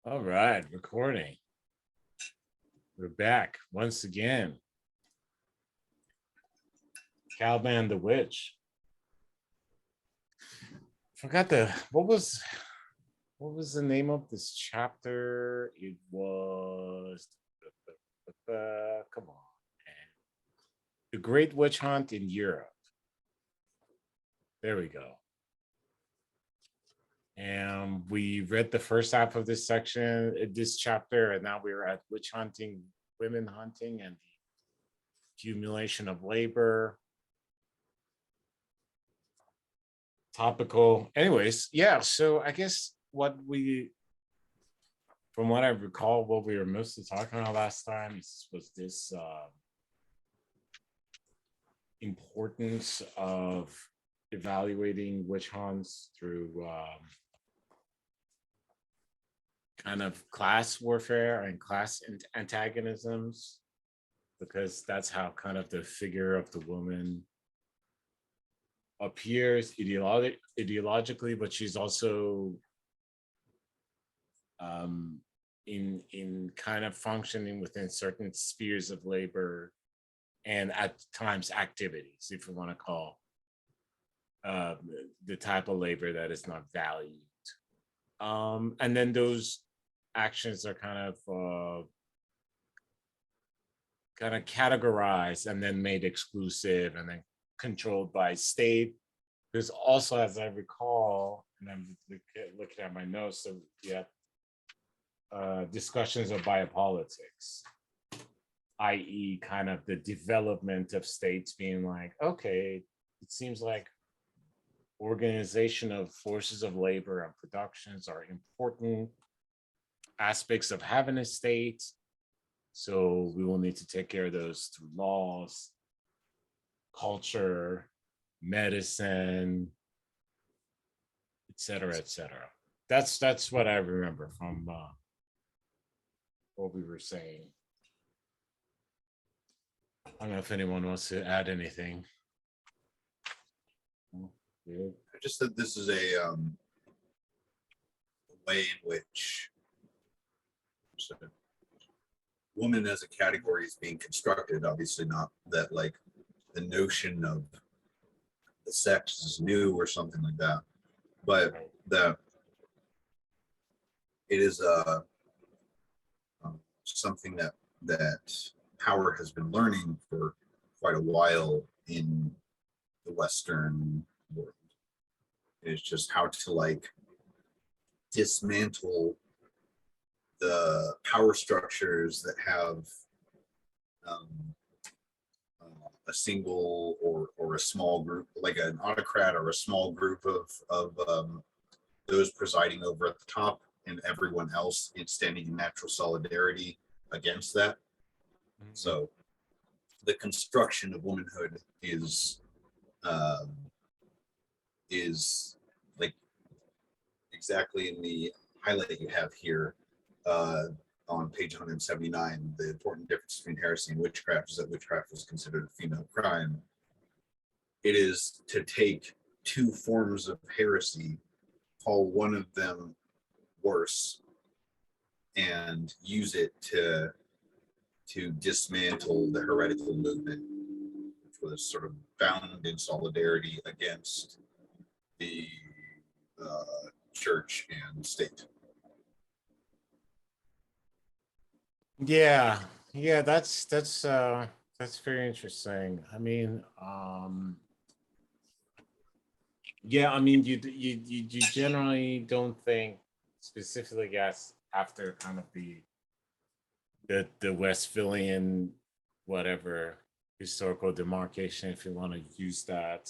All right, recording. We're back once again. Caliban the Witch. Forgot what was the name of this chapter? It was come on. The Great Witch Hunt in Europe. There we go. And we read the first half of this section, this chapter, and now we're at witch hunting, women hunting, and the accumulation of labor. Topical. Anyways, yeah. So I guess from what I recall, what we were mostly talking about last time was this importance of evaluating witch hunts through kind of class warfare and class antagonisms, because that's how kind of the figure of the woman appears ideologically, but she's also in kind of functioning within certain spheres of labor and at times activities, if you want to call the type of labor that is not valued. And then those actions are kind of categorized and then made exclusive and then controlled by state. There's also, as I recall, and I'm looking at my notes, so yeah, discussions of biopolitics, i.e., kind of the development of states being like, okay, it seems like organization of forces of labor and productions are important aspects of having a state. So we will need to take care of those through laws, culture, medicine, et cetera, et cetera. That's what I remember from what we were saying. I don't know if anyone wants to add anything. I just that this is a way in which woman as a category is being constructed. Obviously, not that like the notion of the sex is new or something like that, but that it is something that power has been learning for quite a while in the Western world. It's just how to like dismantle the power structures that have um, a single or a small group, like an autocrat or a small group of those presiding over at the top, and everyone else is standing in natural solidarity against that. Mm-hmm. So the construction of womanhood is like exactly in the highlight you have here on page 179. The important difference between heresy and witchcraft is that witchcraft was considered a female crime. It is to take two forms of heresy, call one of them worse, and use it to dismantle the heretical movement, which was sort of bound in solidarity against the church and state. Yeah, that's very interesting. I mean, yeah, I mean, you generally don't think specifically, yes, after kind of the Westphalian whatever historical demarcation, if you want to use that.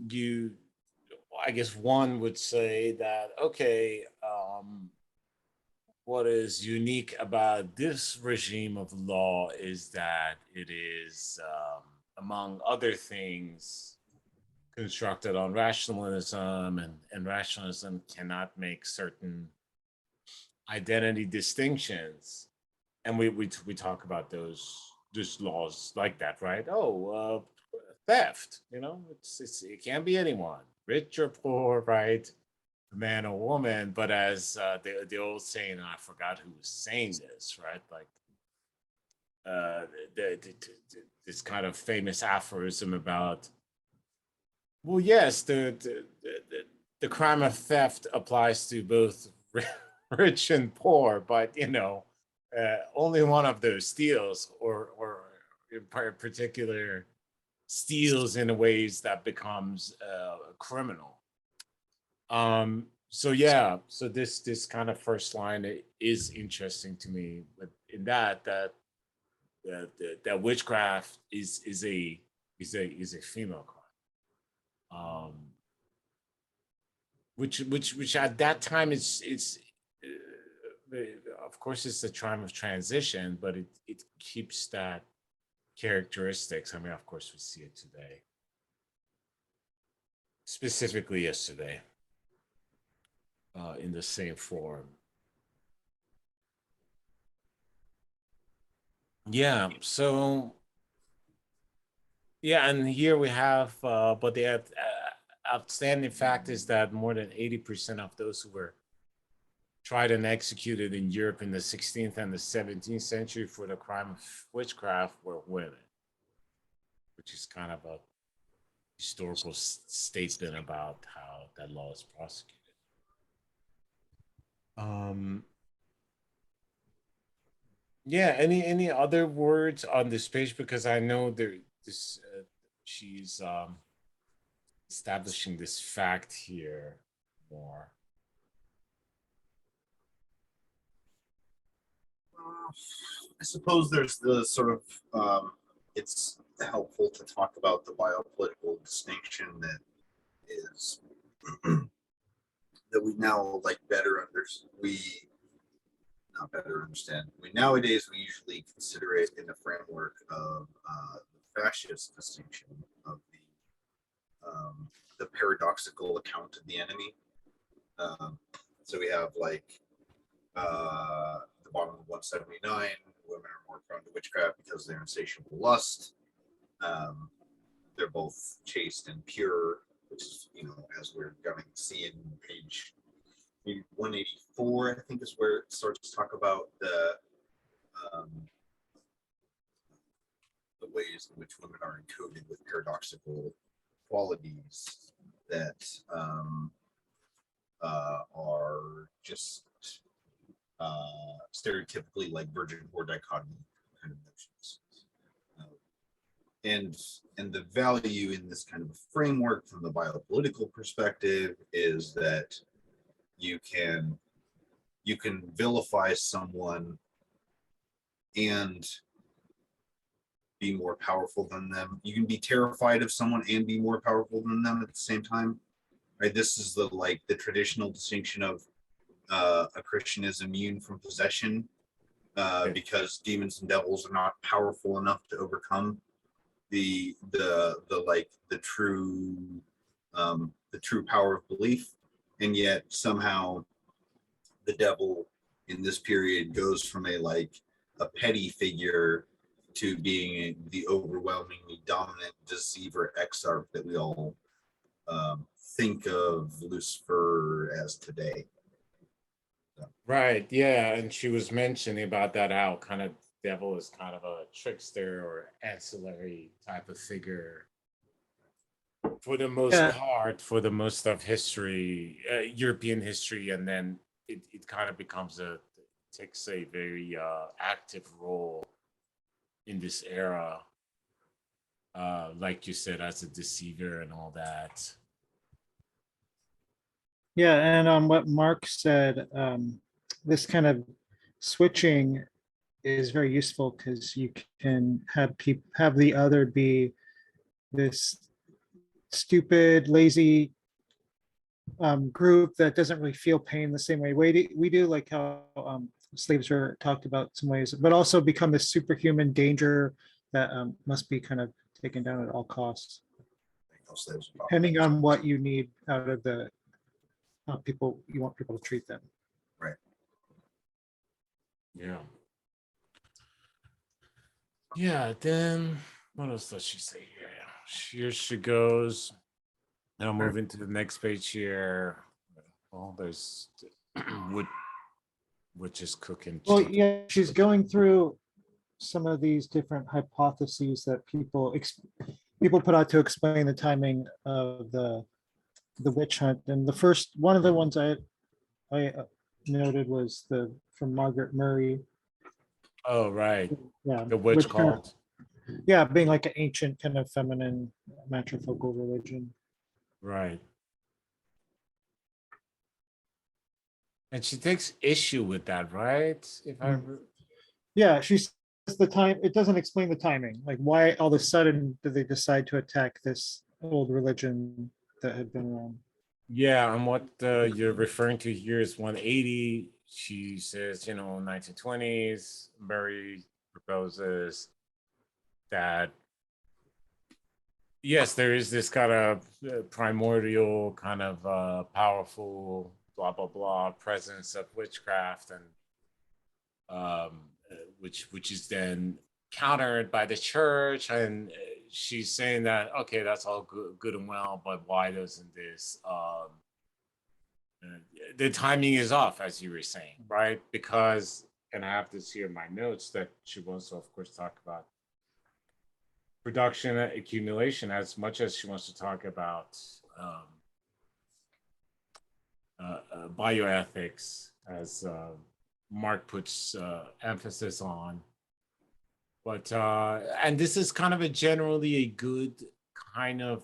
You, I guess one would say that, okay, what is unique about this regime of law is that it is, among other things, constructed on rationalism, and rationalism cannot make certain identity distinctions. And we talk about those laws like that, right? Oh, theft, it can be anyone, rich or poor, right? man or woman, but as the old saying, and I forgot who was saying this, right? Like uh, this kind of famous aphorism about, well, yes, the crime of theft applies to both rich and poor, but only one of those steals, or in particular, steals in a ways that becomes criminal. So yeah, so this kind of first line is interesting to me, with in that witchcraft is a female crime. Um, which at that time it's of course it's a time of transition, but it keeps that characteristics. I mean, of course, we see it today, specifically yesterday, in the same form. Yeah. So yeah, and here we have, but the outstanding fact is that more than 80% of those who were tried and executed in Europe in the 16th and the 17th century for the crime of witchcraft were women, which is kind of a historical statement about how that law is prosecuted. Um, yeah. Any other words on this page? Because I know this she's establishing this fact here more. I suppose there's the sort of it's helpful to talk about the biopolitical distinction that is that we now like better understand. We not better understand. We nowadays we usually consider it in the framework of the fascist distinction of the paradoxical account of the enemy. So we have like the bottom of 179, women are more prone to witchcraft because they're insatiable lust. Um, they're both chaste and pure, which is, as we're going to see in page 184, I think is where it starts to talk about um, the ways in which women are encoded with paradoxical qualities that are just stereotypically like virgin whore dichotomy kind of notions. And the value in this kind of framework from the biopolitical perspective is that you can vilify someone and be more powerful than them. You can be terrified of someone and be more powerful than them at the same time. Right? This is the traditional distinction of a Christian is immune from possession because demons and devils are not powerful enough to overcome the true power of belief, and yet somehow the devil in this period goes from a petty figure to being the overwhelmingly dominant deceiver exarch that we all think of Lucifer as today. Right. Yeah. And she was mentioning about that, how kind of devil is kind of a trickster or ancillary type of figure for the most Yeah, part, for the most of history, European history. And then it kind of takes a very active role in this era, like you said, as a deceiver and all that. yeah, and on what Mark said, this kind of switching is very useful because you can have the other be this stupid, lazy group that doesn't really feel pain the same way we do, like how slaves were talked about some ways, but also become this superhuman danger that must be kind of taken down at all costs, depending on what you need out of the people you want people to treat them. Right. Yeah. Yeah. Then what else does she say here? Here she goes. Now moving to the next page here. Well, there's wood, witches cooking Well, children. yeah, she's going through some of these different hypotheses that people put out to explain the timing of the witch hunt. And the first one of the ones I noted was the from Margaret Murray. Oh, right. Yeah, The witch which kind of, cult. yeah, being like an ancient kind of feminine matrifocal religion. Right. And she takes issue with that, right? If I Mm. Yeah, she says the time, it doesn't explain the timing, like why all of a sudden did they decide to attack this old religion that had been around? Yeah, and what you're referring to here is 180. She says, 1920s, Murray proposes that, yes, there is this kind of primordial, kind of powerful, blah, blah, blah, presence of witchcraft, and which is then countered by the church. And she's saying that, okay, that's all good and well, but why doesn't this the timing is off, as you were saying, right? Because, and I have this here in my notes, that she wants to, of course, talk about production accumulation as much as she wants to talk about bioethics, as Mark puts emphasis on. But and this is kind of a generally a good kind of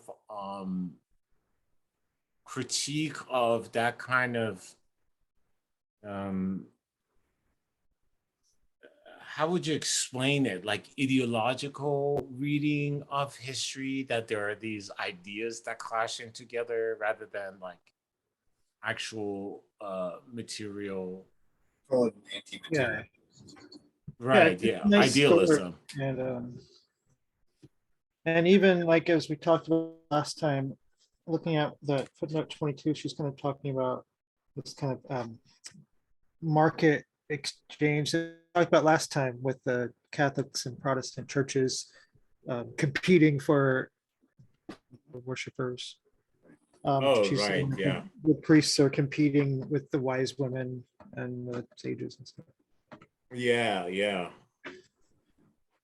critique of that kind of um, how would you explain it? Like ideological reading of history, that there are these ideas that clash in together rather than like actual material. Call it an Yeah, anti-material. yeah, Right. it's Yeah. a nice story. Idealism. And even like as we talked about last time, looking at the footnote 22, she's kind of talking about this kind of market exchange that we talked about last time with the Catholics and Protestant churches competing for worshipers. Oh, She's right. saying Yeah. the priests are competing with the wise women and the sages and stuff. Yeah. Yeah.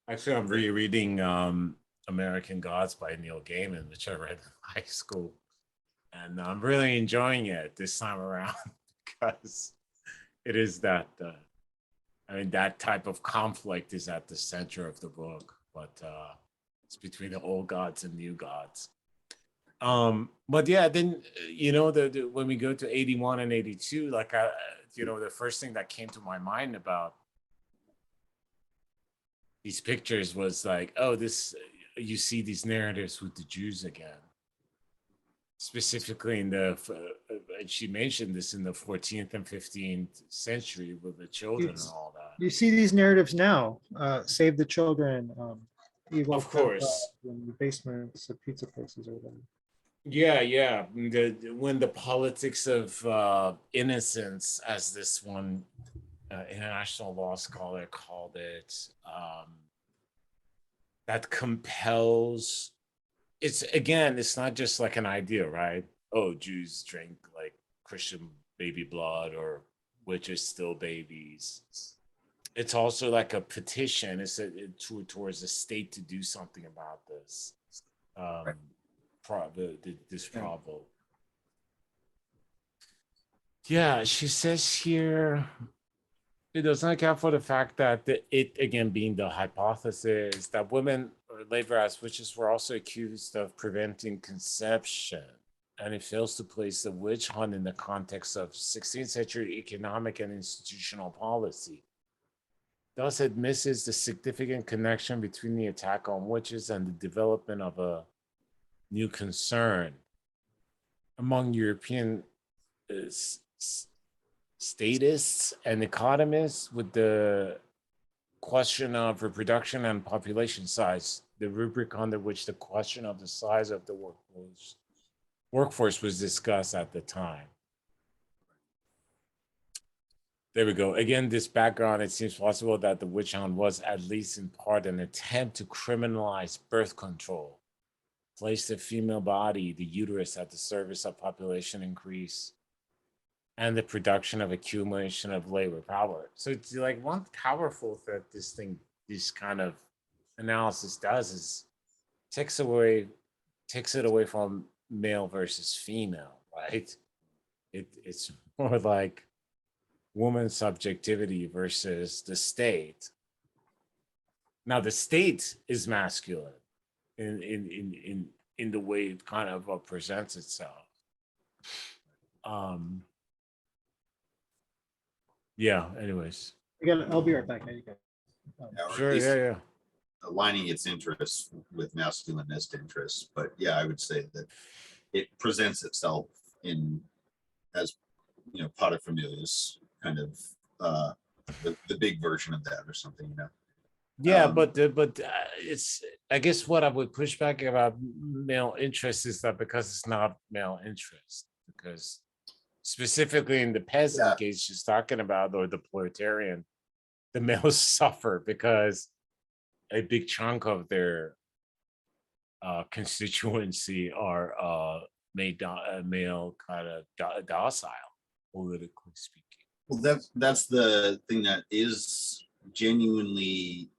Actually, I'm rereading American Gods by Neil Gaiman, which I read in high school. And I'm really enjoying it this time around because it is that, I mean, that type of conflict is at the center of the book, but it's between the old gods and new gods. But yeah, then, when we go to 81 and 82, like, the first thing that came to my mind about these pictures was like, oh, you see these narratives with the Jews again, specifically and she mentioned this in the 14th and 15th century with the children and all that. You see these narratives now, save the children, evil Of course. in the basements of pizza places or whatever. Yeah, yeah. When the politics of innocence, as this one international law scholar called it, that compels. It's not just like an idea, right? Oh, Jews drink like Christian baby blood, or witches still babies. It's also like a petition. Towards the state to do something about this. Um, this problem. Yeah, she says here it does not account for the fact that it again being the hypothesis that women or labor as witches were also accused of preventing conception, and it fails to place the witch hunt in the context of 16th century economic and institutional policy. Thus, it misses the significant connection between the attack on witches and the development of a new concern among European statists and economists with the question of reproduction and population size, the rubric under which the question of the size of the workforce was discussed at the time. There we go. Again, this background, it seems possible that the witch hunt was at least in part an attempt to criminalize birth control, place the female body, the uterus, at the service of population increase, and the production of accumulation of labor power. So it's like one powerful that this kind of analysis does is takes away takes it away from male versus female, right? It's more like woman subjectivity versus the state. Now the state is masculine in the way it kind of presents itself. Um yeah, anyways. I'll be right back. There you go. Or at Sure, least yeah, yeah. aligning its interests with masculinist interests. But yeah, I would say that it presents itself in as paterfamilias, kind of the big version of that or something. Yeah, Um, but it's, I guess what I would push back about male interest is that because it's not male interest, because specifically in the peasant Yeah. case she's talking about, or the proletarian, the males suffer because a big chunk of their constituency are male kind of docile, politically speaking. well, that's the thing that is genuinely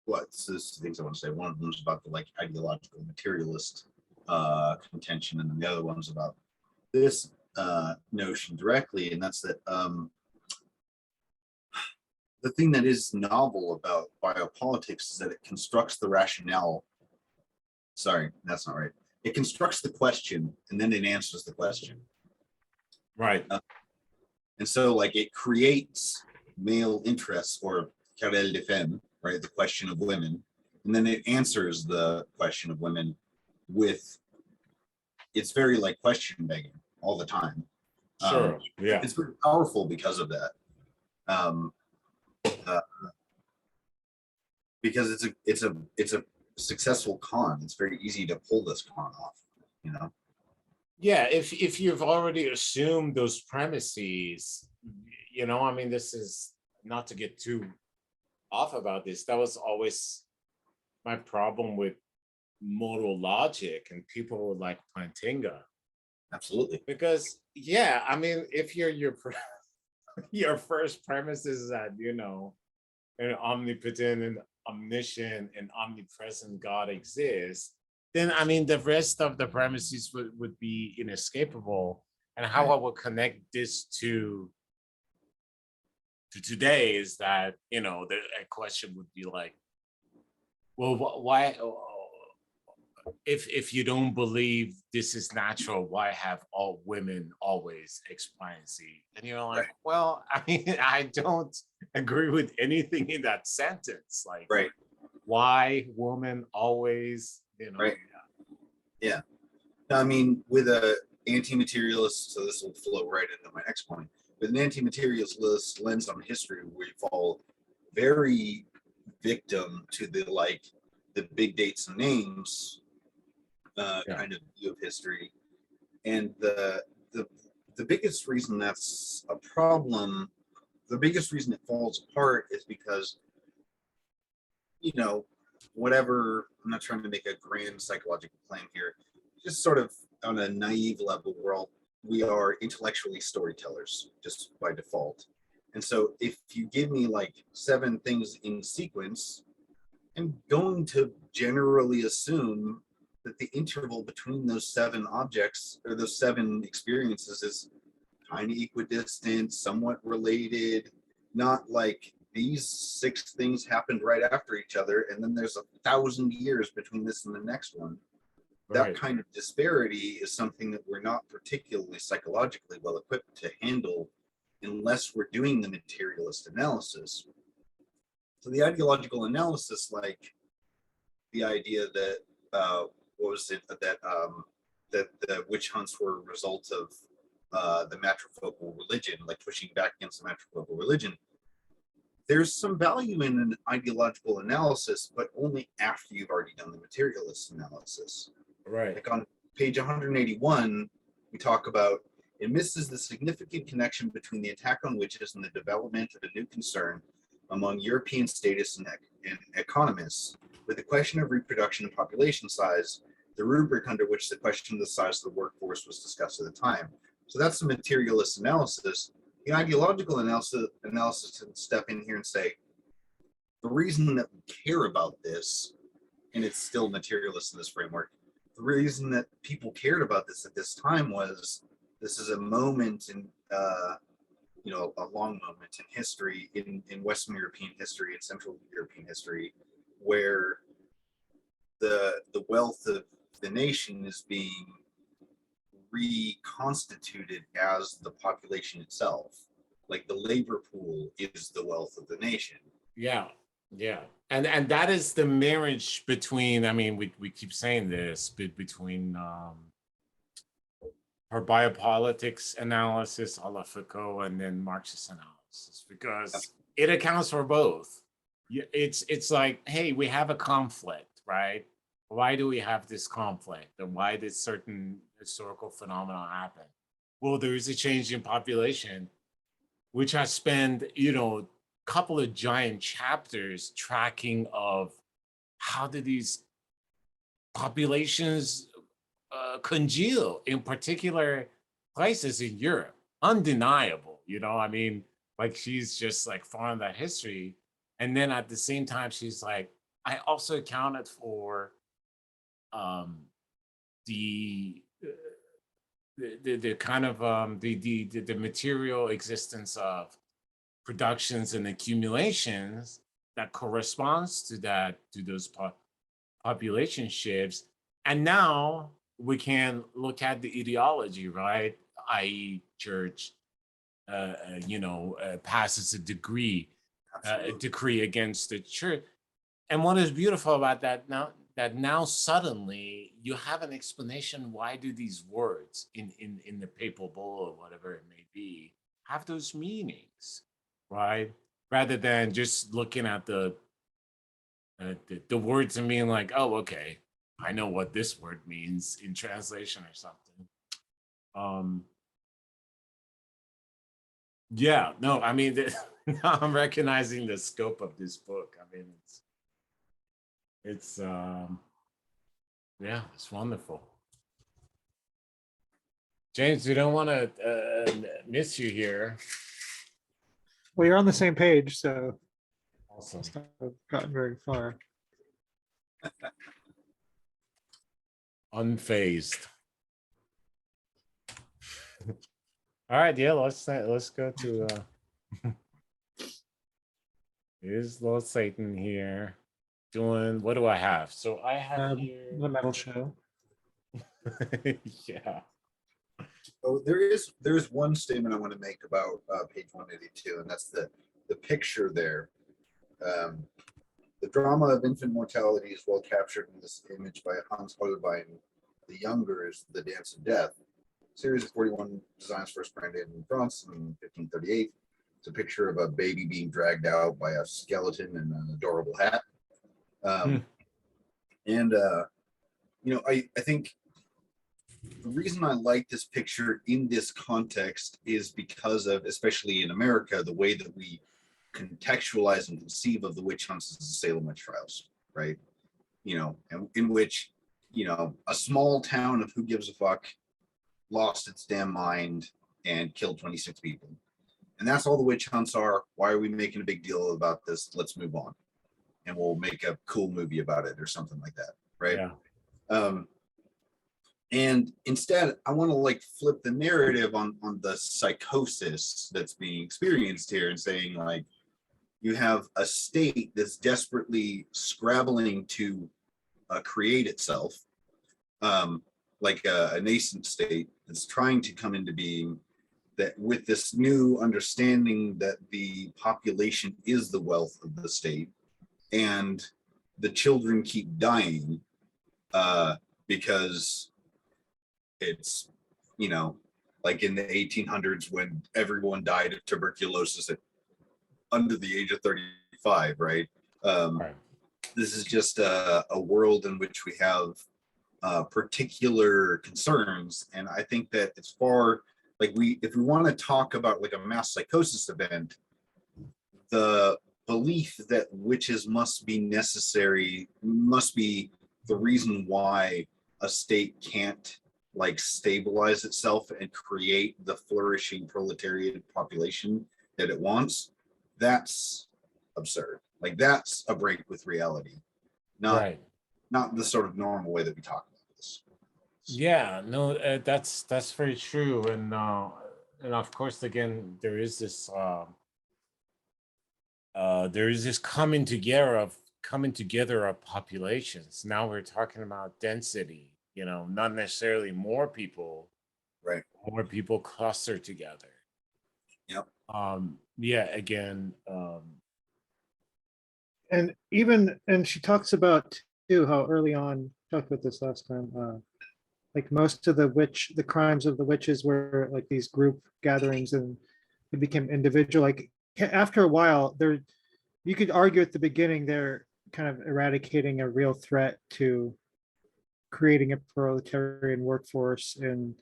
what's this things I want to say. One of them is about the like ideological materialist contention, and then the other one's about this notion directly, and that's that the thing that is novel about biopolitics is that it constructs the rationale. Sorry, that's not right. It constructs the question and then it answers the question. Right. And so, like, it creates male interests or querelle de femme, right? The question of women. And then it answers the question of women with, it's very like question begging all the time. Sure. Yeah. It's very powerful because of that. Because it's a successful con. It's very easy to pull this con off, you know. Yeah, if you've already assumed those premises, I mean, this is not to get too off about this. That was always my problem with modal logic and people like Plantinga. Absolutely. Because yeah, I mean, if your first premise is that an omnipotent and omniscient and omnipresent God exists, then I mean the rest of the premises would be inescapable. And how I would connect this to today is that a question would be like, well, why if you don't believe this is natural, why have all women always X, Y, and Z? And you're like, Right. well, I mean, I don't agree with anything in that sentence. Like, Right. why woman always, Right. Yeah. I mean, with a anti-materialist, so this will flow right into my next point. With an anti-materialist lens on history, we fall very victim to the big dates and names kind of view of history. And the biggest reason that's a problem, the biggest reason it falls apart is because, whatever, I'm not trying to make a grand psychological claim here, just sort of on a naive level, we are intellectually storytellers just by default. And so if you give me like 7 things in sequence, I'm going to generally assume that the interval between those 7 objects or those 7 experiences is kind of equidistant, somewhat related, not like these 6 things happened right after each other and then there's 1,000 years between this and the next one. That kind of disparity is something that we're not particularly psychologically well equipped to handle unless we're doing the materialist analysis. So the ideological analysis, like the idea that what was it that the witch hunts were a result of the matrifocal religion, like pushing back against the matrifocal religion. There's some value in an ideological analysis, but only after you've already done the materialist analysis. Right. Like on page 181, we talk about it misses the significant connection between the attack on witches and the development of a new concern among European statists and economists with the question of reproduction and population size, the rubric under which the question of the size of the workforce was discussed at the time. So that's the materialist analysis. The ideological analysis can step in here and say, the reason that we care about this, and it's still materialist in this framework, the reason that people cared about this at this time was this is a moment in, a long moment in history, in Western European history and Central European history, where the wealth of the nation is being reconstituted as the population itself. Like the labor pool is the wealth of the nation. Yeah, yeah. And that is the marriage between, I mean, we keep saying this, between her biopolitics analysis a la Foucault and then Marxist analysis, because it accounts for both. It's like, hey, we have a conflict, right? Why do we have this conflict? And why did certain historical phenomena happen? Well, there is a change in population, which I spend, couple of giant chapters tracking of how did these populations congeal in particular places in Europe. Undeniable, I mean, like she's just like following that history. And then at the same time, she's like, I also accounted for the kind of the material existence of productions and accumulations that corresponds to those population shifts. And now we can look at the ideology, right? I.e., church, passes a decree against the church. And what is beautiful about that now suddenly you have an explanation, why do these words in the papal bull or whatever it may be have those meanings, right? Rather than just looking at the words and being like, oh, okay, I know what this word means in translation or something. Yeah, no, I mean, now I'm recognizing the scope of this book. I mean, it's yeah, it's wonderful. James, we don't want to miss you here. Well, you're on the same page, so Awesome. it's not gotten very far. Unfazed. All right, yeah, let's go to is Lord Satan here doing, what do I have? So I have here The metal show. yeah. Oh, there's one statement I want to make about page 182, and that's the picture there. The drama of infant mortality is well captured in this image by Hans Holbein. The Younger is The Dance of Death. Series of 41 designs first printed in France in 1538. It's a picture of a baby being dragged out by a skeleton in an adorable hat. And I think the reason I like this picture in this context is because of, especially in America, the way that we contextualize and conceive of the witch hunts as the Salem witch trials, right? And in which, a small town of who gives a fuck lost its damn mind and killed 26 people. And that's all the witch hunts are. Why are we making a big deal about this? Let's move on. And we'll make a cool movie about it or something like that, right? Yeah. And instead, I want to flip the narrative on the psychosis that's being experienced here and saying, you have a state that's desperately scrabbling to create itself, like a nascent state that's trying to come into being, that with this new understanding that the population is the wealth of the state and the children keep dying because it's, like in the 1800s when everyone died of tuberculosis at under the age of 35, right? Right. This is just a world in which we have particular concerns. And I think that it's far, if we want to talk about a mass psychosis event, the belief that witches must be necessary, must be the reason why a state can't like stabilize itself and create the flourishing proletariat population that it wants, that's absurd. Like that's a break with reality, not Right. not the sort of normal way that we talk about this. Yeah, no, that's very true, and of course, again, there is this coming together of populations. Now we're talking about density, not necessarily Right. more people clustered together. Yep. Yeah, again, And she talks about too how early on, talked about this last time, like most of the crimes of the witches were like these group gatherings, and it became individual. Like after a while, you could argue at the beginning they're kind of eradicating a real threat to creating a proletarian workforce in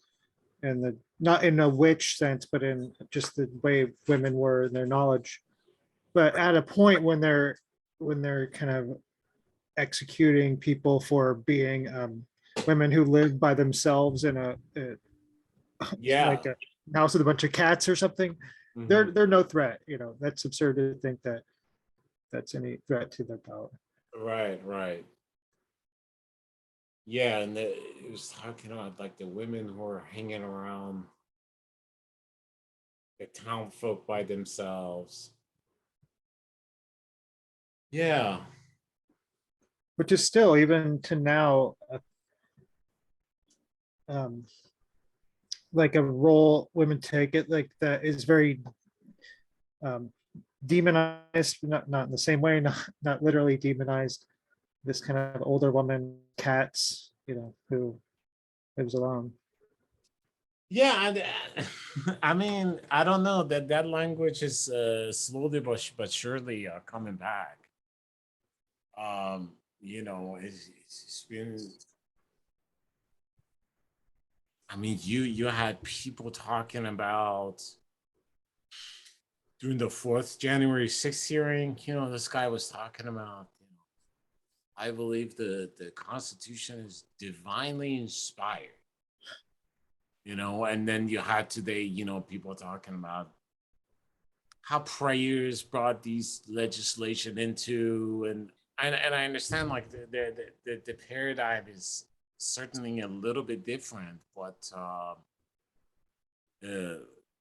the, not in a witch sense, but in just the way women were in their knowledge. But at a point when they're kind of executing people for being women who live by themselves in yeah. like a house with a bunch of cats or something, Mhm. they're no threat. That's absurd to think that that's any threat to their power. Right, right. Yeah, and it was talking about like the women who are hanging around the town folk by themselves. Yeah. Which is still, even to now, um, like a role women take it like that is very um, demonized, not in the same way, not literally demonized. This kind of older woman, cats, who lives alone. Yeah, I mean, I don't know that language is slowly but surely coming back. It's been. I mean, you had people talking about during the fourth January 6th hearing. This guy was talking about. I believe the Constitution is divinely inspired. And then you had today, people talking about how prayers brought these legislation into, and I understand like the paradigm is certainly a little bit different, but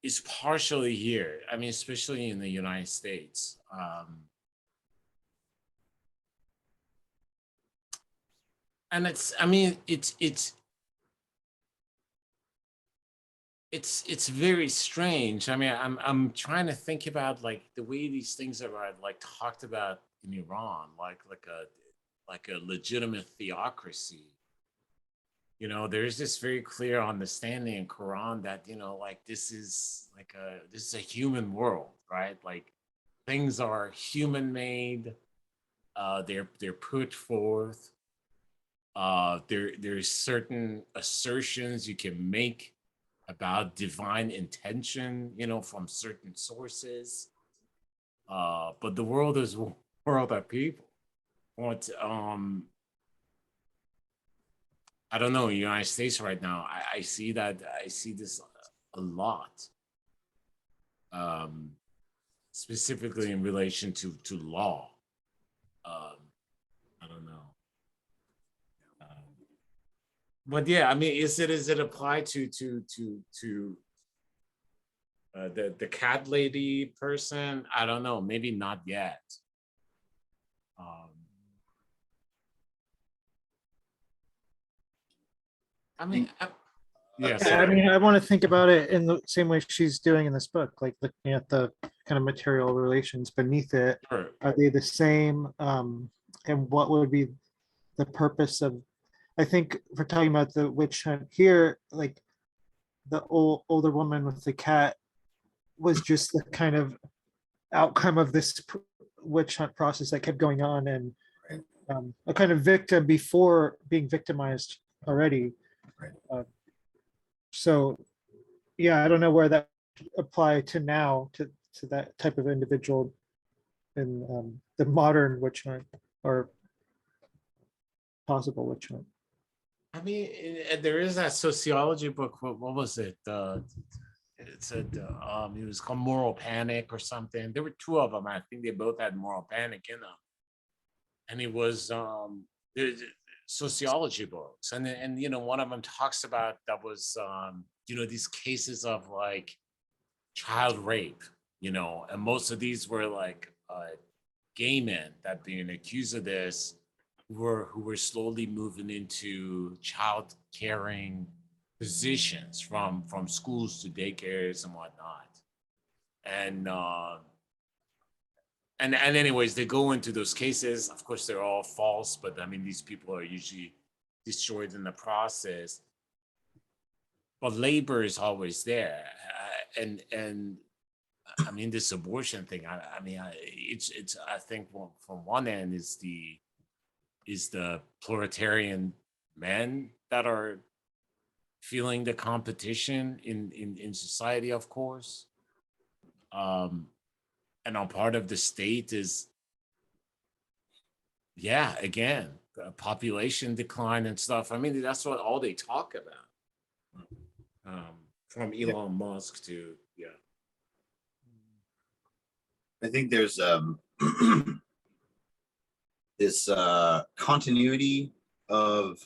it's partially here. I mean, especially in the United States. And I mean, it's very strange. I mean, I'm trying to think about like the way these things are like talked about in Iran, like a legitimate theocracy. There's this very clear understanding in Quran that like this is a human world, right? Like things are human made. They're put forth. There's certain assertions you can make about divine intention, from certain sources. But the world is a world of people. What I don't know, United States right now, I see this a lot. Um, Specifically in relation to law. Um, I don't know. But yeah, I mean, is it applied to the cat lady person? I don't know. Maybe not yet. Um, I mean, yeah. Yeah, I Sorry. mean, I want to think about it in the same way she's doing in this book, like looking at the kind of material relations beneath it. Sure. Are they the same? And what would be the purpose of? I think if we're talking about the witch hunt here, like the older woman with the cat was just the kind of outcome of this witch hunt process that kept going on, and Right. a kind of victim before being victimized already. Right. So yeah, I don't know where that apply to now to that type of individual in the modern witch hunt or possible witch hunt. I mean, there is that sociology book. What was it? It said it was called Moral Panic or something. There were two of them. I think they both had moral panic in them, and it was the sociology books, and you know, one of them talks about that was you know, these cases of like child rape, you know, and most of these were like gay men that being accused of this who were slowly moving into child caring positions from schools to daycares and whatnot. And and anyways, they go into those cases. Of course, they're all false, but I mean, these people are usually destroyed in the process. But labor is always there, and I mean, this abortion thing. I mean, it's. I think from one end is the proletarian men that are feeling the competition in society, of course. And on part of the state is, yeah, again, population decline and stuff. I mean, that's what all they talk about. From Elon Musk to, yeah. I think there's this continuity of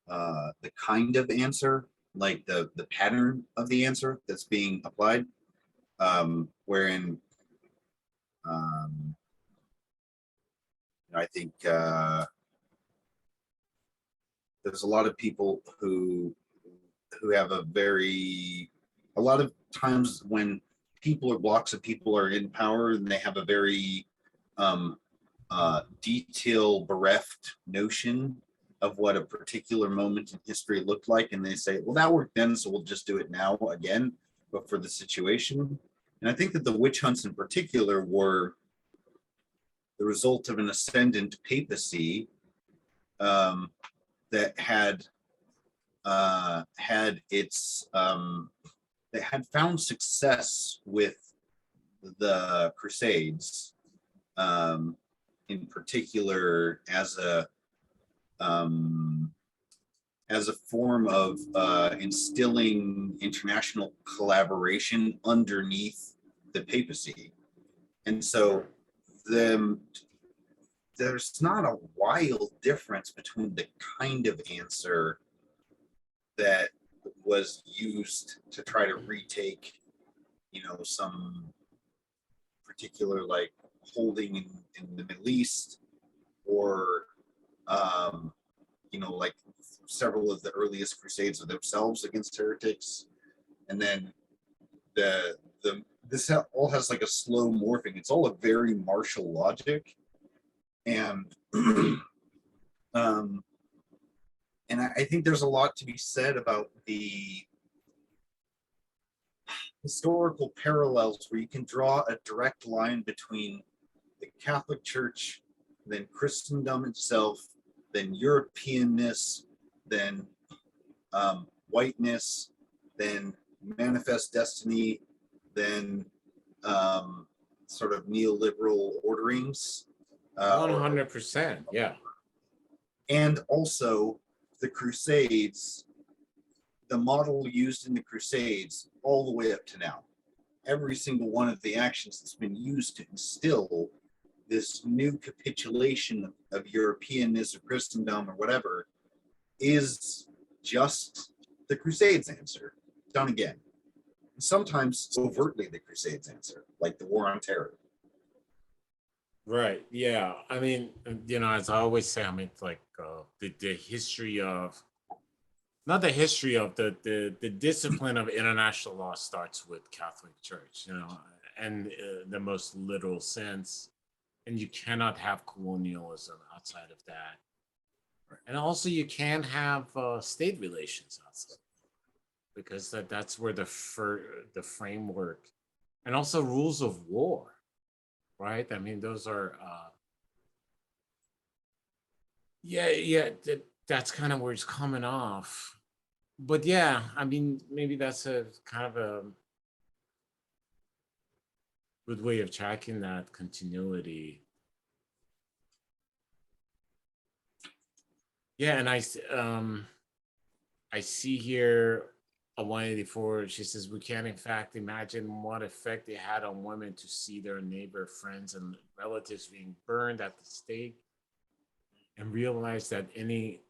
the kind of answer, like the pattern of the answer that's being applied, wherein I think there's a lot of people who have a lot of times when people or blocks of people are in power and they have a very detail bereft notion of what a particular moment in history looked like, and they say, well, that worked then, so we'll just do it now again, but for the situation. And I think that the witch hunts in particular were the result of an ascendant papacy that had that had found success with the Crusades, in particular as a form of instilling international collaboration underneath the papacy. And so there's not a wild difference between the kind of answer that was used to try to retake, you know, some particular like holding in the Middle East, or you know, like several of the earliest crusades of themselves against heretics. And then this all has like a slow morphing. It's all a very martial logic. And and I think there's a lot to be said about the historical parallels where you can draw a direct line between the Catholic Church, then Christendom itself, then Europeanness, then whiteness, then manifest destiny, then sort of neoliberal orderings. 100%, yeah. And also the Crusades, the model used in the Crusades all the way up to now. Every single one of the actions that's been used to instill this new capitulation of Europeanness or Christendom or whatever is just the Crusades answer done again. Sometimes overtly the Crusades answer, like the War on Terror. Right. Yeah. I mean, you know, as I always say, I mean, it's like the history of, not the history of the discipline of international law starts with Catholic Church, you know, and the most literal sense, and you cannot have colonialism outside of that, and also you can't have state relations outside, because that's where the framework, and also rules of war, right? I mean, those are yeah, that's kind of where it's coming off. But yeah, I mean, maybe that's a kind of a good way of tracking that continuity. Yeah, and I see here a 184. She says we can in fact imagine what effect it had on women to see their neighbor, friends, and relatives being burned at the stake, and realize that any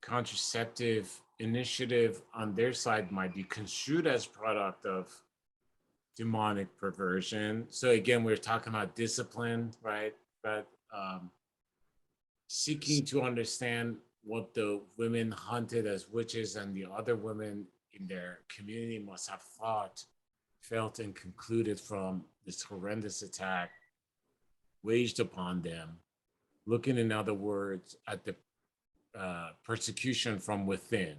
contraceptive initiative on their side might be construed as product of demonic perversion. So again, we're talking about discipline, right? But seeking to understand what the women hunted as witches and the other women in their community must have thought, felt, and concluded from this horrendous attack waged upon them. Looking, in other words, at the persecution from within.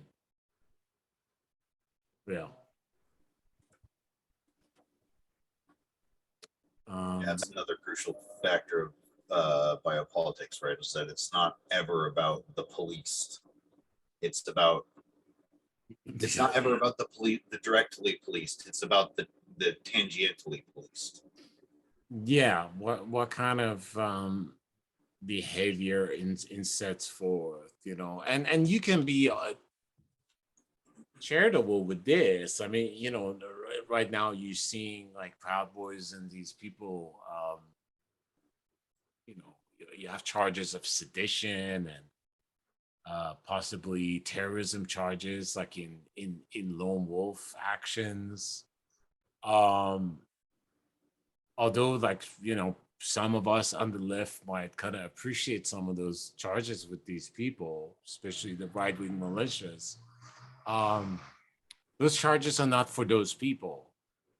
Yeah. That's another crucial factor of biopolitics, right? Is that it's not ever about the police. It's not ever about the police, the directly policed. It's about the tangentially policed. Yeah. What kind of behavior in sets forth, and you can be charitable with this. I mean, right now you're seeing like Proud Boys and these people, you know, you have charges of sedition and possibly terrorism charges, like in lone wolf actions. Um, Although, like some of us on the left might kind of appreciate some of those charges with these people, especially the right wing militias. Um, those charges are not for those people.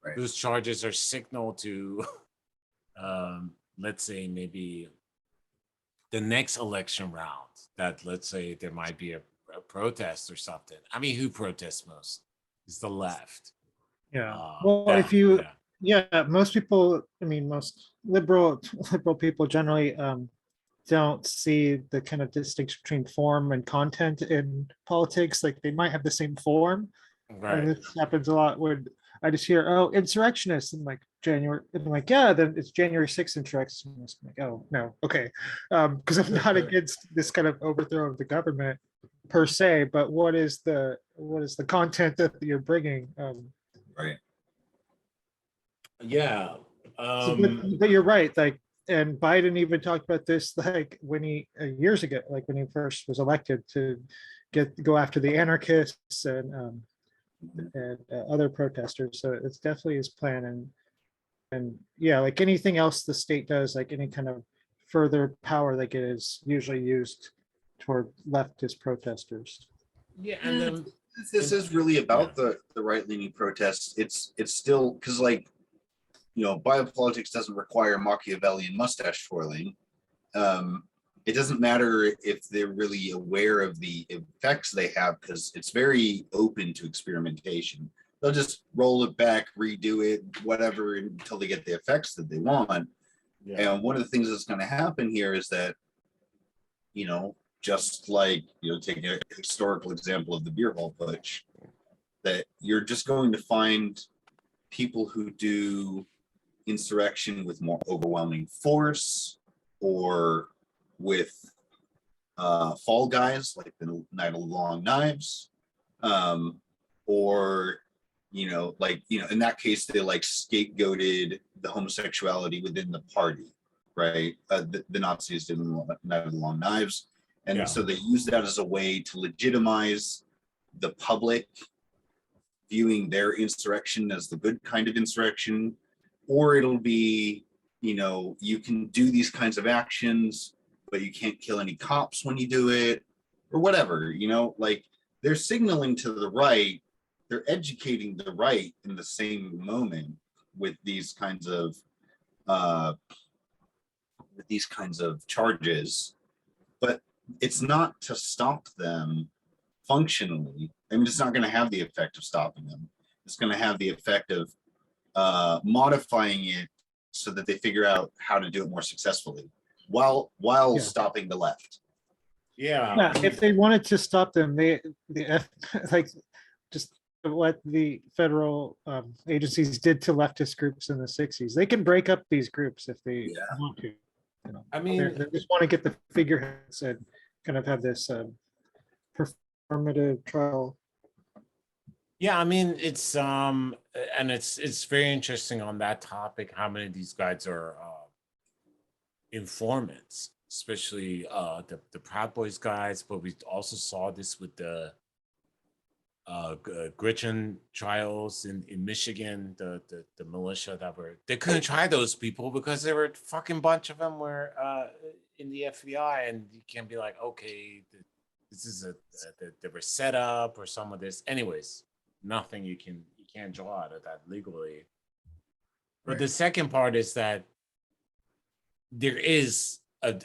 Right. Those charges are signal to, let's say, maybe the next election round, that let's say there might be a protest or something. I mean, who protests most? It's the left. Yeah. Well, if you, most people, I mean, most liberal people generally don't see the kind of distinction between form and content in politics. Like they might have the same form. Right. And this happens a lot when I just hear, oh, insurrectionists, and like January, and I'm like, yeah, then it's January 6th insurrectionists. I'm like, oh no, okay. Because I'm not against this kind of overthrow of the government per se, but what is the content that you're bringing? Right. Yeah. But you're right, like, and Biden even talked about this like when he years ago, like when he first was elected, to go after the anarchists and other protesters. So it's definitely his plan, and yeah, like anything else the state does, like any kind of further power like it is usually used toward leftist protesters. Yeah, and then This is really about the right-leaning protests. It's still because, like, biopolitics doesn't require Machiavellian mustache twirling. It doesn't matter if they're really aware of the effects they have, because it's very open to experimentation. They'll just roll it back, redo it, whatever, until they get the effects that they want. Yeah. And one of the things that's going to happen here is that, just like, take a historical example of the beer hall putsch, that you're just going to find people who do insurrection with more overwhelming force, or with fall guys like the Night of the Long Knives, or in that case they like scapegoated the homosexuality within the party, right? The Nazis did the Night of the Long Knives, and so they used that as a way to legitimize the public viewing their insurrection as the good kind of insurrection. Or it'll be, you can do these kinds of actions, but you can't kill any cops when you do it, or whatever, like they're signaling to the right, they're educating the right in the same moment with these kinds of charges, but it's not to stop them functionally. I mean, it's not going to have the effect of stopping them. It's going to have the effect of modifying it so that they figure out how to do it more successfully while stopping the left. Yeah, if they wanted to stop them, they like just what the federal agencies did to leftist groups in the 60s. They can break up these groups if they want to. I mean, they just want to get the figureheads and kind of have this performative trial. Yeah, I mean it's and it's very interesting on that topic how many of these guys are informants, especially the Proud Boys guys, but we also saw this with the Gretchen trials in Michigan, the militia that were they couldn't try those people because there were a fucking bunch of them were in the FBI, and you can't be like, okay, this is they were set up or some of this. Anyways, nothing you can't draw out of that legally. But the second part is that there is a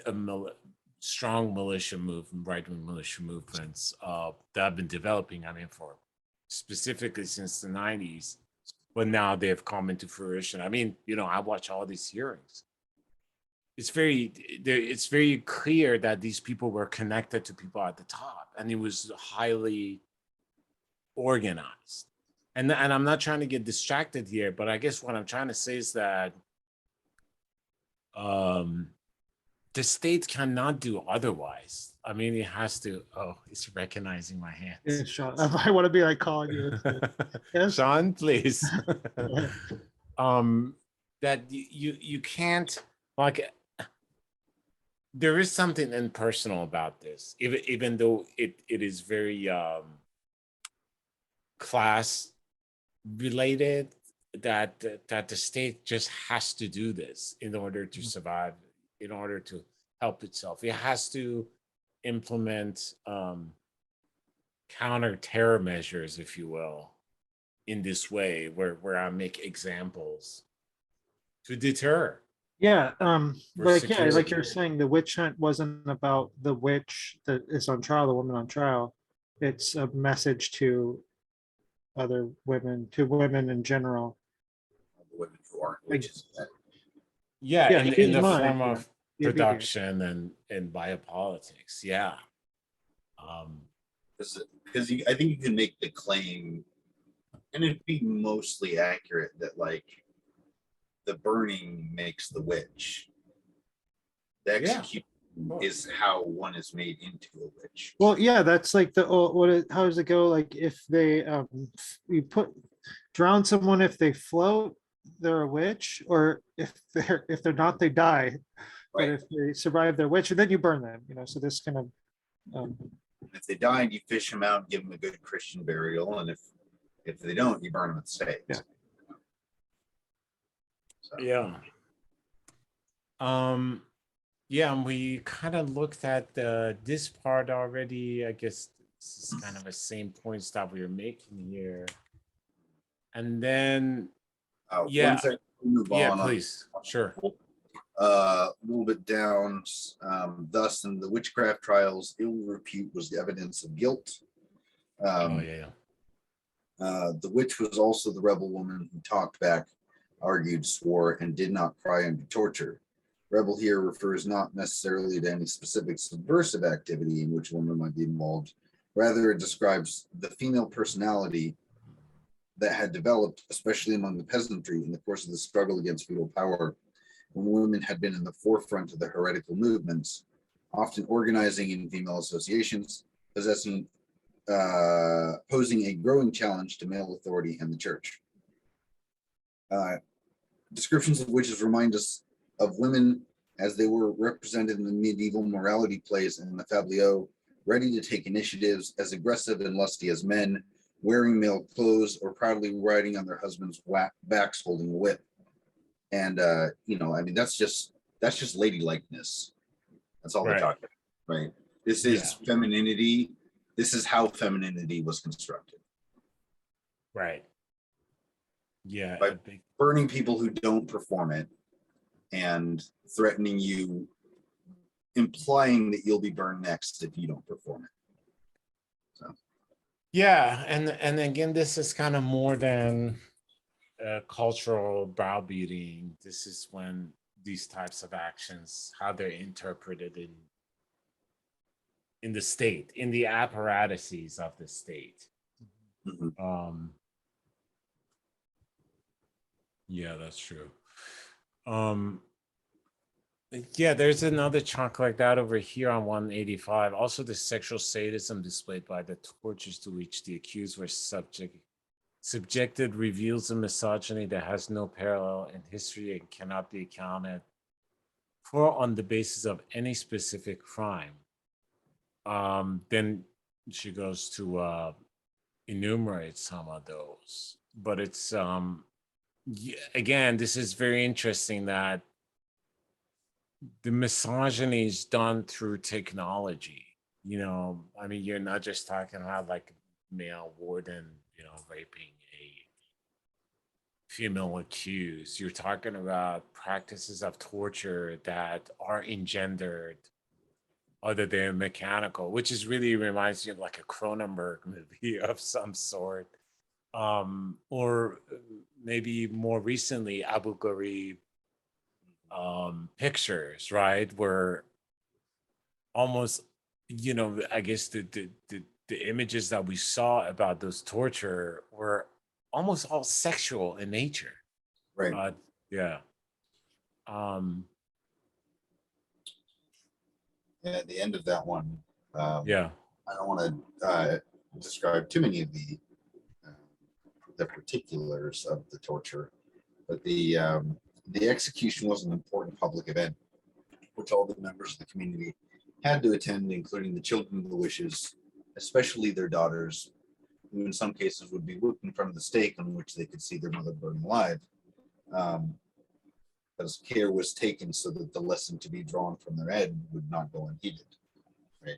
strong militia movement, right-wing militia movements that have been developing. I mean, for specifically since the 90s, but now they have come into fruition. I mean, I watch all these hearings. It's very clear that these people were connected to people at the top, and it was highly organized. And I'm not trying to get distracted here, but I guess what I'm trying to say is that the state cannot do otherwise. I mean, it has to. Oh, it's recognizing my hands. Yeah, Sean. I want to be like calling you. Yes? Sean, please. Yeah. That you can't, like. There is something impersonal about this, even though it is very class related. That the state just has to do this in order to survive, in order to help itself. It has to implement counter-terror measures, if you will, in this way, where I make examples to deter. Yeah, like yeah, like security. you're saying, the witch hunt wasn't about the witch that is on trial, the woman on trial. It's a message to other women, to women in general. The women who aren't witches. Yeah, Yeah, in keep in the mind, form yeah, of be obedient. production and biopolitics. Yeah. Because I think you can make the claim, and it'd be mostly accurate, that like the burning makes the witch. The execution is how one is made into a witch. Well, yeah, that's like the how does it go? Like if they you drown someone, if they float, they're a witch, or if they're not, they die. But Right. if they survive, they're witch, and then you burn them. So this kind of If they died, you fish them out, give them a good Christian burial, and if they don't, you burn them at the stake. Yeah. So. Yeah. Yeah, and we kind of looked at this part already. I guess this is kind of the same points that we were making here. And then, yeah, One second, move on. please, sure. A little bit down. Thus, in the witchcraft trials, ill repute was the evidence of guilt. Yeah. The witch was also the rebel woman who talked back, argued, swore, and did not cry under torture. Rebel here refers not necessarily to any specific subversive activity in which a woman might be involved. Rather, it describes the female personality that had developed, especially among the peasantry, in the course of the struggle against feudal power, when women had been in the forefront of the heretical movements, often organizing in female associations, posing a growing challenge to male authority and the church. Descriptions of witches remind us of women as they were represented in the medieval morality plays and in the fabliaux, ready to take initiatives, as aggressive and lusty as men, wearing male clothes or proudly riding on their husbands' backs holding a whip. And I mean, that's just ladylikeness. That's all they're talking about, right? This is femininity. This is how femininity was constructed. Right. Yeah. By burning people who don't perform it and threatening you, implying that you'll be burned next if you don't perform it. So. Yeah, and again, this is kind of more than cultural browbeating. This is when these types of actions, how they're interpreted in the state, in the apparatuses of the state. Mm-hmm. Yeah, that's true. Yeah, there's another chunk like that over here on 185. Also, the sexual sadism displayed by the tortures to which the accused were subjected reveals a misogyny that has no parallel in history and cannot be accounted for on the basis of any specific crime. Then she goes to enumerate some of those, but it's again, this is very interesting that the misogyny is done through technology. You know, I mean, you're not just talking about like male warden, you know, raping a female accused. You're talking about practices of torture that are engendered other than mechanical, which is really reminds me of like a Cronenberg movie of some sort. Or maybe more recently, Abu Ghraib pictures, right? Where almost, you know, I guess the images that we saw about those torture were almost all sexual in nature. Right. Yeah. Um, And at the end of that one, yeah. I don't want to describe too many of the particulars of the torture, but the execution was an important public event, which all the members of the community had to attend, including the children of the wishes, especially their daughters, who in some cases would be whooped in front of the stake on which they could see their mother burn alive. As care was taken so that the lesson to be drawn from their head would not go unheeded, right?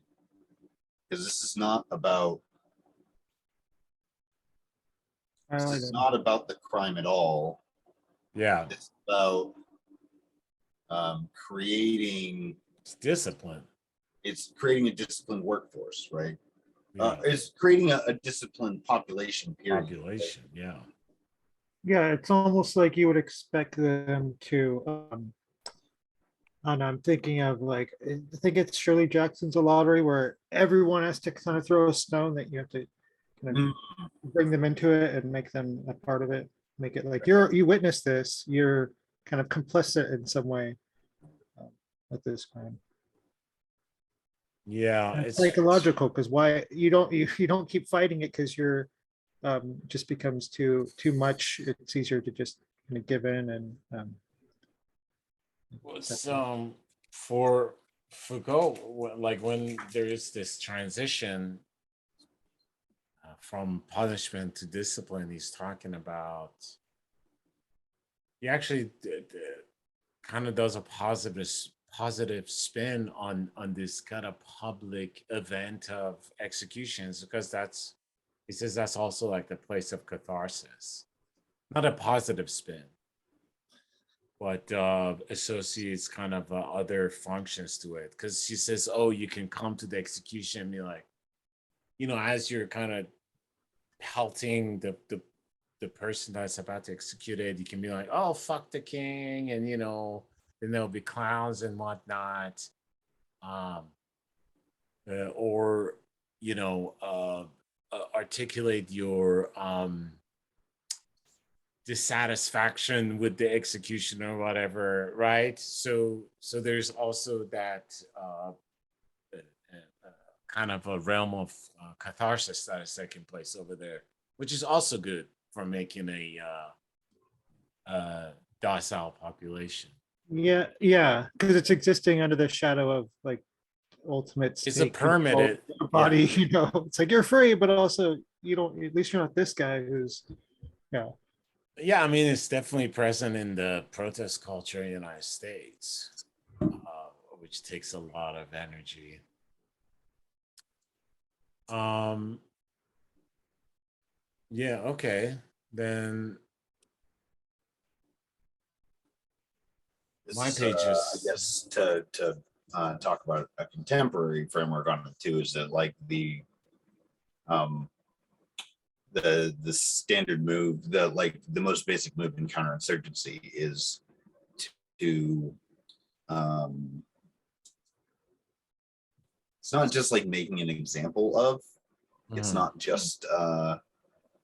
Because this is not about the crime at all. Yeah. It's about creating. It's discipline. It's creating a disciplined workforce, right? Yeah. It's creating a disciplined population. Period. Population. Yeah. Yeah, it's almost like you would expect them to, and I'm thinking of like, I think it's Shirley Jackson's A Lottery where everyone has to kind of throw a stone that you have to kind of bring them into it and make them a part of it. Make it like you witnessed this, you're kind of complicit in some way with this crime. Yeah. And it's psychological because why you don't keep fighting it because you're just becomes too much. It's easier to just kind of give in and for Foucault, like when there is this transition from punishment to discipline, he's talking about. He actually kind of does a positive spin on this kind of public event of executions because he says that's also like the place of catharsis, not a positive spin, but associates kind of other functions to it. Because she says, oh, you can come to the execution and be like, you know, as you're kind of pelting the person that's about to execute it, you can be like, oh, fuck the king, and you know, then there'll be clowns and whatnot, or you know, articulate your dissatisfaction with the execution or whatever, right? So there's also that kind of a realm of catharsis that is taking place over there, which is also good for making a docile population. Yeah, because it's existing under the shadow of like ultimate It's a permitted body. Yeah. You know, it's like you're free, but also you don't. At least you're not this guy who's, yeah. Yeah, I mean, it's definitely present in the protest culture in the United States, which takes a lot of energy. Yeah, okay. Then my page is, I guess to talk about a contemporary framework on it too, is that like the standard move, the most basic move in counterinsurgency is to it's not just like making an example of, it's not just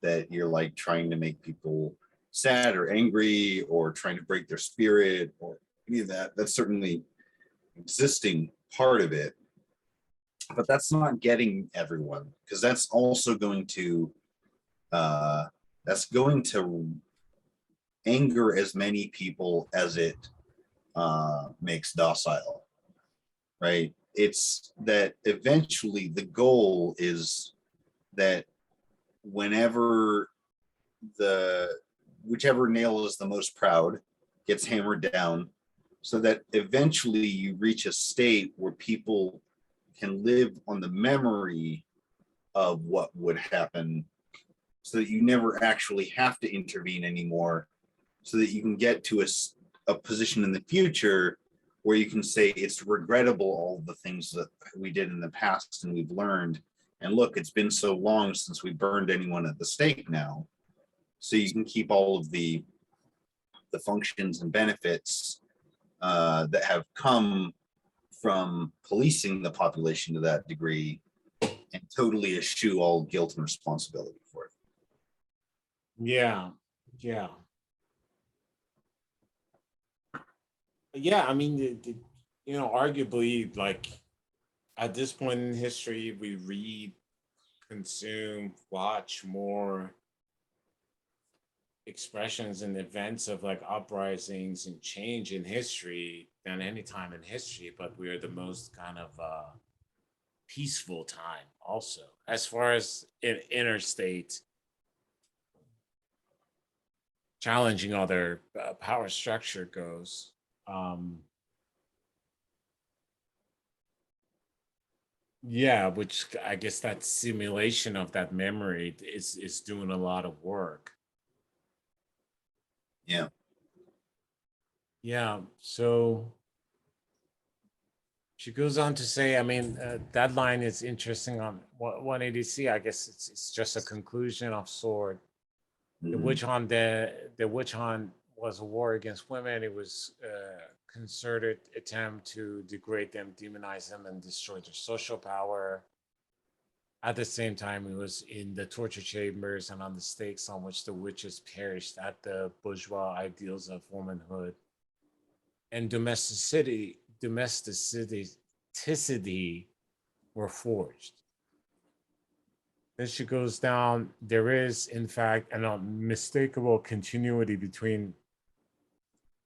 that you're like trying to make people sad or angry or trying to break their spirit or any of that. That's certainly existing part of it, but that's not getting everyone, because that's also going to anger as many people as it makes docile, right? It's that eventually the goal is that whenever whichever nail is the most proud gets hammered down, so that eventually you reach a state where people can live on the memory of what would happen, so that you never actually have to intervene anymore, so that you can get to a position in the future where you can say it's regrettable, all the things that we did in the past and we've learned. And look, it's been so long since we burned anyone at the stake now. So you can keep all of the functions and benefits that have come from policing the population to that degree, and totally eschew all guilt and responsibility for it. Yeah, yeah, yeah. I mean, arguably, like at this point in history, we read, consume, watch more expressions and events of like uprisings and change in history than any time in history, but we are the most kind of peaceful time also, as far as in interstate challenging other power structure goes. Yeah, which I guess that simulation of that memory is doing a lot of work. Yeah. Yeah. So she goes on to say, I mean, that line is interesting on 180C. I guess it's just a conclusion of sort. The Mhm. witch hunt, the witch hunt was a war against women. It was a concerted attempt to degrade them, demonize them, and destroy their social power. At the same time, it was in the torture chambers and on the stakes on which the witches perished at the bourgeois ideals of womanhood and domesticity were forged. Then she goes down. There is, in fact, an unmistakable continuity between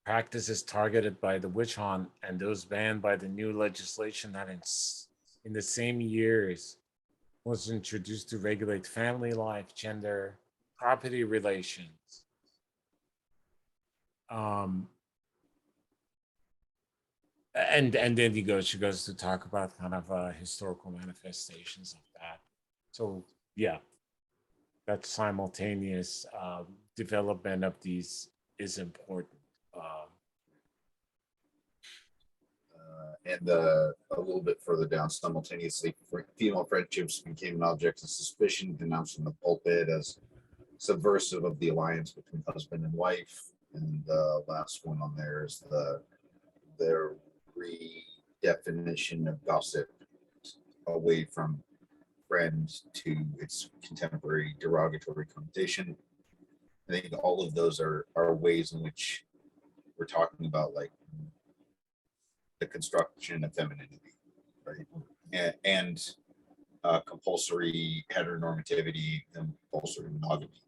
practices targeted by the witch hunt and those banned by the new legislation that in the same years was introduced to regulate family life, gender, property relations. Um, and then she goes to talk about kind of historical manifestations of that. So yeah, that simultaneous development of these is important. And a little bit further down, simultaneously, female friendships became an object of suspicion, denounced in the pulpit as subversive of the alliance between husband and wife. And the last one on there is the redefinition of gossip away from friend to its contemporary derogatory connotation. I think all of those are ways in which we're talking about like the construction of femininity, right? And compulsory heteronormativity and compulsory monogamy.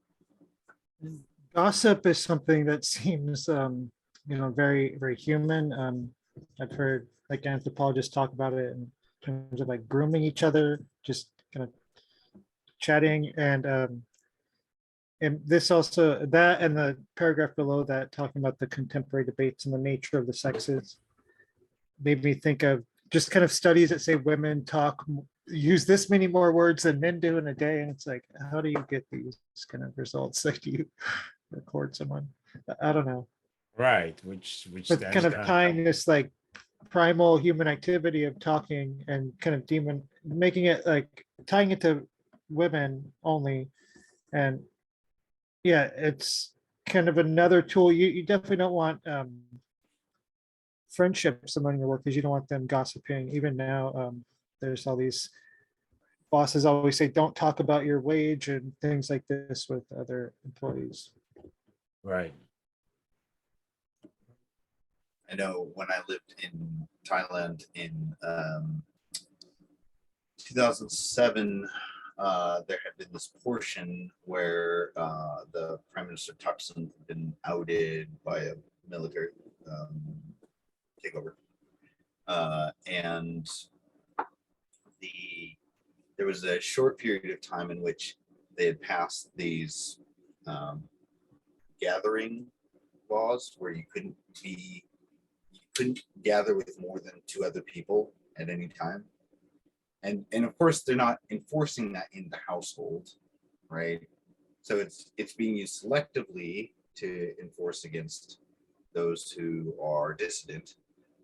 Gossip is something that seems, very, very human. I've heard like anthropologists talk about it in terms of like grooming each other, just kind of chatting. And this also, that and the paragraph below that, talking about the contemporary debates and the nature of the sexes, made me think of just kind of studies that say women use this many more words than men do in a day. And it's like, how do you get these kind of results? Like, do you record someone? I don't know. Right, which But then kind of tying this like primal human activity of talking and kind of making it like tying it to women only. And yeah, it's kind of another tool. You definitely don't want friendships among your workers. You don't want them gossiping. Even now, there's all these bosses always say, don't talk about your wage and things like this with other employees. right. I know when I lived in Thailand in 2007, there had been this portion where the Prime Minister Thaksin had been outed by a military takeover, and there was a short period of time in which they had passed these gathering laws where you couldn't gather with more than 2 other people at any time. And of course they're not enforcing that in the household, right? So it's being used selectively to enforce against those who are dissident,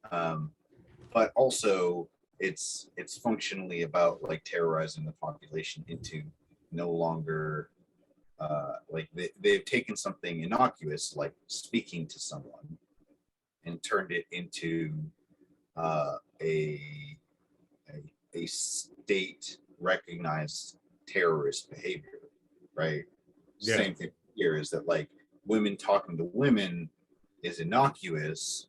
but also it's functionally about like terrorizing the population into no longer like they've taken something innocuous like speaking to someone and turned it into a state recognized terrorist behavior, right? Yeah. Same thing here is that like women talking to women is innocuous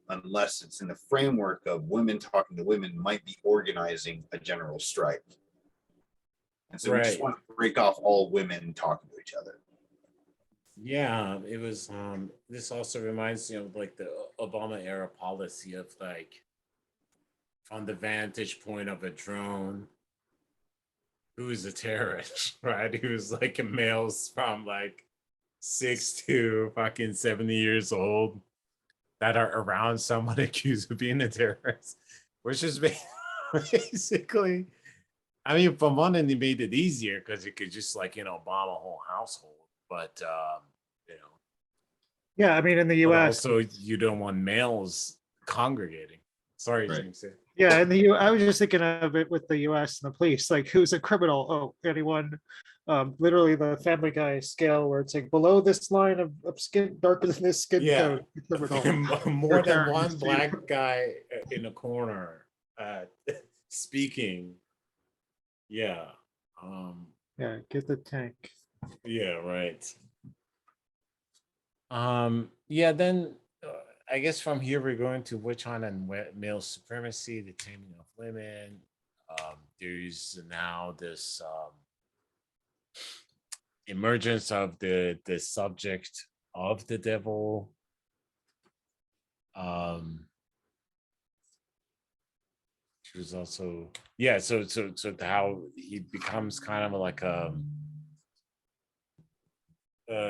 unless it's in the framework of women talking to women might be organizing a general strike. And so we just Right. want to break off all women talking to each other. Yeah, it was this also reminds me of like the Obama era policy of like from the vantage point of a drone, who is a terrorist, right? Who's like a males from like 6 to fucking 70 years old that are around someone accused of being a terrorist, which is basically, I mean, from one end, they made it easier because it could just like, bomb a whole household. But, you know, Yeah, I mean, in the but US, also you don't want males congregating. Sorry, Right. James. yeah, in the U, I was just thinking of it with the US and the police, like who's a criminal? Oh, anyone, literally the Family Guy scale where it's like below this line of skin, darker than this skin Yeah. tone, criminal. More than one terrorist. black guy in a corner speaking. Yeah. Yeah, get the tank. Yeah, right. Yeah, then I guess from here we're going to witch hunt and male supremacy, the taming of women. There's now this emergence of the subject of the devil. She was also, yeah, so how he becomes kind of like a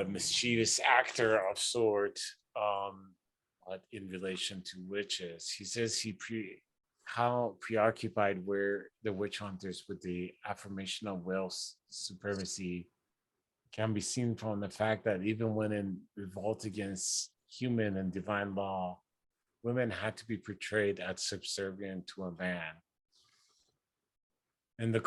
mischievous actor of sort, but in relation to witches. He says how preoccupied were the witch hunters with the affirmation of Wales supremacy can be seen from the fact that even when in revolt against human and divine law, women had to be portrayed as subservient to a man. And the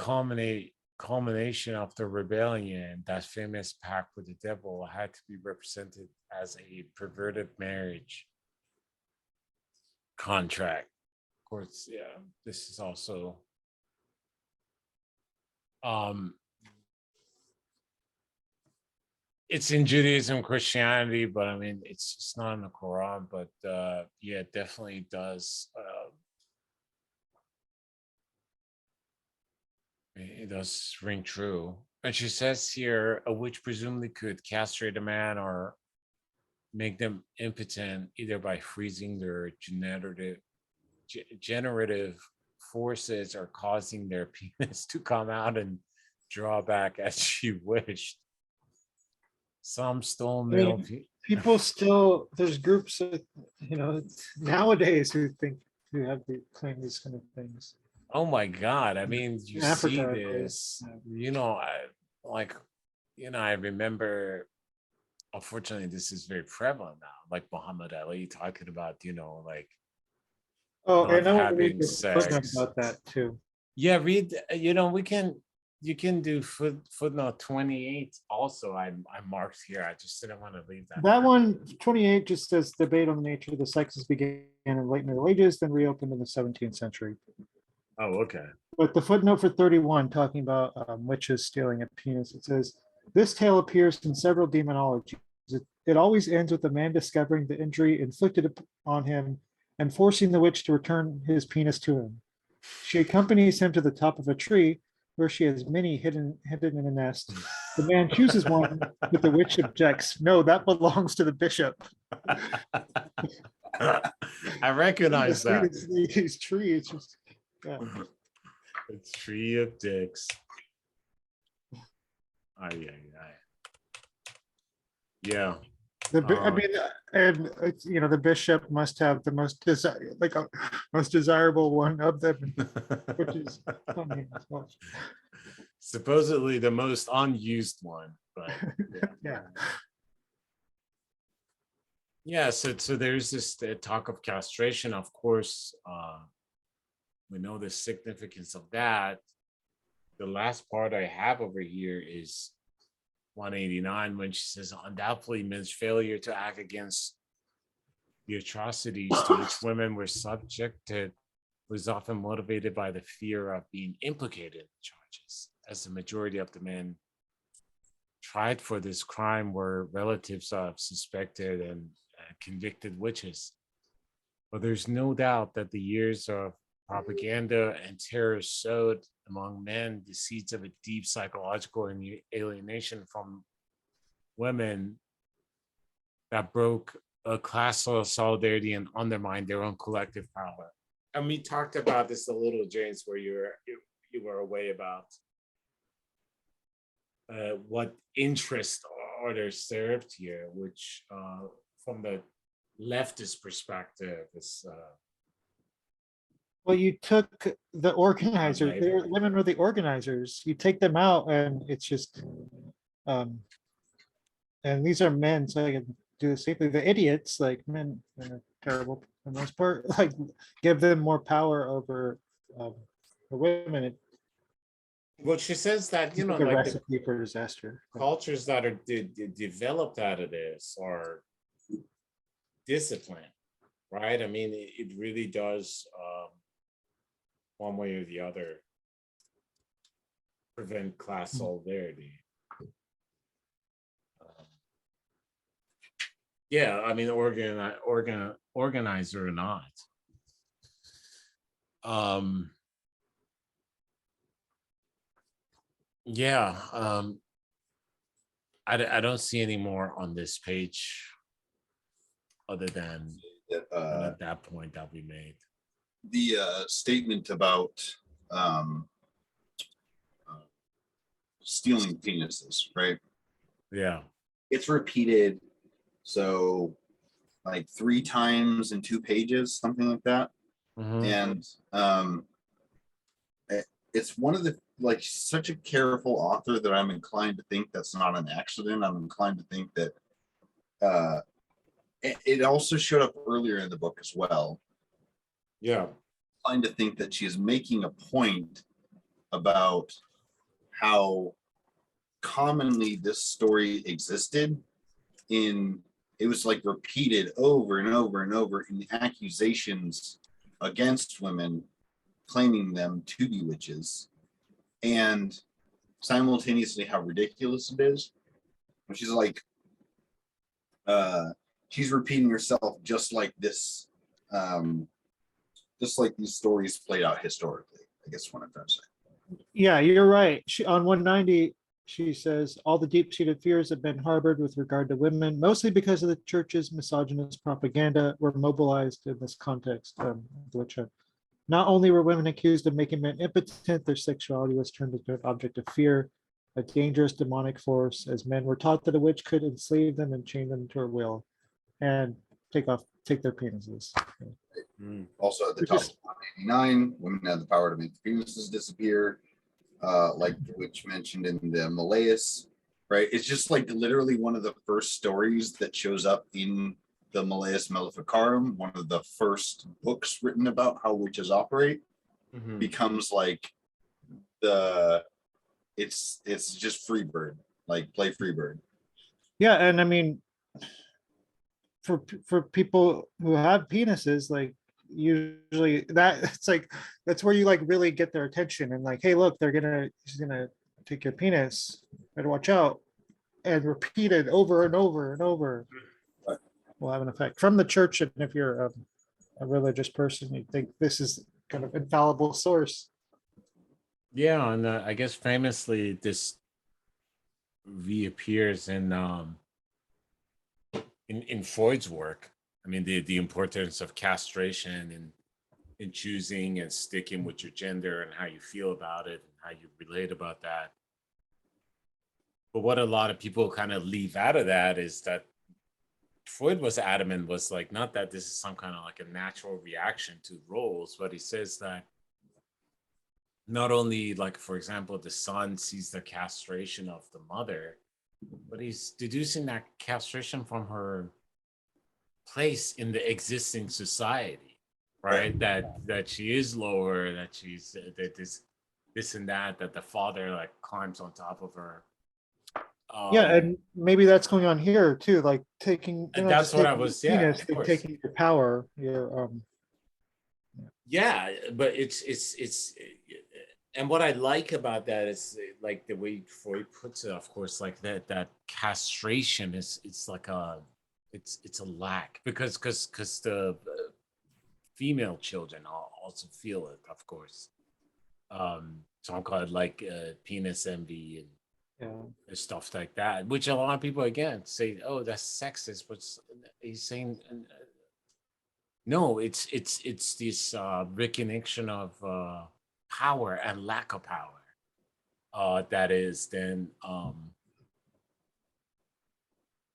culmination of the rebellion, that famous pact with the devil, had to be represented as a perverted marriage contract. Of course, yeah, this is also it's in Judaism, Christianity, but I mean it's not in the Quran, but yeah, it definitely does it does ring true. And she says here, a witch presumably could castrate a man or make them impotent either by freezing their generative forces or causing their penis to come out and draw back as she wished. Some stole I mean, male. people still, there's groups that, nowadays who have the claim these kind of things. Oh my God. I mean, you In see Africa, this, I remember, unfortunately, this is very prevalent now, like Muhammad Ali talking about, like oh, not and I want to read having this footnote sex. about that too. Yeah, read, you can do footnote 28 also. I marked here. I just didn't want to leave that. That one, 28 just says debate on the nature of the sexes began in late Middle Ages, then reopened in the 17th century. Oh, okay. But the footnote for 31, talking about witches stealing a penis, it says, this tale appears in several demonologies. it always ends with the man discovering the injury inflicted on him and forcing the witch to return his penis to him. She accompanies him to the top of a tree where she has many hidden in a nest. The man chooses one, but the witch objects. No, that belongs to the bishop. I recognize that. His tree is just, yeah. It's tree of dicks. Aye, aye, aye. Yeah. I mean, and the bishop must have the most most desirable one of them, which is funny as well. Supposedly the most unused one, but Yeah. Yeah, so there's this talk of castration. Of course, we know the significance of that. The last part I have over here is 189, when she says, undoubtedly men's failure to act against the atrocities to which women were subjected was often motivated by the fear of being implicated in the charges, as the majority of the men tried for this crime were relatives of suspected and convicted witches. But there's no doubt that the years of propaganda and terror sowed among men the seeds of a deep psychological alienation from women that broke a class solidarity and undermined their own collective power. And we talked about this a little, James, where you were away about what interest are there served here, which from the leftist perspective is Well, you took the organizers, women were the organizers. You take them out and it's just, and these are men, so I can do the same thing. The idiots, like men, are terrible for the most part, like give them more power over the women. Well, she says that, It's like a recipe for disaster. Cultures that are developed out of this are disciplined, right? I mean, it really does, one way or the other, prevent class solidarity. Yeah, I mean, organizer or not. Yeah, I don't see any more on this page other than at that point that we made. The statement about stealing penises, right? Yeah. It's repeated, so like 3 times in 2 pages, something like that. Mm-hmm. And it's one of the, like, such a careful author that I'm inclined to think that's not an accident. I'm inclined to think that it also showed up earlier in the book as well. Yeah. I'm inclined to think that she's making a point about how commonly this story existed it was like repeated over and over and over in accusations against women, claiming them to be witches, and simultaneously how ridiculous it is. She's like, she's repeating herself just like this, just like these stories played out historically, I guess what I'm trying to say. Yeah, you're right. On 190, she says, all the deep-seated fears have been harbored with regard to women, mostly because of the church's misogynist propaganda, were mobilized in this context, which not only were women accused of making men impotent, their sexuality was turned into an object of fear, a dangerous demonic force, as men were taught that a witch could enslave them and chain them to her will and take their penises. Also at the top of 189, women had the power to make the penises disappear, like which mentioned in the Malays, right? It's just like literally one of the first stories that shows up in the Malleus Maleficarum, one of the first books written about how witches operate, becomes like it's just Freebird, like play Freebird. Yeah, and I mean, for people who have penises, like usually that's where you like really get their attention and like, hey, look, she's gonna take your penis, better watch out. and repeated over and over and over will have an effect from the church. And if you're a religious person, you think this is kind of infallible source. Yeah, and I guess famously this reappears in Freud's work. I mean, the importance of castration and in choosing and sticking with your gender and how you feel about it and how you relate about that. But what a lot of people kind of leave out of that is that Freud was adamant, was like, not that this is some kind of like a natural reaction to roles, but he says that not only, like, for example, the son sees the castration of the mother, but he's deducing that castration from her place in the existing society, right? That she is lower, that she's that this and that the father like climbs on top of her. Yeah, and maybe that's going on here too, like taking, And that's just what I taking was, your yeah, penis, of but course. taking your power, your Yeah, but it's and what I like about that is like the way Freud puts it, of course, like that castration is it's like a it's a lack because the female children also feel it, of course. Some call it like penis envy and stuff like that, which a lot of people again say, oh, that's sexist, but he's saying no, it's this recognition of power and lack of power that is then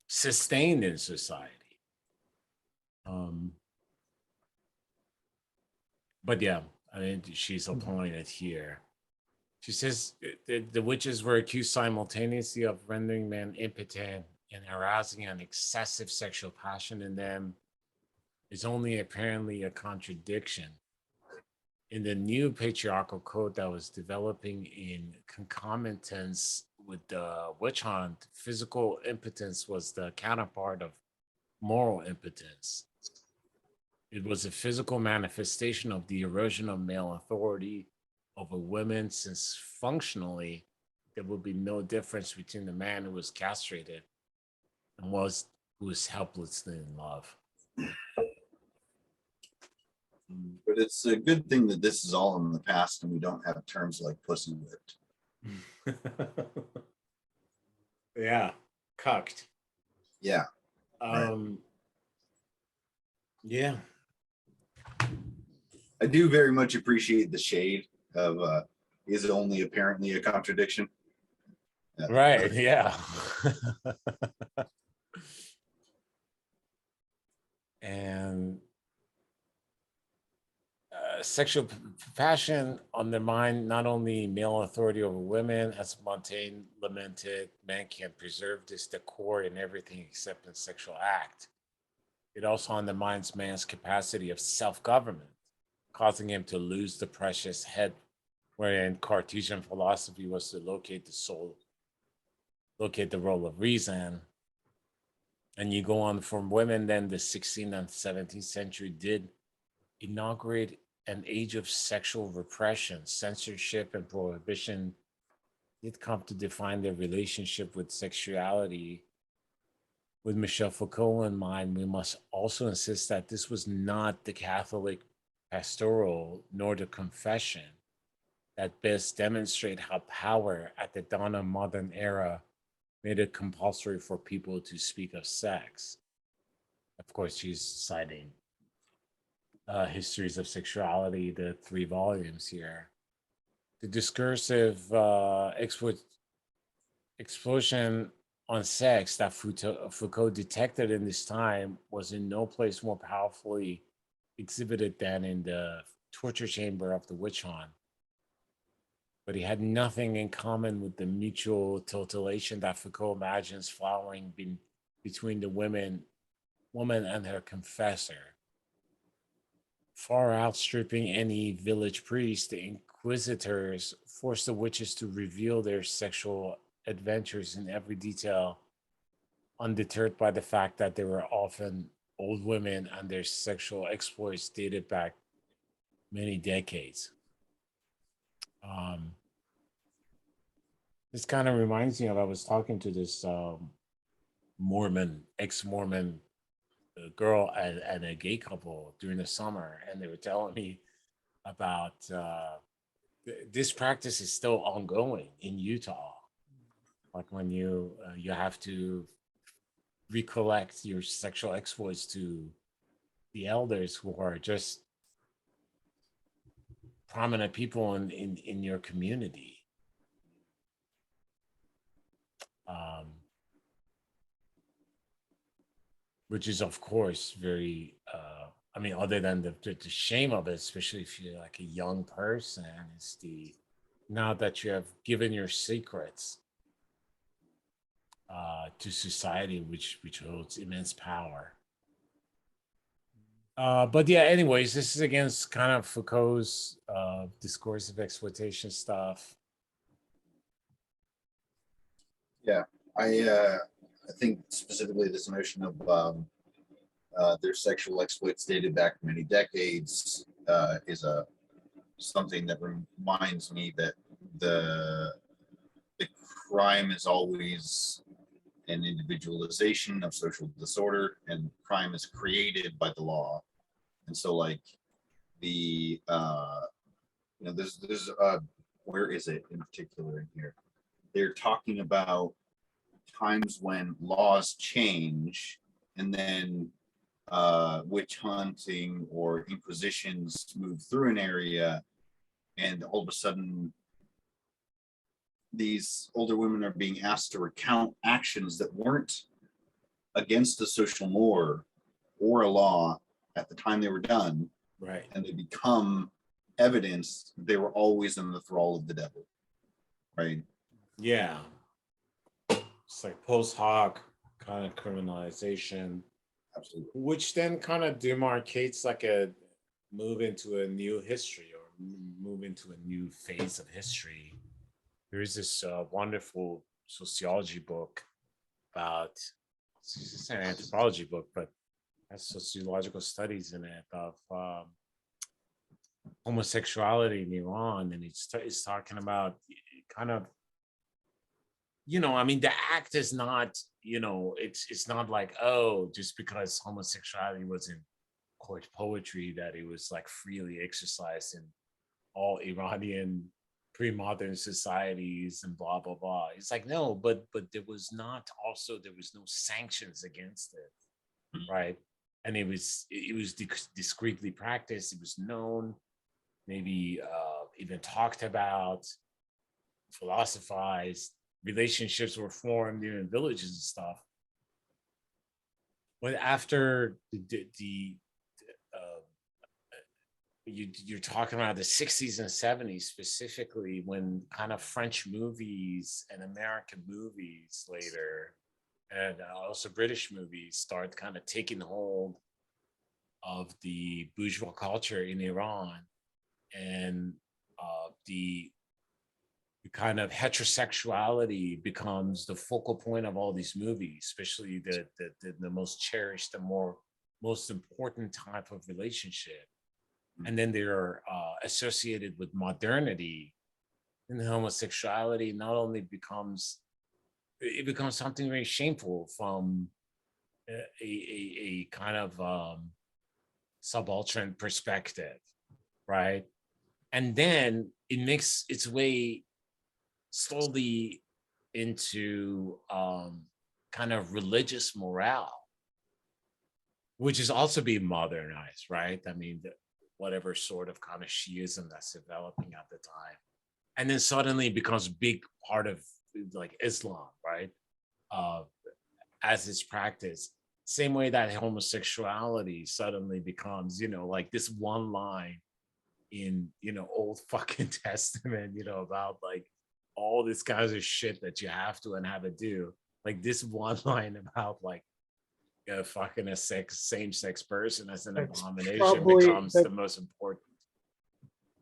sustained in society. Um, but yeah, I mean, she's applying it here. She says the witches were accused simultaneously of rendering men impotent and arousing an excessive sexual passion in them is only apparently a contradiction. In the new patriarchal code that was developing in concomitance with the witch hunt, physical impotence was the counterpart of moral impotence. It was a physical manifestation of the erosion of male authority over women, since functionally there would be no difference between the man who was castrated and who was helplessly in love. But it's a good thing that this is all in the past and we don't have terms like pussy whipped. Yeah, cucked. Yeah. Yeah. I do very much appreciate the shade of is it only apparently a contradiction? Right, yeah. And sexual passion undermined not only male authority over women, as Montaigne lamented, man can preserve this decor in everything except in sexual act. It also undermines man's capacity of self-government, causing him to lose the precious head, wherein Cartesian philosophy was to locate the soul, locate the role of reason. And you go on from women, then the 16th and 17th century did inaugurate an age of sexual repression, censorship, and prohibition did come to define their relationship with sexuality. With Michel Foucault in mind, we must also insist that this was not the Catholic pastoral nor the confession that best demonstrate how power at the dawn of modern era made it compulsory for people to speak of sex. Of course, she's citing Histories of Sexuality, the 3 volumes here. The discursive explosion on sex that Foucault detected in this time was in no place more powerfully exhibited than in the torture chamber of the witch hunt. But he had nothing in common with the mutual titillation that Foucault imagines flowering between the woman and her confessor. Far outstripping any village priest, the inquisitors forced the witches to reveal their sexual adventures in every detail, undeterred by the fact that they were often old women and their sexual exploits dated back many decades. This kind of reminds me of, I was talking to this Mormon, ex-Mormon girl at a gay couple during the summer, and they were telling me about this practice is still ongoing in Utah. Like when you have to recollect your sexual exploits to the elders who are just prominent people in your community. Um, which is of course very I mean, other than the shame of it, especially if you're like a young person, it's the now that you have given your secrets to society, which holds immense power. But yeah, anyways, this is against kind of Foucault's discursive exploitation stuff. Yeah, I think specifically this notion of their sexual exploits dated back many decades is a something that reminds me that the the crime is always an individualization of social disorder, and crime is created by the law. And so, like the there's where is it in particular in here? They're talking about times when laws change, and then witch hunting or inquisitions move through an area, and all of a sudden these older women are being asked to recount actions that weren't against a social norm or a law at the time they were done, Right. and they become evidence they were always in the thrall of the devil, right? Yeah. It's like post hoc kind of criminalization, Absolutely. which then kind of demarcates like a move into a new history or move into a new phase of history. There is this wonderful sociology book about, it's an anthropology book, but has sociological studies in it of homosexuality in Iran, and it's talking about kind of, I mean, the act is not, it's not like, oh, just because homosexuality was in court poetry that it was like freely exercised in all Iranian pre-modern societies and blah blah blah. It's like, no, but there was not, also there was no sanctions against it, right? And it was discreetly practiced. It was known, maybe even talked about, philosophized. Relationships were formed in villages and stuff. But after the you're talking about the 60s and 70s specifically, when kind of French movies and American movies later, and also British movies, start kind of taking hold of the bourgeois culture in Iran, and the kind of heterosexuality becomes the focal point of all these movies, especially the most cherished, the most important type of relationship. And then they're associated with modernity, and homosexuality not only becomes something very shameful from a kind of subaltern perspective, right? And then it makes its way slowly into kind of religious morale, which is also being modernized, right? I mean, whatever sort of kind of Shiism that's developing at the time, and then suddenly it becomes a big part of like Islam, right? Uh, as it's practiced, same way that homosexuality suddenly becomes, like this one line in, old fucking testament, about like all this kinds of shit that you have to and have to do. Like this one line about like fucking a same-sex person as an That's abomination probably becomes the most important.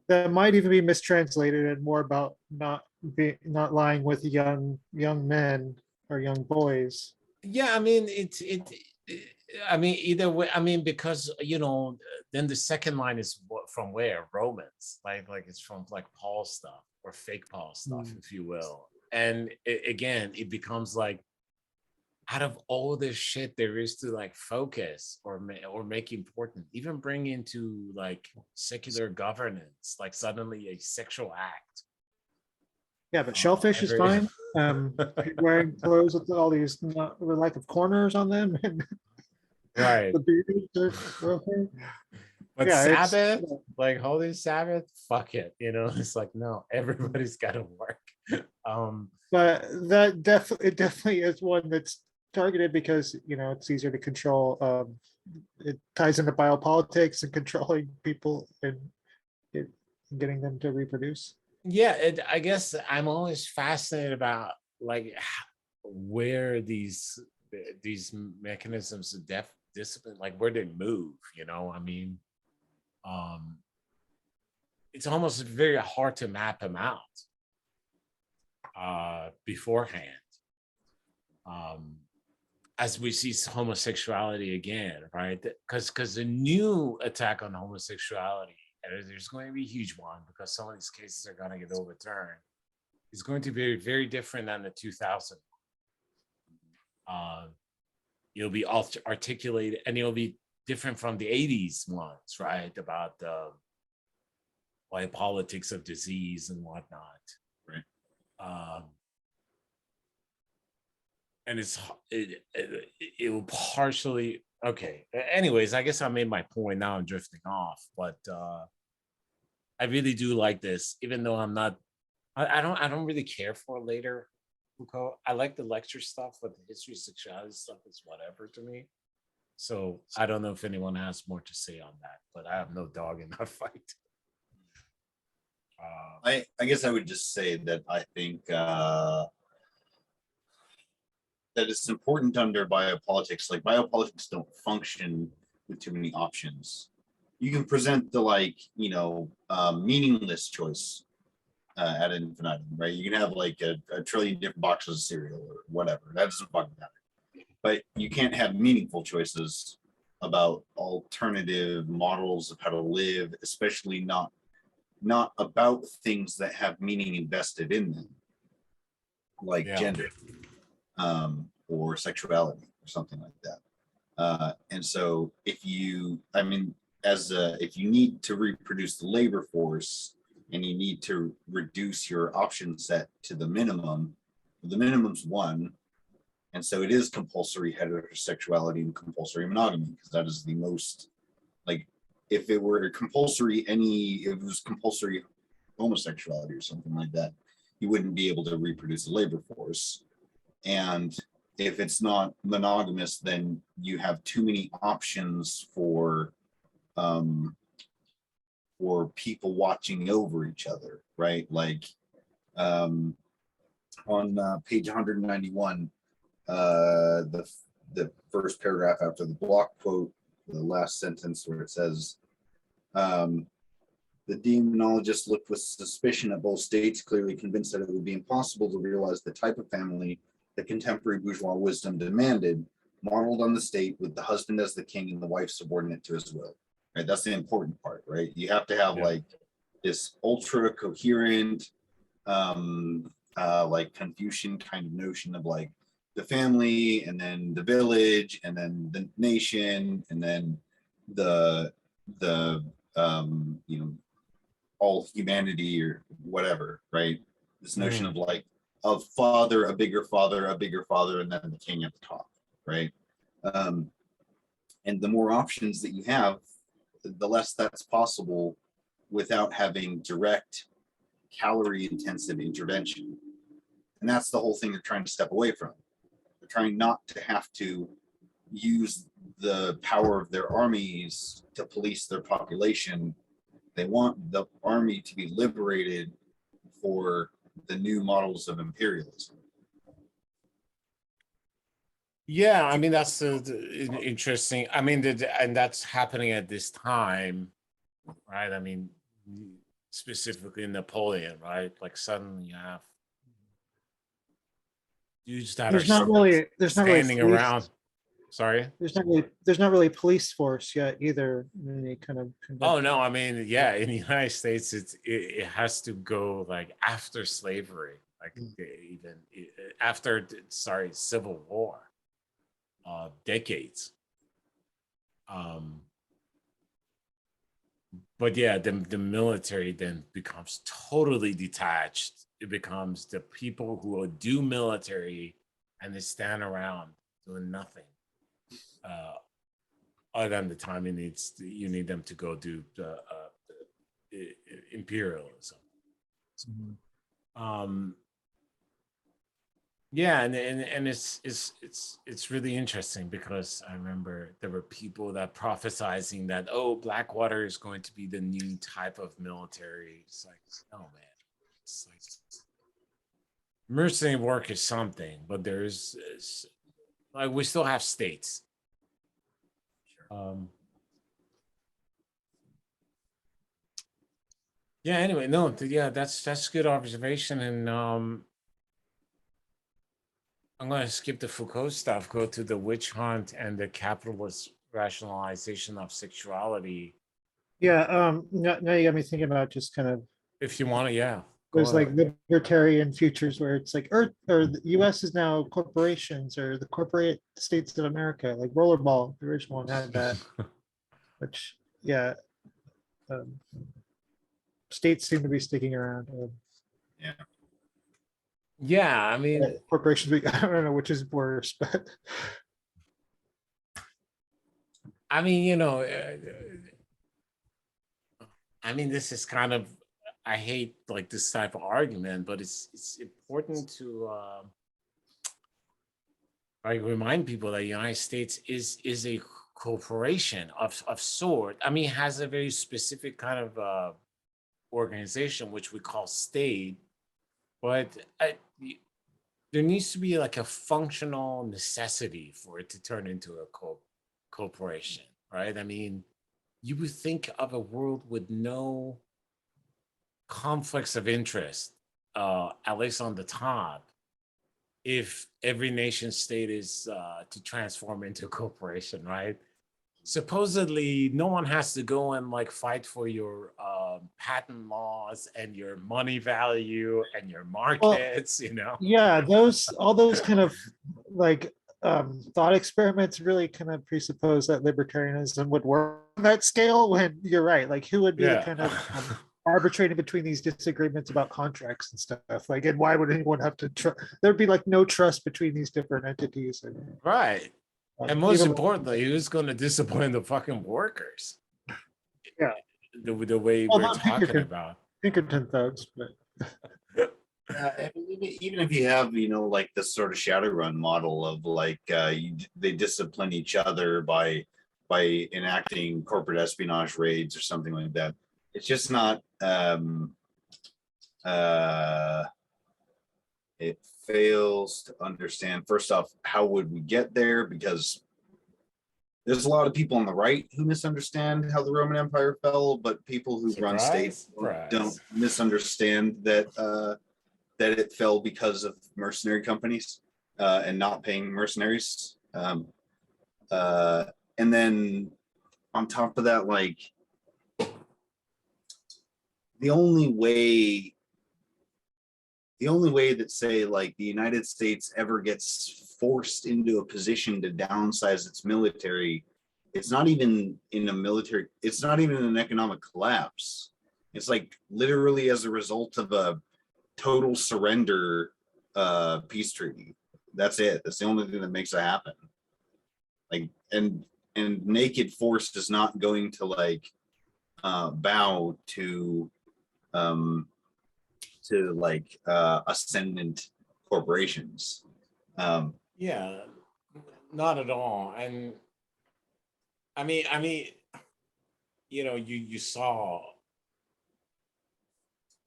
that might even be mistranslated and more about not lying with young men or young boys. Yeah, I mean I mean, either way, I mean, because then the second line is from where? Romans, like it's from like Paul stuff or fake Paul stuff, if you will. and again, it becomes like, out of all this shit there is to like focus or make important, even bring into like secular governance, like suddenly a sexual act. Yeah, but shellfish is Every fine. Wearing clothes with all these lack of corners on them, and right. the beards are okay. But Yeah, it's Sabbath, like Holy Sabbath, fuck it. It's like, no, everybody's got to work. but it definitely is one that's targeted because it's easier to control. It ties into biopolitics and controlling people and it, getting them to reproduce. Yeah, I guess I'm always fascinated about like where these mechanisms of discipline, like where they move. I mean, it's almost very hard to map them out beforehand. As we see homosexuality again, right? Because the new attack on homosexuality, and there's going to be a huge one because some of these cases are going to get overturned, is going to be very different than the 2000. It'll be articulated, and it'll be different from the 80s ones, right? About the politics of disease and whatnot. Right. And it will partially, okay. Anyways, I guess I made my point. Now I'm drifting off, but I really do like this, even though I'm not. I don't really care for later Foucault. I like the lecture stuff, but the history of sexuality stuff is whatever to me. So I don't know if anyone has more to say on that, but I have no dog in that fight. I guess I would just say that I think that it's important under biopolitics. Like biopolitics don't function with too many options. You can present the meaningless choice ad infinitum, right? You can have like a trillion different boxes of cereal or whatever. That doesn't fucking matter. But you can't have meaningful choices about alternative models of how to live, especially not about things that have meaning invested in them, like gender or sexuality or something like that. And so if you need to reproduce the labor force and you need to reduce your option set to the minimum's one. And so it is compulsory heterosexuality and compulsory monogamy, because that is the most, like, if it were compulsory, if it was compulsory homosexuality or something like that, you wouldn't be able to reproduce the labor force. And if it's not monogamous, then you have too many options for people watching over each other, right? Like on page 191, the first paragraph after the block quote, the last sentence where it says, the demonologist looked with suspicion at both states, clearly convinced that it would be impossible to realize the type of family that contemporary bourgeois wisdom demanded, modeled on the state with the husband as the king and the wife subordinate to his will. Right, that's the important part, right? You have to have like this ultra coherent, like Confucian kind of notion of like the family, and then the village, and then the nation, and then the all humanity or whatever, right? This notion of like of father, a bigger father, and then the king at the top, right? And the more options that you have, the less that's possible without having direct calorie intensive intervention. And that's the whole thing they're trying to step away from. They're trying not to have to use the power of their armies to police their population. They want the army to be liberated for the new models of imperialism. Yeah, I mean, that's interesting. I mean, and that's happening at this time, right? I mean, specifically Napoleon, right? Like suddenly you have dudes that There's are not really standing police. around. Sorry? There's not really police force yet either. In any kind of Oh no, I mean, yeah, in the United States, it has to go like after slavery. like even after Civil War, decades. But yeah, the military then becomes totally detached. It becomes the people who will do military and they stand around doing nothing. Other than the time you need them to go do imperialism. Yeah, and it's really interesting because I remember there were people that prophesizing that, oh, Blackwater is going to be the new type of military. It's like, oh man, it's like mercenary work is something, but there's like we still have states. Yeah. Anyway, no. Yeah, that's good observation, and I'm going to skip the Foucault stuff, go to the witch hunt and the capitalist rationalization of sexuality. Yeah, now you got me thinking about just kind of, If you want to, yeah. there's like libertarian futures where it's like Earth or the US is now corporations or the corporate states of America, like Rollerball, the original one had that, which, yeah. States seem to be sticking around. Yeah. Yeah, I mean, corporations, I don't know which is worse, but I mean, I mean, this is kind of, I hate like this type of argument, but it's important to like remind people that the United States is a corporation of sort. I mean, it has a very specific kind of organization which we call state, but there needs to be like a functional necessity for it to turn into a corporation, right? I mean, you would think of a world with no conflicts of interest, at least on the top, if every nation state is to transform into a corporation, right? Supposedly, no one has to go and like fight for your patent laws and your money value and your markets, yeah, all those kind of like thought experiments really kind of presuppose that libertarianism would work on that scale, when you're right, like who would be the kind of arbitrating between these disagreements about contracts and stuff, like, and why would anyone have to there'd be like no trust between these different entities, right? And most importantly, who's going to discipline the fucking workers? Yeah, the way we're talking about Pinkerton thugs, but even if you have, like this sort of Shadowrun model of like they discipline each other by enacting corporate espionage raids or something like that, it's just not. It fails to understand, first off, how would we get there? Because there's a lot of people on the right who misunderstand how the Roman Empire fell, but people who run states don't misunderstand that that it fell because of mercenary companies and not paying mercenaries. And then on top of that, like the only way that, say, like the United States ever gets forced into a position to downsize its military, it's not even in a military, it's not even an economic collapse. It's like literally as a result of a total surrender peace treaty. That's it. That's the only thing that makes it happen. Like, and naked force is not going to like bow to like ascendant corporations. Yeah, not at all. And I mean, you saw,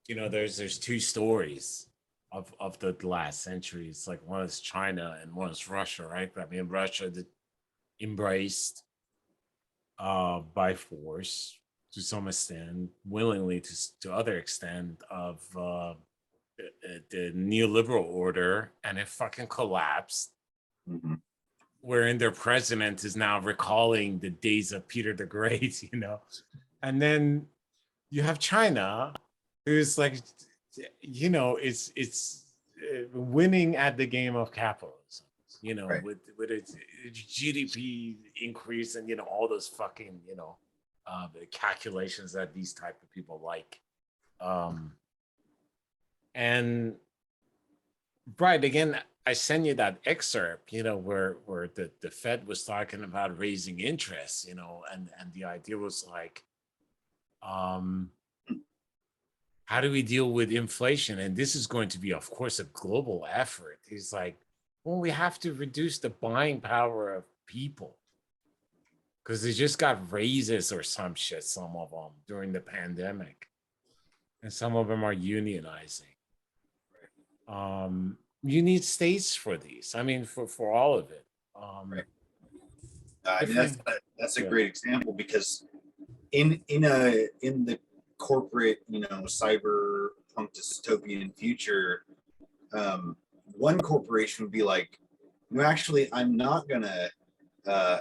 there's two stories of the last century. It's like one is China and one is Russia, right? I mean, Russia embraced by force to some extent, willingly to other extent, of the neoliberal order, and it fucking collapsed. Mm-hmm. Wherein their president is now recalling the days of Peter the Great, and then you have China, who's like, it's winning at the game of capitalism, Right. with its GDP increase and all those fucking the calculations that these type of people like, and right again. I send you that excerpt, where the Fed was talking about raising interest, and the idea was like, how do we deal with inflation? And this is going to be, of course, a global effort. He's like, well, we have to reduce the buying power of people because they just got raises or some shit, some of them during the pandemic. And some of them are unionizing. You need states for these. I mean, for all of it. Right. I mean, that's a great example, because in the corporate, cyberpunk dystopian future, one corporation would be like, no, actually, I'm not gonna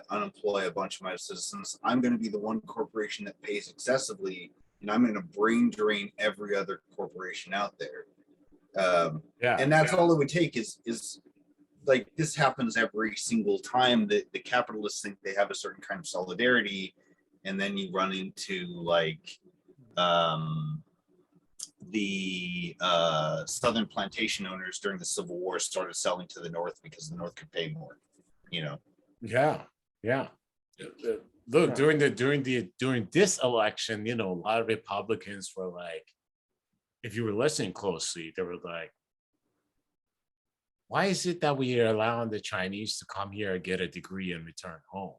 unemploy a bunch of my citizens. I'm going to be the one corporation that pays excessively, and I'm going to brain drain every other corporation out there. And that's all it would take is like, this happens every single time that the capitalists think they have a certain kind of solidarity, and then you run into like the southern plantation owners during the Civil War started selling to the North because the North could pay more. Yeah. Look, during this election, a lot of Republicans were like, if you were listening closely, they were like, why is it that we are allowing the Chinese to come here and get a degree and return home?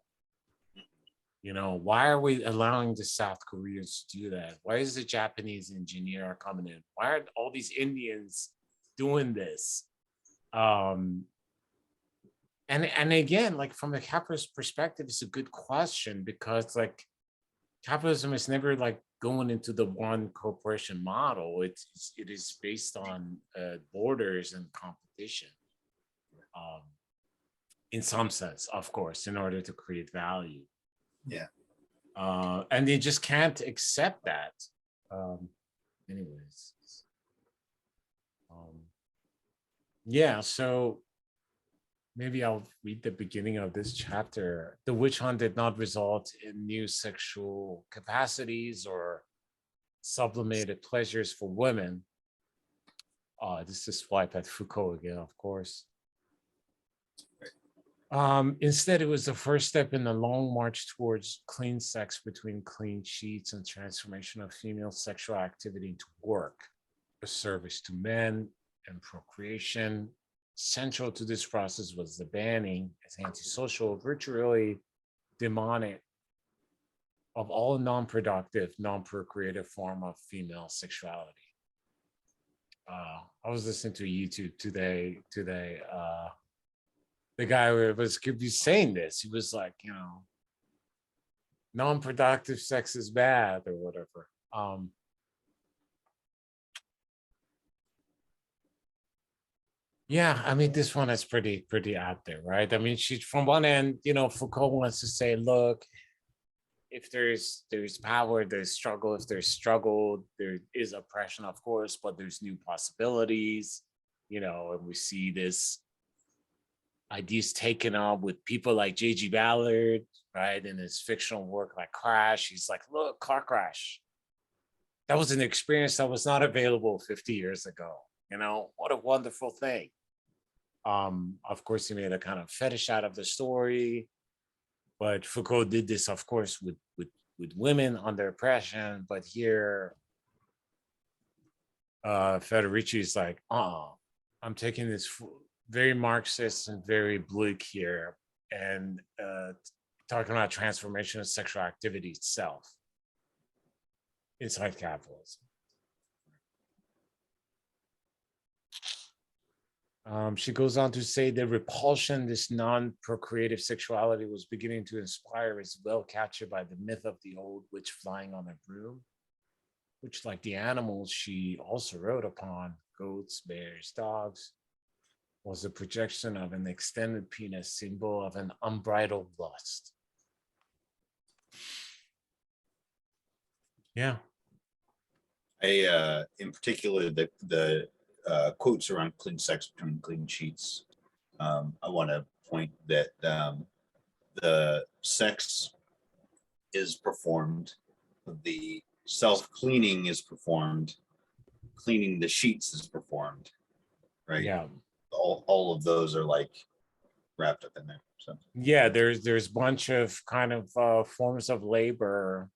Why are we allowing the South Koreans to do that? Why is the Japanese engineer coming in? Why are all these Indians doing this? And again, like, from the capitalist perspective, it's a good question, because like, capitalism is never like going into the one corporation model. It is based on borders and competition, in some sense, of course, in order to create value. Yeah. And they just can't accept that. Anyways. Yeah, so maybe I'll read the beginning of this chapter. The witch hunt did not result in new sexual capacities or sublimated pleasures for women. This is swipe at Foucault again, of course. Instead, it was the first step in the long march towards clean sex between clean sheets and transformation of female sexual activity into work, a service to men, and procreation. Central to this process was the banning, as antisocial, virtually demonic, of all non-productive, non-procreative form of female sexuality. I was listening to YouTube today. The guy could be saying this. He was like, non-productive sex is bad or whatever. Yeah, I mean, this one is pretty out there, right? I mean, she's, from one end, Foucault wants to say, look, if there's power, there's struggle. If there's struggle, there is oppression, of course, but there's new possibilities, and we see this ideas taken up with people like J.G. Ballard, right? In his fictional work like Crash, he's like, look, car crash. That was an experience that was not available 50 years ago. What a wonderful thing. Of course, he made a kind of fetish out of the story, but Foucault did this, of course, with women under oppression. But here, Federici is like, I'm taking this very Marxist and very bleak here, and talking about transformation of sexual activity itself inside capitalism. She goes on to say the repulsion this non-procreative sexuality was beginning to inspire is well captured by the myth of the old witch flying on a broom, which, like the animals she also wrote upon, goats, bears, dogs, was a projection of an extended penis, symbol of an unbridled lust. Yeah. In particular, the quotes around clean sex between clean sheets. I want to point that the sex is performed, the self-cleaning is performed, cleaning the sheets is performed, right? Yeah. All of those are like wrapped up in there. So Yeah, there's a bunch of kind of forms of labor.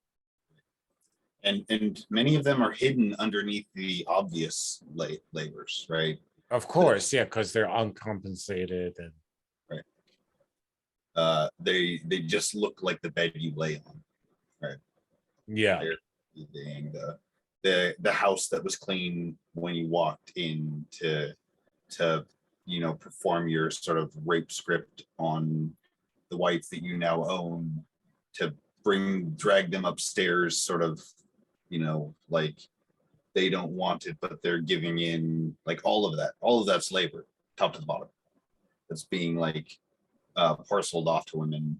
and many of them are hidden underneath the obvious labors, right? Of course, yeah, because they're uncompensated and They just look like the bed you lay on, right? yeah. They're being the house that was clean when you walked in to perform your sort of rape script on the wife that you now own, to drag them upstairs, sort of, like they don't want it but they're giving in, like all of that's labor, top to the bottom, that's being like parceled off to women,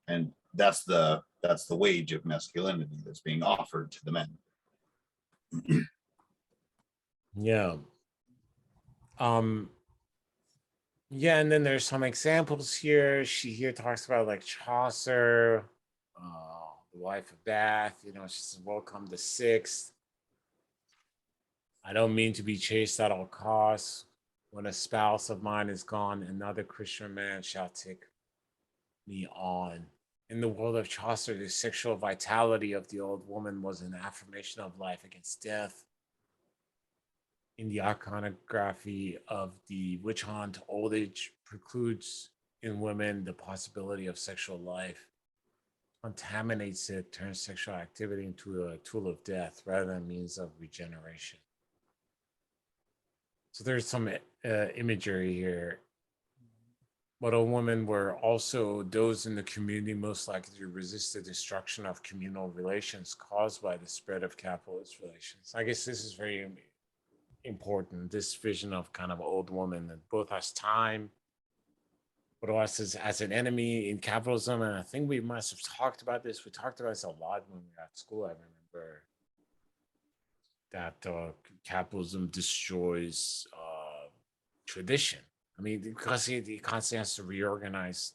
and that's the wage of masculinity that's being offered to the men. Yeah. Yeah, and then there's some examples here. She here talks about like Chaucer, the wife of Bath, she says, welcome the sixth. I don't mean to be chased at all costs. When a spouse of mine is gone, another Christian man shall take me on. In the world of Chaucer, the sexual vitality of the old woman was an affirmation of life against death. In the iconography of the witch hunt, old age precludes in women the possibility of sexual life, contaminates it, turns sexual activity into a tool of death rather than means of regeneration. So there's some imagery here. But old women were also those in the community most likely to resist the destruction of communal relations caused by the spread of capitalist relations. I guess this is very important, this vision of kind of old woman that both has time, but also as an enemy in capitalism. And I think we must have talked about this. We talked about this a lot when we were at school. I remember that capitalism destroys tradition. I mean, because he constantly has to reorganize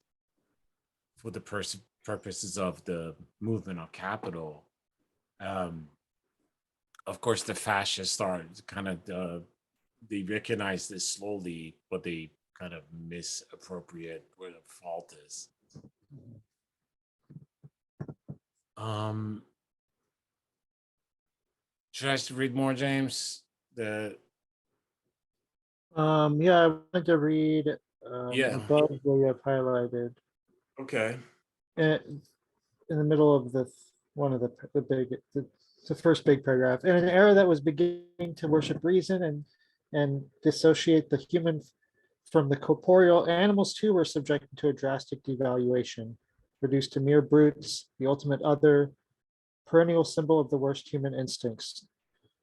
for the purposes of the movement of capital. Of course, the fascists are kind of they recognize this slowly, but they kind of misappropriate where the fault is. Should I read more, James? Yeah, I wanted to read Yeah. above where you have highlighted Okay. in the middle of one of the first big paragraph. In an era that was beginning to worship reason and dissociate the human from the corporeal, animals too were subjected to a drastic devaluation, reduced to mere brutes, the ultimate other, perennial symbol of the worst human instincts.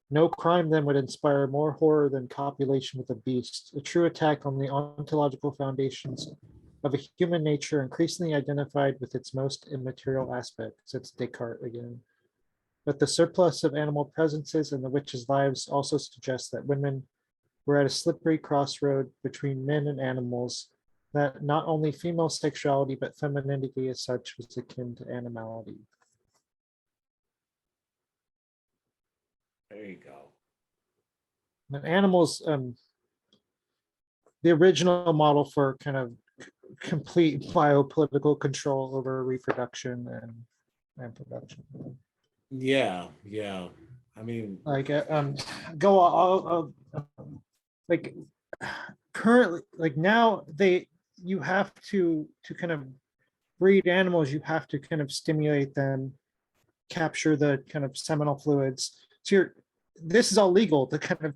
No crime then would inspire more horror than copulation with a beast, a true attack on the ontological foundations of a human nature increasingly identified with its most immaterial aspects. It's Descartes again. But the surplus of animal presences in the witches' lives also suggests that women were at a slippery crossroad between men and animals, that not only female sexuality but femininity as such was akin to animality. There you go. And animals, the original model for kind of complete biopolitical control over reproduction and production. Yeah, yeah. I mean, Like, go like currently, like now you have to kind of breed animals. You have to kind of stimulate them, capture the kind of seminal fluids. So this is all legal to kind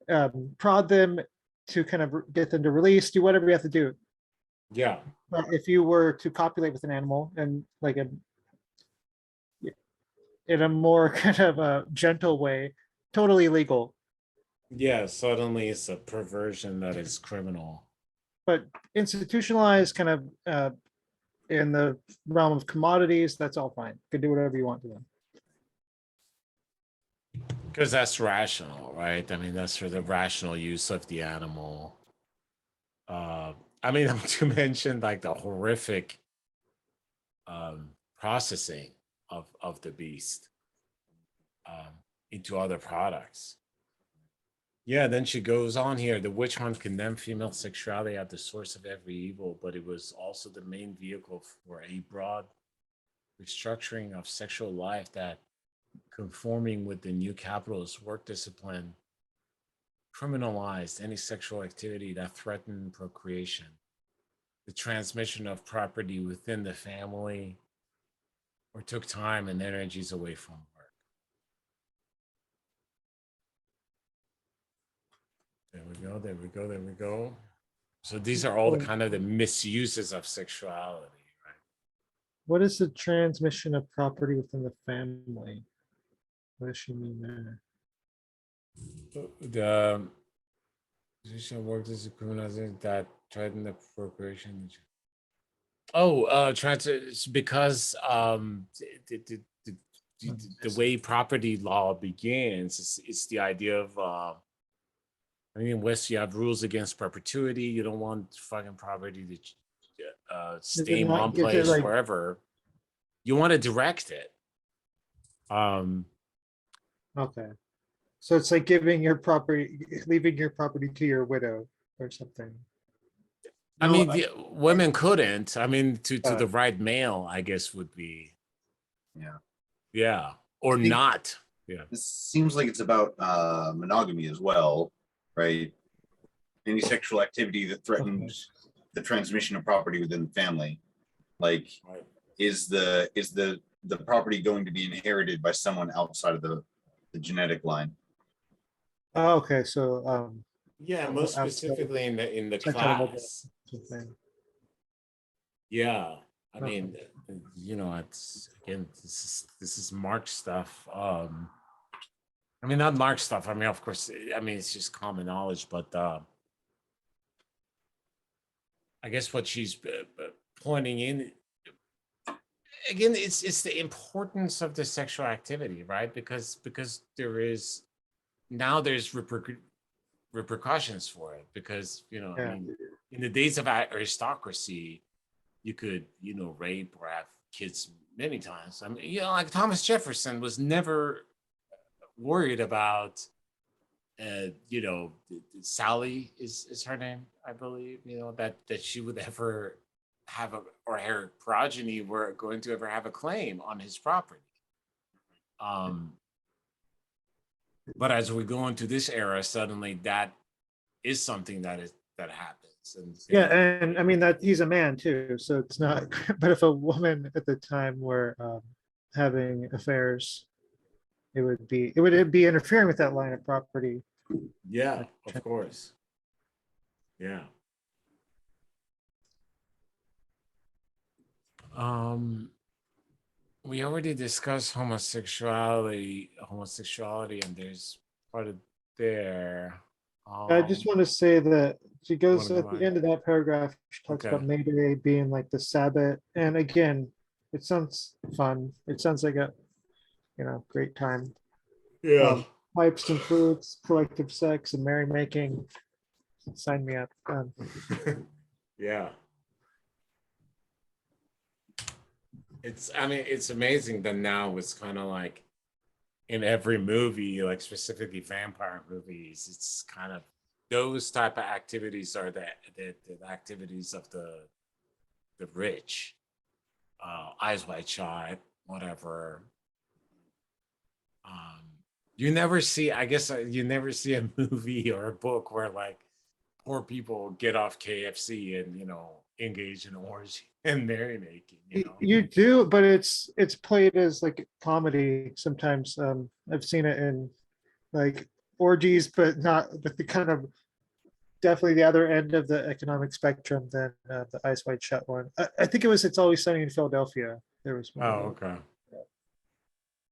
of prod them, to kind of get them to release, do whatever you have to do. yeah. But if you were to copulate with an animal and like in a more kind of a gentle way, totally legal. Yeah, suddenly it's a perversion that is criminal. But institutionalized kind of in the realm of commodities, that's all fine. You can do whatever you want to them. Because that's rational, right? I mean, that's for the rational use of the animal. I mean, not to mention like the horrific processing of the beast into other products. Yeah, then she goes on here. The witch hunt condemned female sexuality at the source of every evil, but it was also the main vehicle for a broad restructuring of sexual life that, conforming with the new capitalist work discipline, criminalized any sexual activity that threatened procreation, the transmission of property within the family, or took time and energies away from work. There we go, there we go, there we go. So these are all the kind of the misuses of sexuality, right? What is the transmission of property within the family? What does she mean there? The position worked as a criminalizing that threatened the procreation. Oh, trying to, it's because the way property law begins it's the idea of I mean, in West you have rules against perpetuity. You don't want fucking property to stay in one place forever. You want to direct it. Okay. So it's like giving your property, leaving your property to your widow or something. I mean, women couldn't. I mean, to Uh, the right male, I guess would be, Yeah. yeah, or think- not. Yeah. This seems like it's about monogamy as well, right? Any sexual activity that threatens the transmission of property within the family, like Right. is the property going to be inherited by someone outside of the genetic line? Oh, okay, so Yeah, most outside of specifically in the some kind of class. thing. Yeah, I Okay. mean, you know, it's again, this is Mark stuff. I mean, not Mark stuff. I mean, of course, I mean it's just common knowledge, but I guess what she's pointing in again, it's the importance of the sexual activity, right? Because there is now there's repercussions for it. Because you know, Yeah. I mean, in the days of aristocracy, you could rape or have kids many times. I mean, like Thomas Jefferson was never worried about Sally is her name, I believe, that she would ever have or her progeny were going to ever have a claim on his property. But as we go into this era, suddenly that is something that happens. And Yeah, and I mean that he's a man too, so it's not. But if a woman at the time were having affairs, it would be interfering with that line of property. yeah, of course. Yeah. We already discussed homosexuality, and there's part of there. I just want to say that she goes Wanna at go the on? end of that paragraph, she talks Okay. about May Day being like the Sabbath. And again, it sounds fun. It sounds like a great time. Yeah. Pipes and flutes, collective sex, and merrymaking. Sign me up. Yeah. I mean, it's amazing that now it's kind of like in every movie, like specifically vampire movies, it's kind of those type of activities are the activities of the rich. Eyes Wide Shut, whatever. You never see, I guess, you never see a movie or a book where like poor people get off KFC and engage in orgy and merrymaking. You do, but it's played as like comedy sometimes. I've seen it in like orgies, but not with the kind of definitely the other end of the economic spectrum than the Eyes Wide Shut one. I think it was It's Always Sunny in Philadelphia. There was one. Oh, okay.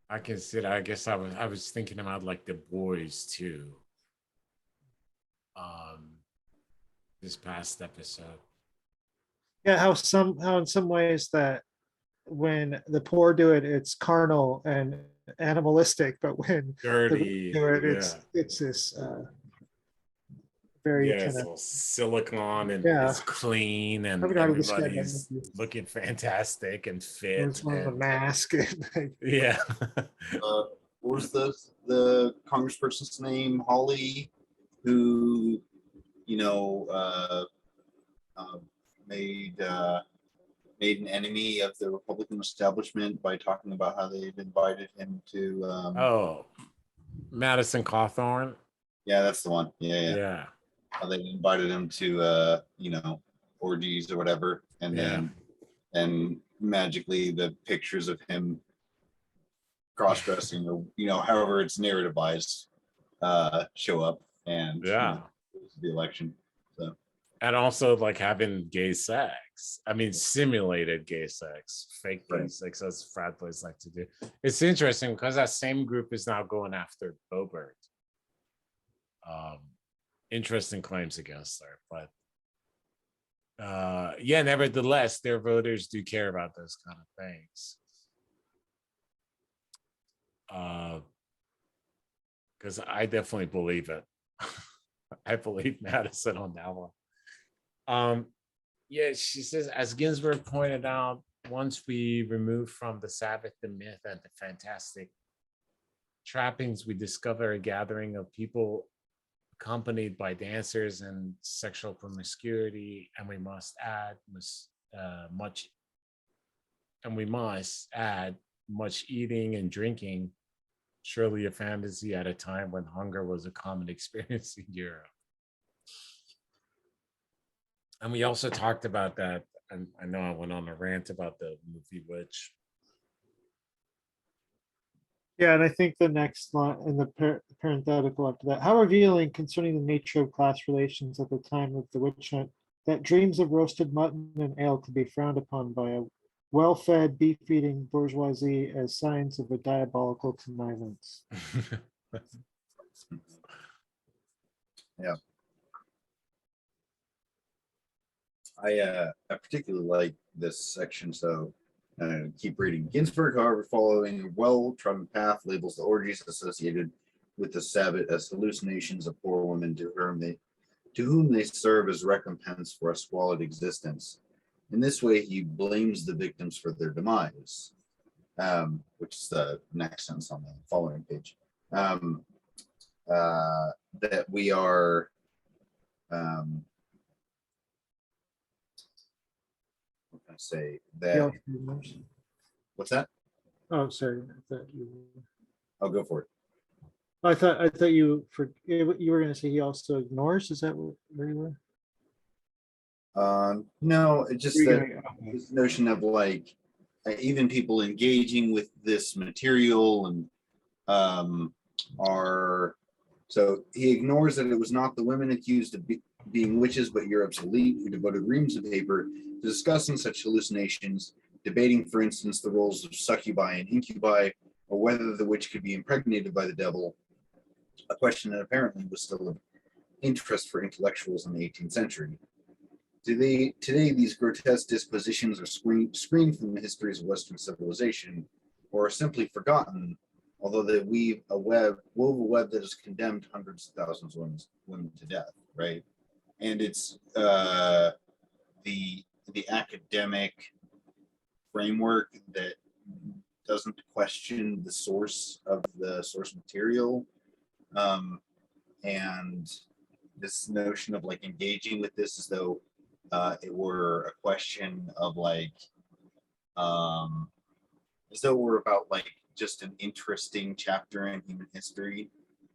I can see that. I guess I was thinking about like The Boys too. This past episode. Yeah, how in some ways that when the poor do it, it's carnal, and animalistic, but when Dirty. do it, Yeah. it's this very Yeah, kind it's of, all silicon and yeah. it's clean I and don't know how to describe that everybody's movie. looking fantastic and fit. It's one of the And mask. And like, yeah. What was the congressperson's name? Holly, who uh, made made an enemy of the Republican establishment by talking about how they'd invited him to. Oh, Madison Cawthorn. Yeah, that's the one. Yeah, yeah. Yeah. How they invited him to, orgies or whatever, and Yeah. then magically the pictures of him cross-dressing, or however it's narrativized, show up, and Yeah. the election. So And also like having gay sex. I mean, simulated gay sex, fake gay Right. sex, as frat boys like to do. It's interesting because that same group is now going after Boebert. Interesting claims against her, but yeah, nevertheless, their voters do care about those kind of things. Because I definitely believe it. I believe Madison on that one. Yeah, she says, as Ginsburg pointed out, once we remove from the Sabbath the myth and the fantastic trappings, we discover a gathering of people accompanied by dancers and sexual promiscuity, and we must add much eating and drinking, surely a fantasy at a time when hunger was a common experience in Europe. And we also talked about that, and I know I went on a rant about the movie Witch. yeah, and I think the next line in the parenthetical after that, how revealing concerning the nature of class relations at the time of the witch hunt, that dreams of roasted mutton and ale could be frowned upon by a well-fed, beef-eating bourgeoisie as signs of a diabolical connivance. yeah, I particularly like this section, so keep reading. Ginsburg, however, following a well-trodden path, labels the orgies associated with the Sabbath as hallucinations of poor women to whom they serve as recompense for a squalid existence. In this way, he blames the victims for their demise, which is the next sentence on the following page. That we are. What can I say? That what's that? Oh, sorry. I thought you. I'll go for it. I thought you you were going to say he also ignores. Is that where you were? No, it's just You're that gonna- this notion of like even people engaging with this material and are so he ignores that it was not the women accused of being witches, but Europe's elite who devoted reams of paper to discussing such hallucinations, debating, for instance, the roles of succubi and incubi, or whether the witch could be impregnated by the devil, a question that apparently was still of interest for intellectuals in the 18th century. Today, these grotesque dispositions are screened from the histories of Western civilization, or are simply forgotten, although they wove a web that has condemned hundreds of thousands of women to death, right? And it's the academic framework that doesn't question the source of the source material, and this notion of like engaging with this as though it were a question of like as though we're about like just an interesting chapter in human history,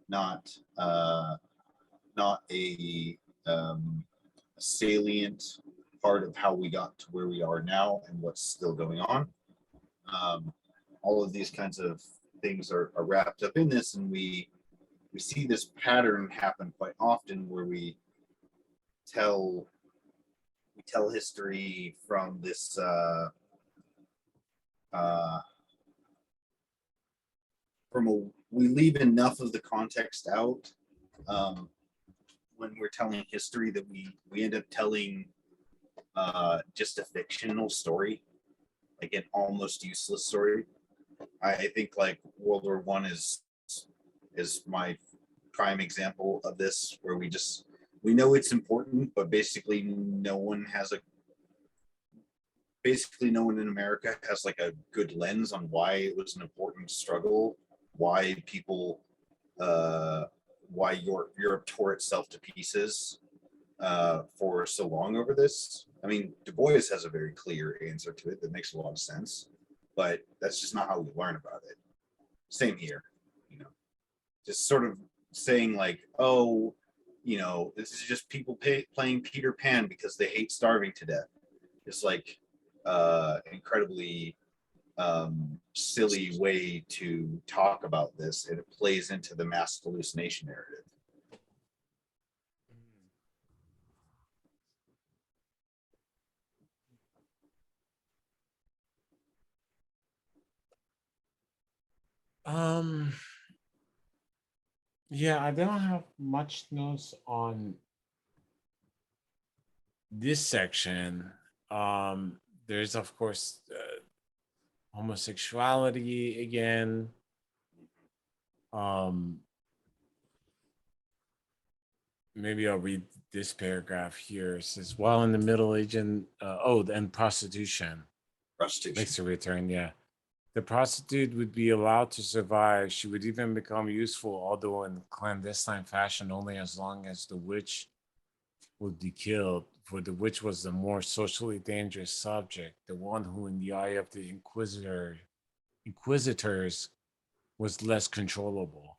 not a salient part of how we got to where we are now and what's still going on. All of these kinds of things are wrapped up in this, and we see this pattern happen quite often where we tell history from this we leave enough of the context out when we're telling history that we end up telling just a fictional story, like an almost useless story. I think like World War One is my prime example of this, where we know it's important, but basically no one in America has like a good lens on why it was an important struggle, why people, uh, why Europe tore itself to pieces for so long over this. I mean, Du Bois has a very clear answer to it that makes a lot of sense, but that's just not how we learn about it. Same here, you know, just sort of saying like, oh, this is just people playing Peter Pan because they hate starving to death. It's like incredibly silly way to talk about this, and it plays into the mass hallucination narrative. Um, yeah, I don't have much notes on this section. There's of course homosexuality again. Um, maybe I'll read this paragraph here. It says, while in the Middle Age and and prostitution Prostitution. makes a return. Yeah, the prostitute would be allowed to survive. She would even become useful, although in clandestine fashion, only as long as the witch would be killed. For the witch was the more socially dangerous subject, the one who, in the eye of the inquisitors, was less controllable.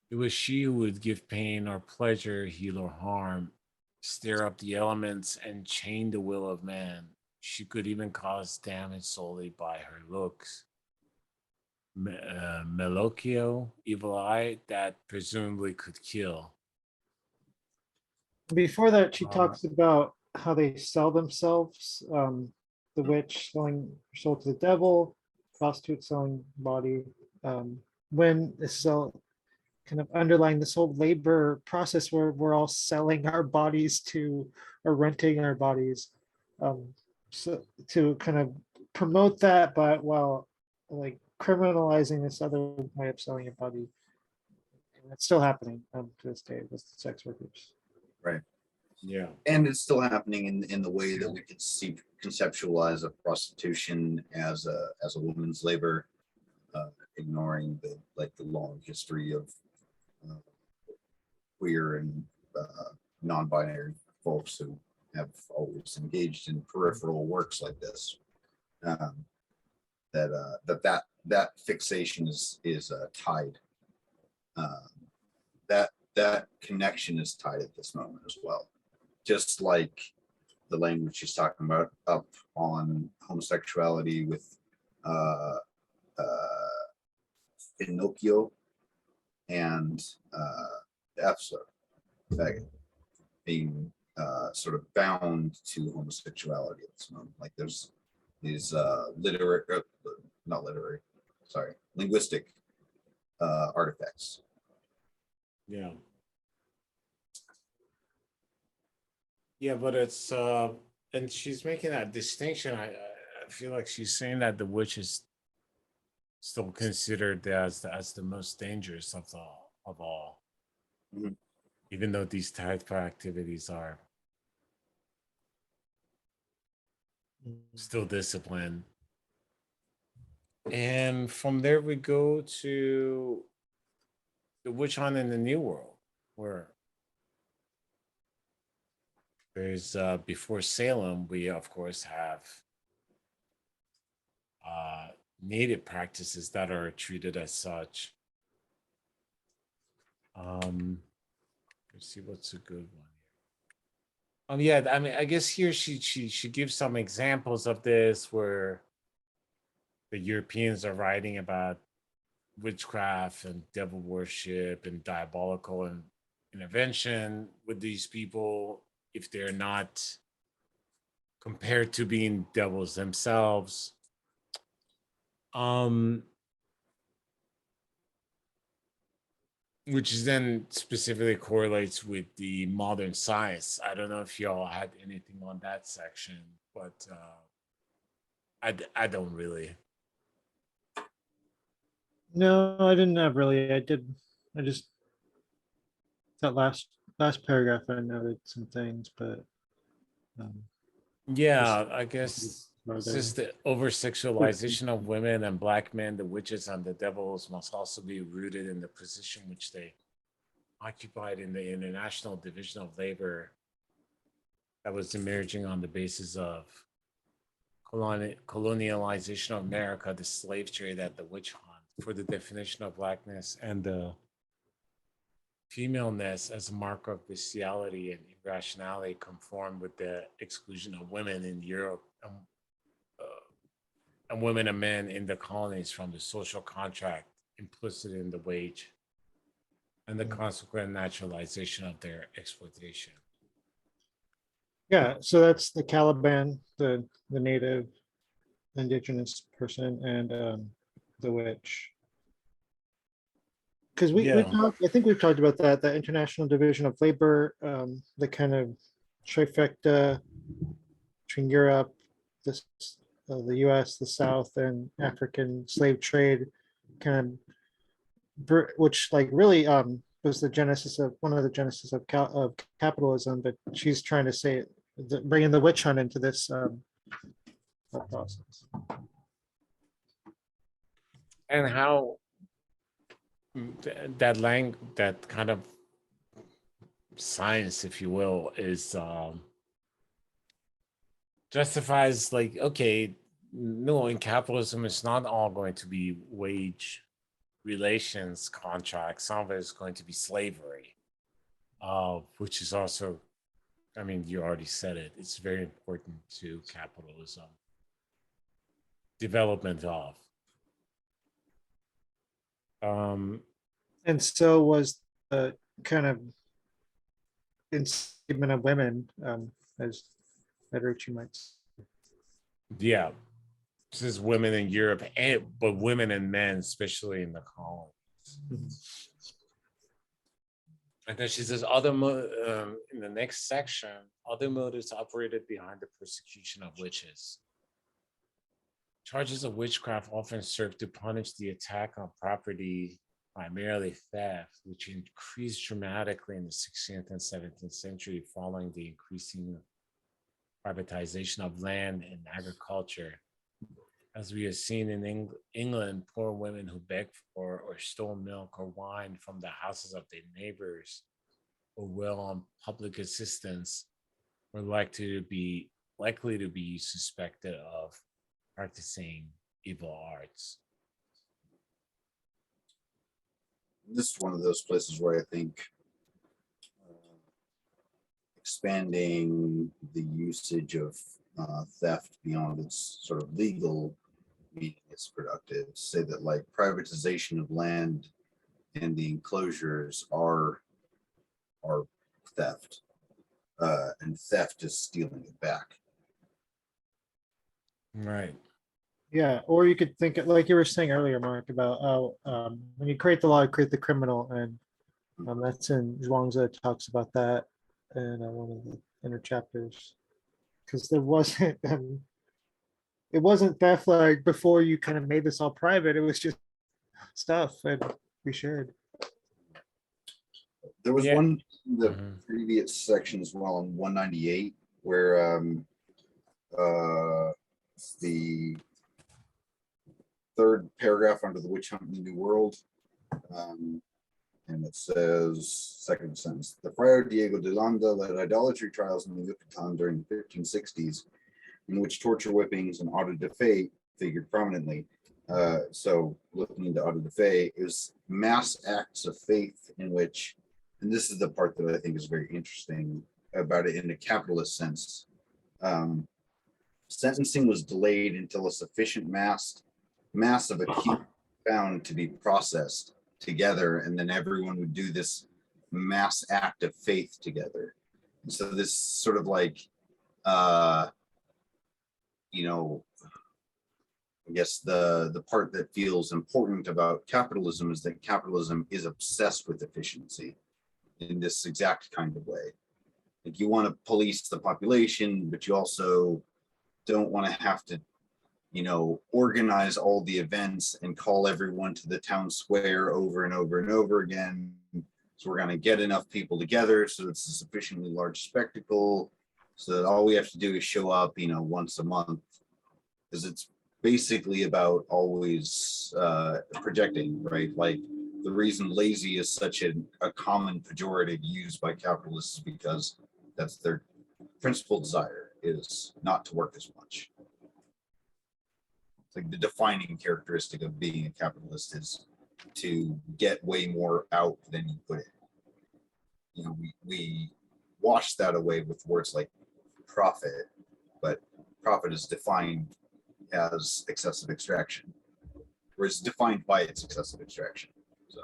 It was she who would give pain or pleasure, heal or harm, stir up the elements, and chain the will of man. She could even cause damage solely by her looks. Melocchio, evil eye, that presumably could kill. Before that, she Uh, talks about how they sell themselves. The witch selling her soul to the devil, prostitute selling body. When this is all kind of underlying this whole labor process where we're all selling our bodies to or renting our bodies, so to kind of promote that, but while like criminalizing this other way of selling your body, and it's still happening to this day with sex workers. Right. yeah. And it's still happening in the way that we could see conceptualize of prostitution as a woman's labor, ignoring the long history of uh, queer and non-binary folks who have always engaged in peripheral works like this. Um, that fixation is tied. Um, that connection is tied at this moment as well. Just like the language she's talking about up on homosexuality with uh, uh, Pinocchio and EFSA being sort of bound to homosexuality at this moment. Like there's these not literary, sorry, linguistic artifacts. Yeah. Yeah, but it's and she's making that distinction. I feel like she's saying that the witch is still considered as the most dangerous of all, Mhm. even though these type of activities are still disciplined. And from there we go to the witch hunt in the New World, where there's before Salem, we of course have uh, native practices that are treated as such. Let's see what's a good one. Yeah, I mean, I guess here she gives some examples of this where the Europeans are writing about witchcraft and devil worship and diabolical and intervention with these people if they're not compared to being devils themselves. Um, which is then specifically correlates with the modern science. I don't know if y'all had anything on that section, but I don't really. No, I didn't have really. I just, that last paragraph, I noted some things, but um, just Yeah, I guess it's further. just the over sexualization of women and black men, the witches and the devils must also be rooted in the position which they occupied in the international division of labor that was emerging on the basis of colonialization of America, the slave trade at the witch hunt for the definition of blackness and the femaleness as a marker of bestiality and irrationality conformed with the exclusion of women in Europe and women and men in the colonies from the social contract implicit in the wage and the consequent naturalization of their exploitation. Yeah, so that's the Caliban, the native indigenous person, and the witch. Because we Yeah. talked, I think we've talked about that, the International Division of Labor, the kind of trifecta between Europe, this, the US, the South, and African slave trade, kind of, which like really was the genesis of one of the genesis of capitalism. But she's trying to say, bringing the witch hunt into this process. And how that kind of science, if you will, is justifies like, okay, no, in capitalism, it's not all going to be wage relations contracts. Some of it is going to be slavery, which is also, I mean, you already said it. It's very important to capitalism development of. And so was the kind of enslavement of women, as Federici might say. Yeah, this is women in Europe, but women and men, especially in the colonies. Mhm. And then she says, in the next section, other motives operated behind the persecution of witches. Charges of witchcraft often serve to punish the attack on property, primarily theft, which increased dramatically in the 16th and 17th century following the increasing privatization of land and agriculture. As we have seen in England, poor women who begged for or stole milk or wine from the houses of their neighbors or well on public assistance were likely to be suspected of practicing evil arts. This is one of those places where I think expanding the usage of theft beyond its sort of legal meaning is productive. Say that like privatization of land and the enclosures are theft, and theft is stealing it back. Right. Yeah, or you could think it like you were saying earlier, Mark, about how when you create the law, you create the criminal, and that's in Zhuangzi talks about that in one of the inner chapters. Because it wasn't theft like before you kind of made this all private. It was just stuff, and we shared. There was Yeah. one in the Mhm. previous section as well on 198 where the third paragraph under the witch hunt in the New World, and it says, second sentence, the Friar Diego de Landa led idolatry trials in the Yucatan during the 1560s, in which torture, whippings, and auto de fe figured prominently. So looking into auto de fe is mass acts of faith in which, and this is the part that I think is very interesting about it in a capitalist sense. Sentencing was delayed until a sufficient mass of accused found to be processed together, and then everyone would do this mass act of faith together. And so this sort of like, you know, I guess the part that feels important about capitalism is that capitalism is obsessed with efficiency in this exact kind of way. Like you want to police the population, but you also don't want to have to, organize all the events and call everyone to the town square over and over and over again. So we're going to get enough people together so it's a sufficiently large spectacle, so that all we have to do is show up, once a month, because it's basically about always projecting, right? Like the reason lazy is such a common pejorative used by capitalists is because that's their principal desire, is not to work as much. It's like the defining characteristic of being a capitalist is to get way more out than you put in. We wash that away with words like profit, but profit is defined as excessive extraction, or is defined by its excessive extraction. So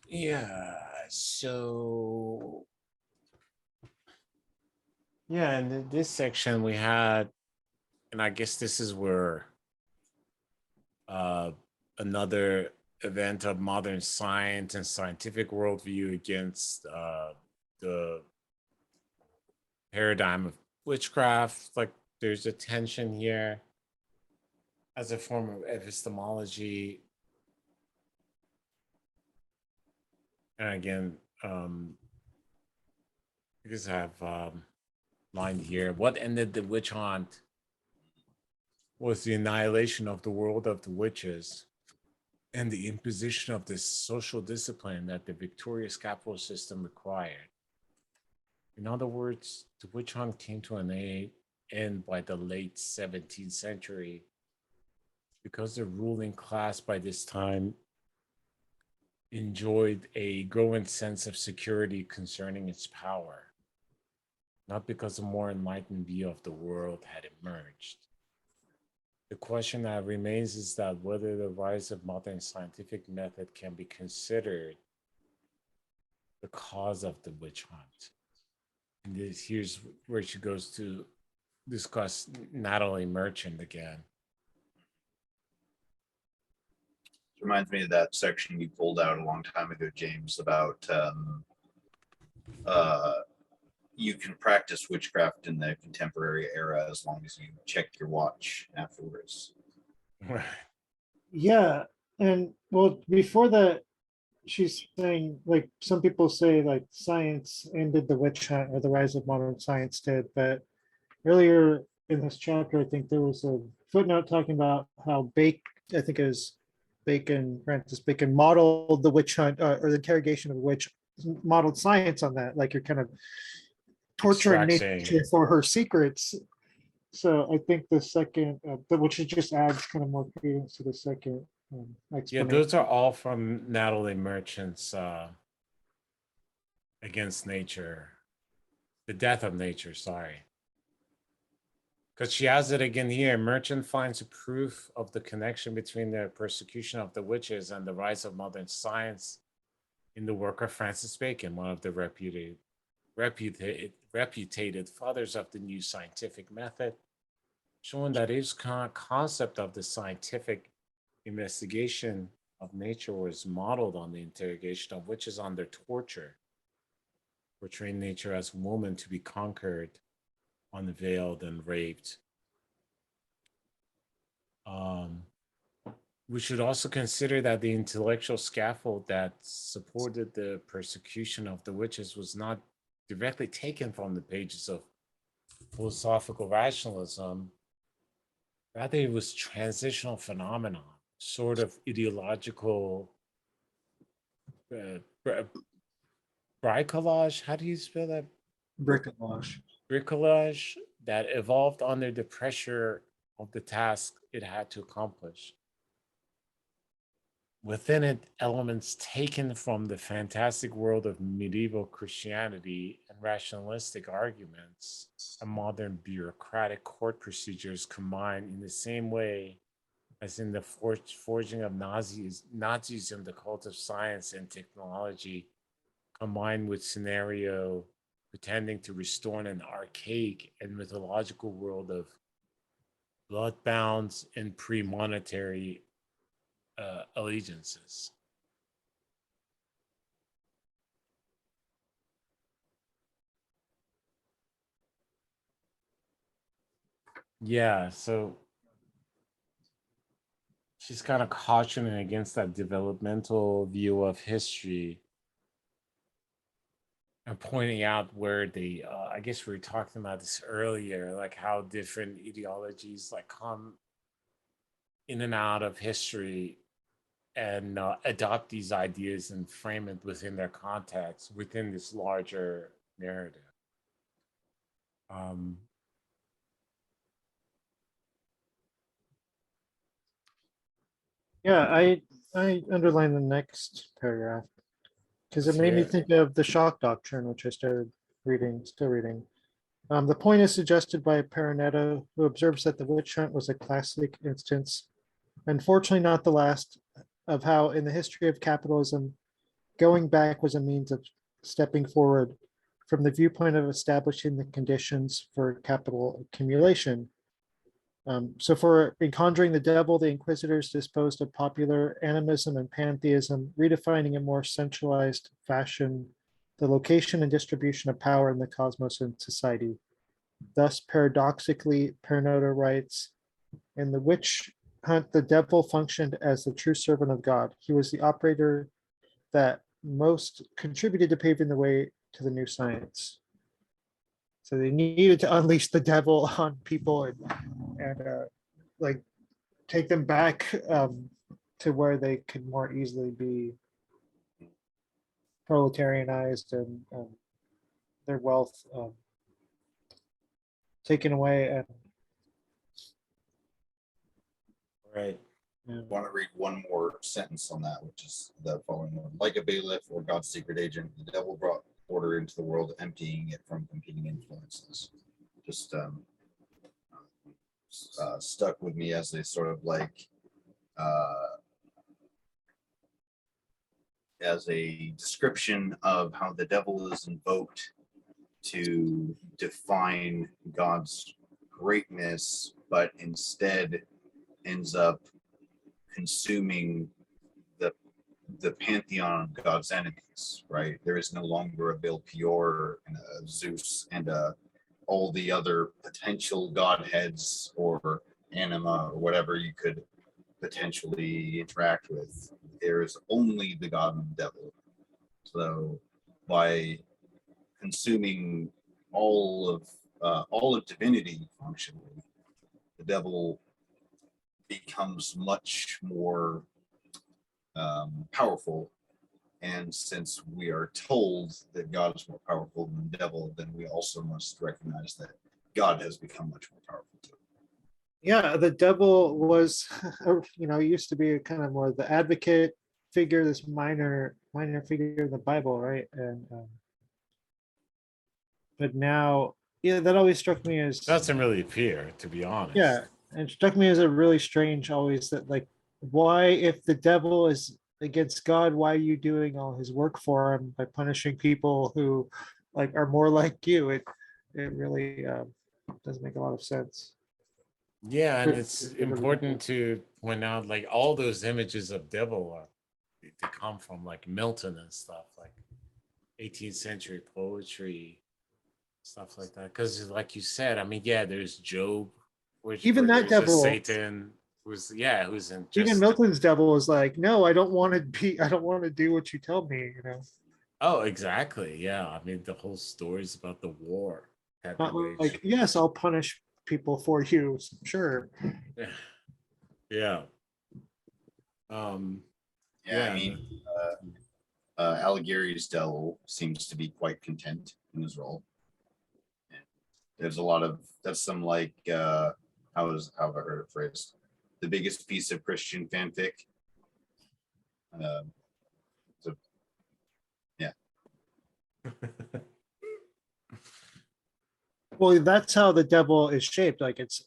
Yeah. So yeah, and in this section we had, and I guess this is where uh, another event of modern science and scientific worldview against the paradigm of witchcraft. Like there's a tension here as a form of epistemology. And again, I just have lined here. What ended the witch hunt was the annihilation of the world of the witches and the imposition of this social discipline that the victorious capitalist system required. In other words, the witch hunt came to an end by the late 17th century because the ruling class by this time enjoyed a growing sense of security concerning its power, not because a more enlightened view of the world had emerged. The question that remains is that whether the rise of modern scientific method can be considered the cause of the witch hunt. And here's where she goes to discuss Natalie Merchant again. it reminds me of that section you pulled out a long time ago, James, about you can practice witchcraft in the contemporary era as long as you check your watch afterwards. Right. Yeah, and well, before that, she's saying like some people say like science ended the witch hunt or the rise of modern science did, but earlier in this chapter, I think there was a footnote talking about how I think it was Francis Bacon modeled the witch hunt or the interrogation of the witch, modeled science on that, like you're kind of torturing Extracting. nature for her secrets. So I think the second, which it just adds kind of more credence to the second Yeah, explanation. those are all from Natalie Merchant's Against Nature, The Death of Nature, sorry. Because she has it again here. Merchant finds a proof of the connection between the persecution of the witches and the rise of modern science in the work of Francis Bacon, one of the reputed fathers of the new scientific method, showing that his concept of the scientific investigation of nature was modeled on the interrogation of witches under torture, portraying nature as a woman to be conquered, unveiled, and raped. Um, we should also consider that the intellectual scaffold that supported the persecution of the witches was not directly taken from the pages of philosophical rationalism. Rather, it was transitional phenomenon, sort of ideological bricolage. How do you spell that? Bricolage. Bricolage that evolved under the pressure of the task it had to accomplish. Within it, elements taken from the fantastic world of medieval Christianity and rationalistic arguments and modern bureaucratic court procedures combined in the same way as in the forging of Nazism, the cult of science and technology, combined with scenario pretending to restore an archaic and mythological world of bloodbounds and pre-monetary allegiances. Yeah, so she's kind of cautioning against that developmental view of history and pointing out where the I guess we were talking about this earlier, like how different ideologies like come in and out of history and adopt these ideas and frame it within their context within this larger narrative. Um, Yeah, I underlined the next paragraph because it let's made hear me it. think of the shock doctrine, which I started reading, still reading. The point is suggested by Paranetto, who observes that the witch hunt was a classic instance, unfortunately not the last, of how in the history of capitalism, going back was a means of stepping forward from the viewpoint of establishing the conditions for capital accumulation. So for in conjuring the devil, the inquisitors disposed of popular animism and pantheism, redefining in more centralized fashion the location and distribution of power in the cosmos and society. Thus, paradoxically, Pernota writes, in the witch hunt, the devil functioned as the true servant of God. He was the operator that most contributed to paving the way to the new science. So they needed to unleash the devil on people and like take them back to where they could more easily be proletarianized and their wealth taken away. And Right. Want to read one more sentence on that, which is the following one. Like a bailiff or God's secret agent, the devil brought order into the world, emptying it from competing influences. Just stuck with me as a sort of like as a description of how the devil is invoked to define God's greatness, but instead ends up consuming the pantheon of God's enemies, right? There is no longer a Belpeor and a Zeus and all the other potential godheads or anima or whatever you could potentially interact with. There is only the God and the devil. So by consuming all of divinity functionally, the devil becomes much more powerful. And since we are told that God is more powerful than the devil, then we also must recognize that God has become much more powerful too. yeah, the devil was, used to be a kind of more the advocate figure, this minor figure in the Bible, right? And but now, yeah, that always struck me as Doesn't really appear, to be honest. yeah, and it struck me as a really strange always that like why if the devil is against God, why are you doing all his work for him by punishing people who like are more like you? It really doesn't make a lot of sense. Yeah, and it's important to point out like all those images of devil are they come from like Milton and stuff, like 18th century poetry, stuff like that. Because like you said, I mean, yeah, there's Job, which Even where that there's just devil, Satan who's yeah, who's in even just Milton's devil is like, no, I don't want to do what you tell me. oh, exactly. Yeah. I mean the whole story's about the war had to Not wage. like, yes, I'll punish people for you. Sure. Yeah. Yeah. Um Yeah, I yeah. mean, Alighieri's devil seems to be quite content in his role. There's a lot of that's some like how have I heard it phrased? The biggest piece of Christian fanfic. So yeah, Well, that's how the devil is shaped. Like it's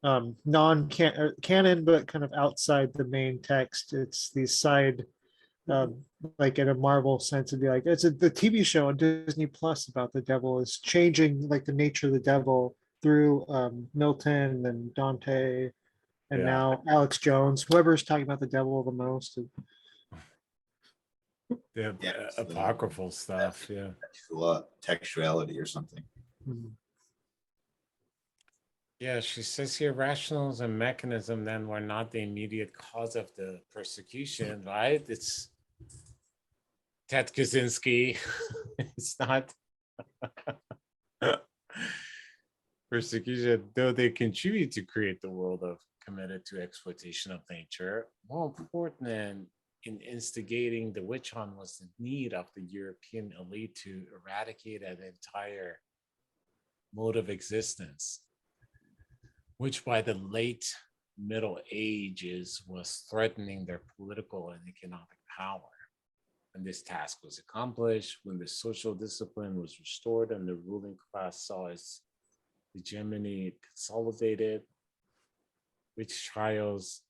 non-canon, but kind of outside the main text. It's these side, like in a Marvel sense, it'd be like the TV show on Disney Plus about the devil is changing like the nature of the devil through Milton and Dante, and Yeah. now Alex Jones, whoever's talking about the devil the most. The yeah, apocryphal stuff. Yeah. textuality or something. Mhm. Yeah, she says here rationalism mechanism then were not the immediate cause of the persecution, right? It's Ted Kaczynski. It's not persecution, though they contribute to create the world of committed to exploitation of nature. More important than in instigating the witch hunt was the need of the European elite to eradicate an entire mode of existence, which by the late Middle Ages was threatening their political and economic power. And this task was accomplished when the social discipline was restored and the ruling class saw its hegemony consolidated, witch trials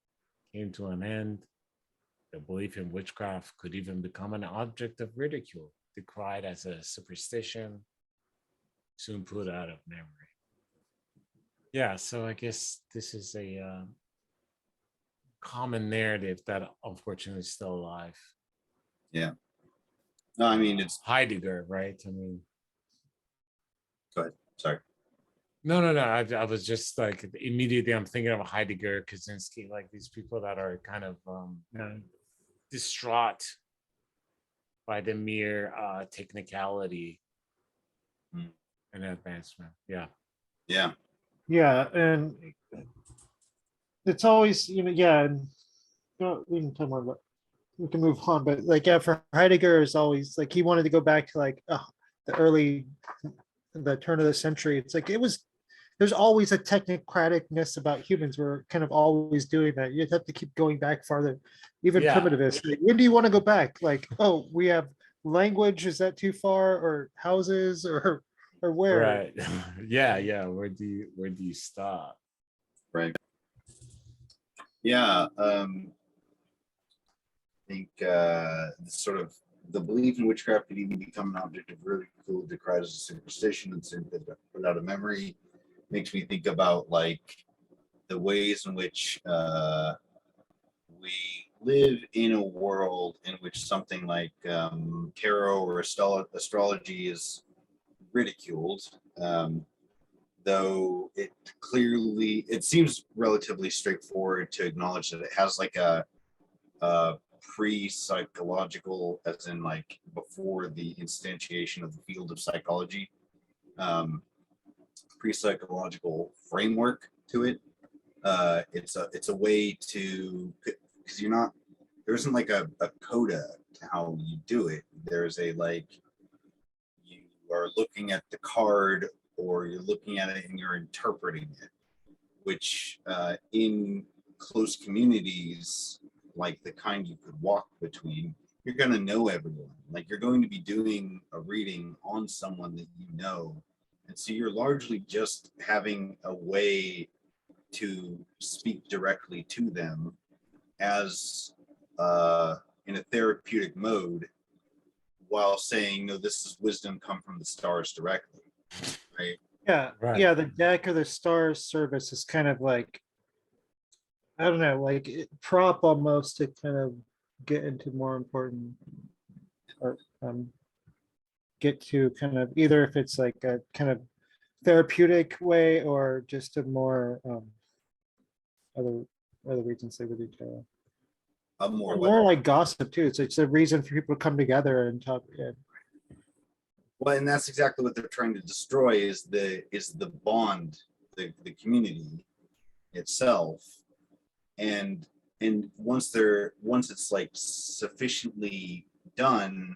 came to an end. The belief in witchcraft could even become an object of ridicule, decried as a superstition, soon put out of memory. Yeah, so I guess this is a common narrative that unfortunately is still alive. Yeah. No, I mean, it's, Heidegger, right? I mean, go ahead. Sorry. no. I was just like immediately I'm thinking of Heidegger, Kaczynski, like these people that are kind of distraught by the mere technicality and advancement. Yeah. Yeah. Yeah, and it's always, yeah, and we can talk more about, we can move on, but like, yeah, for Heidegger is always like, he wanted to go back to like the turn of the century. It's like, there's always a technocraticness about humans. We're kind of always doing that. You have to keep going back farther, even primitivists. Like, when do you want to go back? Like, oh, we have language, is that too far? Or houses, or where? Right. Yeah. Where do you stop? Right. Yeah. I think sort of the belief in witchcraft could even become an object of ridicule, decried as a superstition, and simply put out of memory. Makes me think about like the ways in which we live in a world in which something like tarot or astrology is ridiculed, though it seems relatively straightforward to acknowledge that it has like a pre-psychological, as in like before the instantiation of the field of psychology, pre-psychological framework to it. It's a way to, because there isn't like a coda to how you do it. There's a like, you are looking at the card or you're looking at it and you're interpreting it, which in close communities, like the kind you could walk between, you're going to know everyone. Like, you're going to be doing a reading on someone that you know. And so you're largely just having a way to speak directly to them as in a therapeutic mode, while saying, no, this is wisdom come from the stars directly, right? Yeah, Right. yeah, the deck or the stars service is kind of like, I don't know, like prop almost to kind of get into more important, or get to kind of, either if it's like a kind of therapeutic way or just a more other reasons they would do tarot. More like gossip too. It's a reason for people to come together and talk. Yeah. Well, and that's exactly what they're trying to destroy, is the bond, the community itself. And once it's like sufficiently done,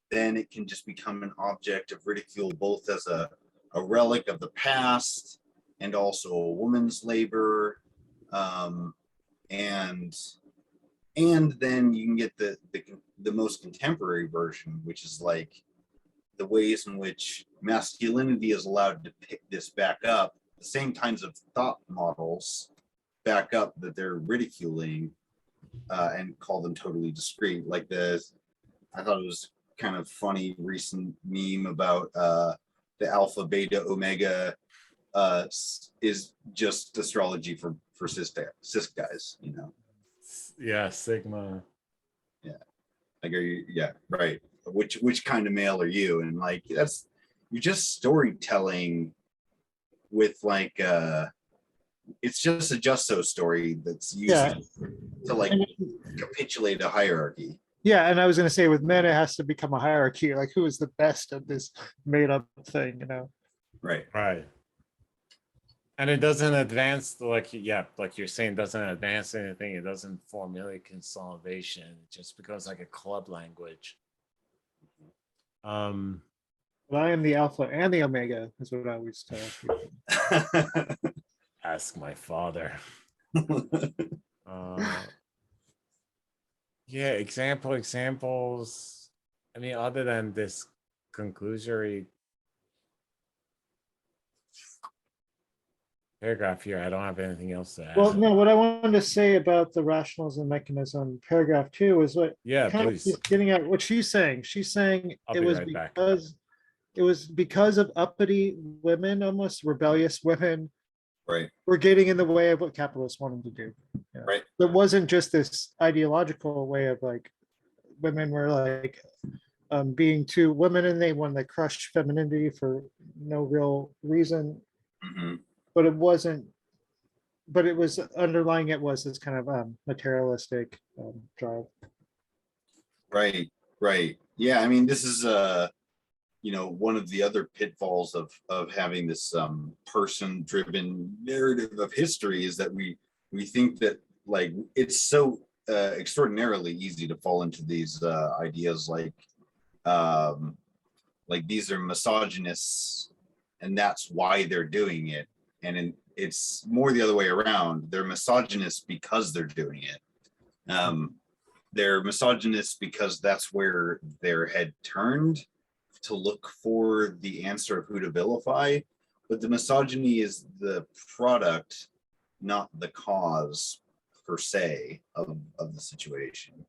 then it can just become an object of ridicule, both as a relic of the past and also a woman's labor. And then you can get the most contemporary version, which is like the ways in which masculinity is allowed to pick this back up, the same kinds of thought models back up that they're ridiculing, and call them totally discreet. Like I thought it was kind of funny recent meme about the alpha, beta, omega is just astrology for cis guys, you know? Yeah, Sigma. Yeah. Like, are you, yeah, right. Which kind of male are you? And like, you're just storytelling with like it's just a just so story that's used Yeah. to like And- capitulate a hierarchy. Yeah, and I was gonna say with men, it has to become a hierarchy, like who is the best at this made up thing, you know? Right. Right. And it doesn't advance, like, yeah, like you're saying, doesn't advance anything. It doesn't formulate consolidation. It just becomes like a club language. Um, But I am the alpha and the omega, is what I always tell people. ask my father. Yeah, examples. I mean, other than this conclusory paragraph here, I don't have anything else to add. Well, no, what I wanted to say about the rationalism mechanism, paragraph 2, is what Yeah, kind please. of getting at what she's saying. She's saying I'll it be was right back. because of uppity women, almost rebellious women, Right. were getting in the way of what capitalists wanted to do. Yeah. Right. It wasn't just this ideological way of like women were like being too women and they wanted to crush femininity for no real reason, Mhm. but it wasn't. But it was underlying it was this kind of materialistic drive. Right. Right. Yeah. I mean, this is one of the other pitfalls of having this person driven narrative of history is that we think that like it's so extraordinarily easy to fall into these ideas like these are misogynists and that's why they're doing it, and it's more the other way around. They're misogynists because they're doing it. They're misogynists because that's where their head turned to look for the answer of who to vilify, but the misogyny is the product, not the cause per se of the situation.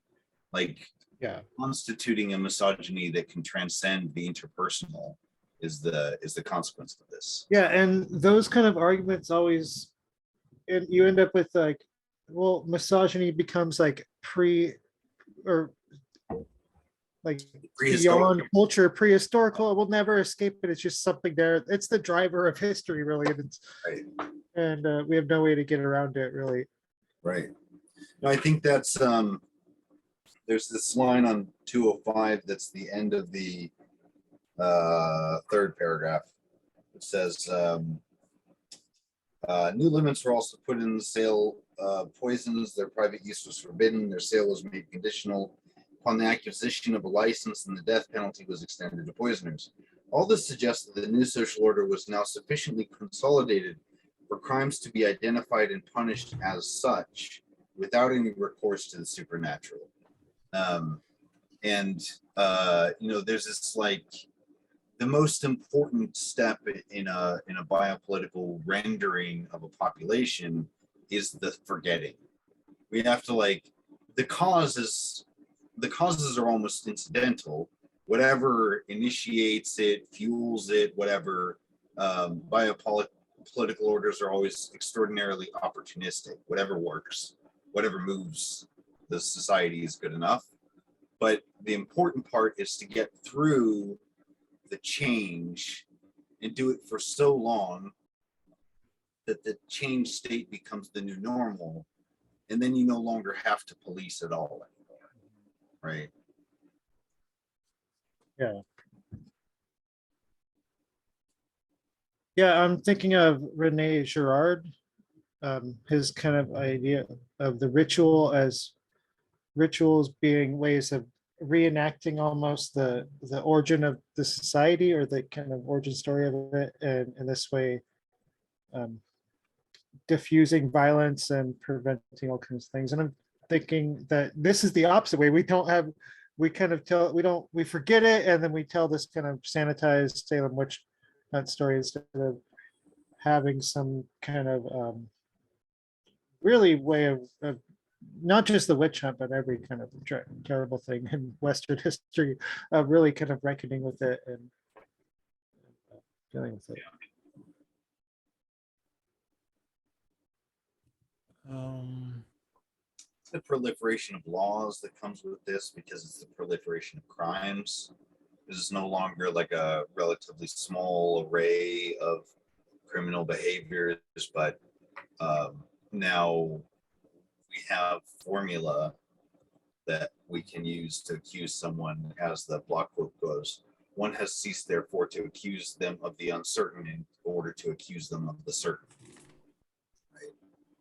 Like Yeah. constituting a misogyny that can transcend the interpersonal is the consequence of this. Yeah, and those kind of arguments always, and you end up with like, well, misogyny becomes like or like beyond culture, prehistorical. It will never escape it. It's just something there. It's the driver of history, really, and it's Right. And we have no way to get around it, really. Right. No, I think that's there's this line on 205 that's the end of the third paragraph. It says new limits were also put in the sale of poisons. Their private use was forbidden. Their sale was made conditional upon the acquisition of a license, and the death penalty was extended to poisoners. All this suggests that the new social order was now sufficiently consolidated for crimes to be identified and punished as such without any recourse to the supernatural. There's this like the most important step in a biopolitical rendering of a population is the forgetting. We have to like the causes are almost incidental. Whatever initiates it, fuels it, whatever biopolitical orders are always extraordinarily opportunistic. Whatever works, whatever moves the society is good enough. But the important part is to get through the change and do it for so long that the change state becomes the new normal, and then you no longer have to police at all anymore, right? Yeah. Yeah, I'm thinking of Rene Girard, his kind of idea of the ritual as rituals being ways of reenacting almost the origin of the society or the kind of origin story of it, and in this way diffusing violence and preventing all kinds of things. And I'm thinking that this is the opposite way. We forget it, and then we tell this kind of sanitized Salem witch hunt story instead of having some kind of really way of not just the witch hunt, but every kind of terrible thing in Western history, really kind of reckoning with it and dealing with it. The proliferation of laws that comes with this, because it's the proliferation of crimes. This is no longer like a relatively small array of criminal behaviors, but now we have formula that we can use to accuse someone, as the block quote goes. One has ceased, therefore, to accuse them of the uncertain in order to accuse them of the certain. Right?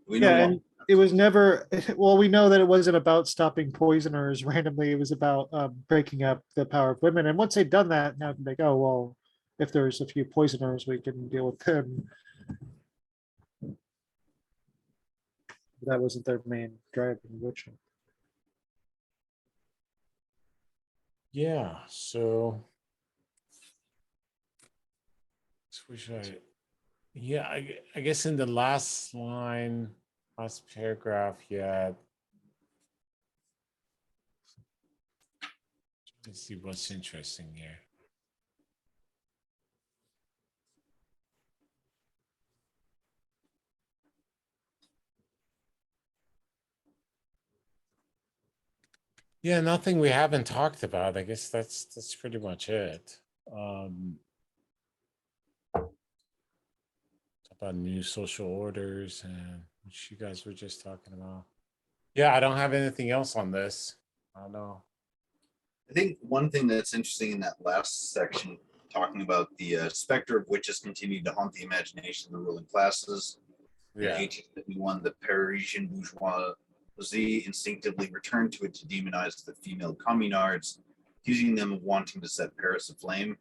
We Yeah, no and it was never, well, we know that it wasn't about stopping poisoners randomly. It was about breaking up the power of women. And once they'd done that, now it's like, oh, well, if there's a few poisoners, we can deal with them. That wasn't their main driving witch hunt. Yeah, so wish I, yeah, I guess in the last line, last paragraph, yeah. Let's see what's interesting here. Yeah, nothing we haven't talked about. I guess that's pretty much it. About new social orders and which you guys were just talking about. Yeah, I don't have anything else on this. I don't know. I think one thing that's interesting in that last section, talking about the specter of witches continued to haunt the imagination of the ruling classes. In Yeah. 1851, the Parisian bourgeoisie instinctively returned to it to demonize the female communards, accusing them of wanting to set Paris aflame.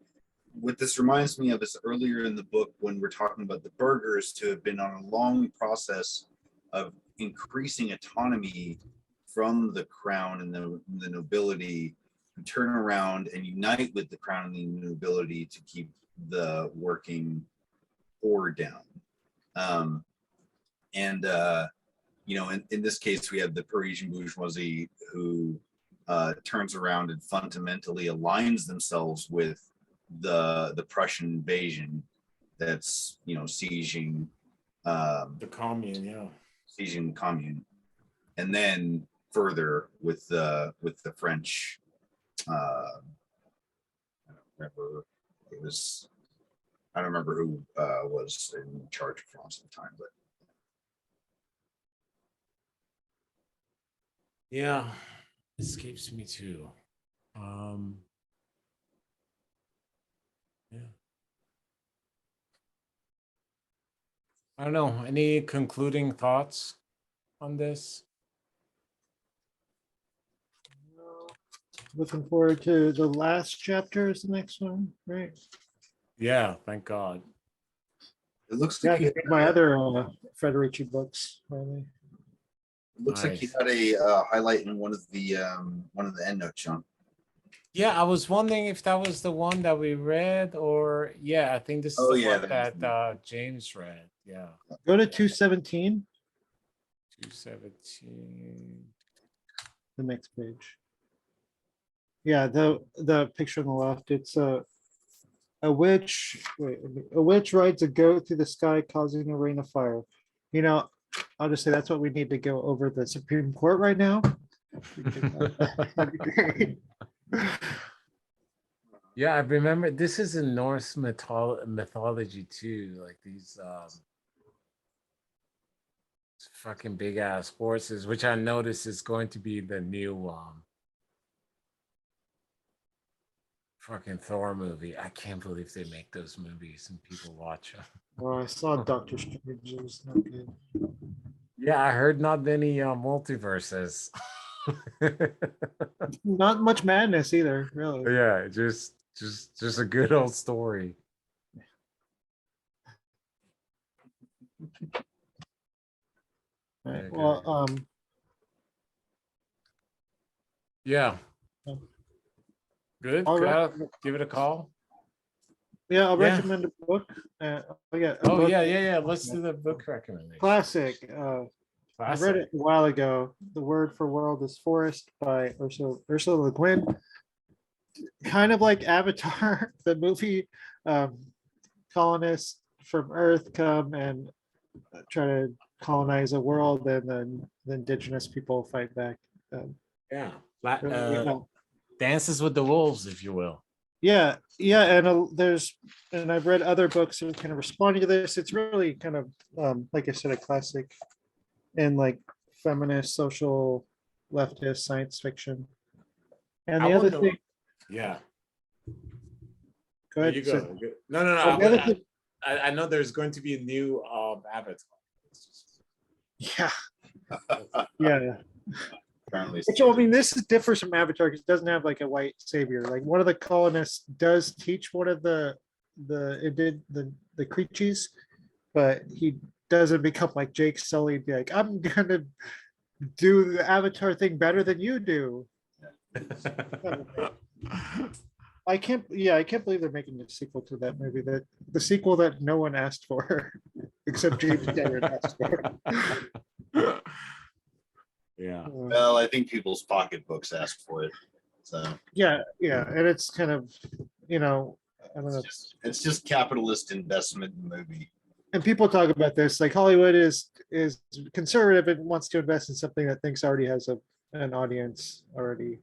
What this reminds me of is earlier in the book when we're talking about the burghers to have been on a long process of increasing autonomy from the crown and the nobility, to turn around and unite with the crown and the nobility to keep the working poor down. You know, in this case, we have the Parisian bourgeoisie who turns around and fundamentally aligns themselves with the Prussian invasion that's, you know, sieging The commune, yeah. sieging the commune, and then further with the French. I don't remember. It was, I don't remember who was in charge of France at the time, but Yeah, escapes me too. Yeah. I don't know. Any concluding thoughts on this? Looking forward to the last chapter is the next one, right? Yeah, thank God. it looks Yeah, like he, my other Federici books, finally. it looks like he Nice. had a highlight in one of the endnotes, Sean. Yeah, I was wondering if that was the one that we read, or yeah, I think this is Oh, the yeah, one that is that James read. Yeah, Go to 217, 217. the next page. Yeah, the picture on the left, it's a witch, wait, a witch rides a goat through the sky, causing a rain of fire. You know, I'll just say that's what we need to go over the Supreme Court right now. That'd be great. Yeah, I remember this is in Norse mythology too. Like these fucking big ass horses, which I notice is going to be the new fucking Thor movie. I can't believe they make those movies and people watch them. Oh, I saw Doctor Strange. It was not good. Yeah, I heard not many multiverses. Not much madness either, really. Yeah, just a good old story. Right, Yeah, well, yeah. Good. I'll Give it a call. yeah, I'll Yeah. recommend a book. Yeah, a Oh book, yeah. Let's do the book recommendation. classic. I read it a while ago. The Word for World is Forest by Ursula Le Guin. Kind of like Avatar, the movie. Colonists from Earth come and try to colonize a world, and then the indigenous people fight back. Yeah. Really, Dances with the Wolves, if you will. yeah, and and I've read other books that are kind of responding to this. It's really kind of like I said, a classic in like feminist, social, leftist science fiction. And I the other wonder. thing, Yeah. go There ahead. you go. No, no, no. The other thing, I know there's going to be a new Avatar. yeah, yeah. Apparently, Which, I mean, this is differs from Avatar because it doesn't have like a white savior. Like one of the colonists does teach one of the creatures, but he doesn't become like Jake Sully and be like, I'm gonna do the Avatar thing better than you do. I can't believe they're making a sequel to that movie. That the sequel that no one asked for, except James Cameron asked for. Yeah. well, I think people's pocketbooks asked for it. So Yeah, and it's kind of, you know, I don't know. it's just capitalist investment in the movie. And people talk about this like Hollywood is conservative and wants to invest in something that thinks already has an audience already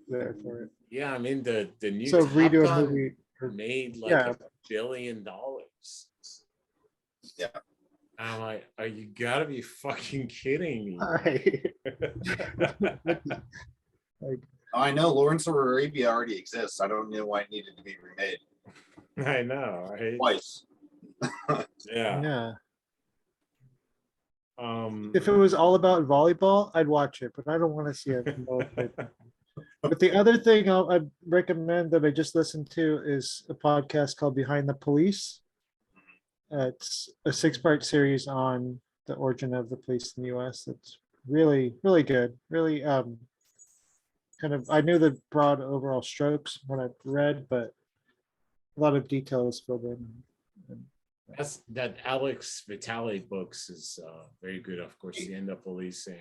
there for it. Yeah, I mean the new So Top redo a Gun movie. made like Yeah, $1 billion. Yeah. I'm like, are you gotta be fucking kidding me? I, I know Lawrence of Arabia already exists. I don't know why it needed to be remade I know, right? twice. Yeah. yeah. Um If it was all about volleyball, I'd watch it, but I don't want to see it. But the other thing I'd recommend that I just listened to is a podcast called Behind the Police. It's a 6-part series on the origin of the police in the US. It's really, really good. Really kind of, I knew the broad overall strokes when I read, but a lot of details filled in. that's that Alex Vitale books is very good. Of course, the end of policing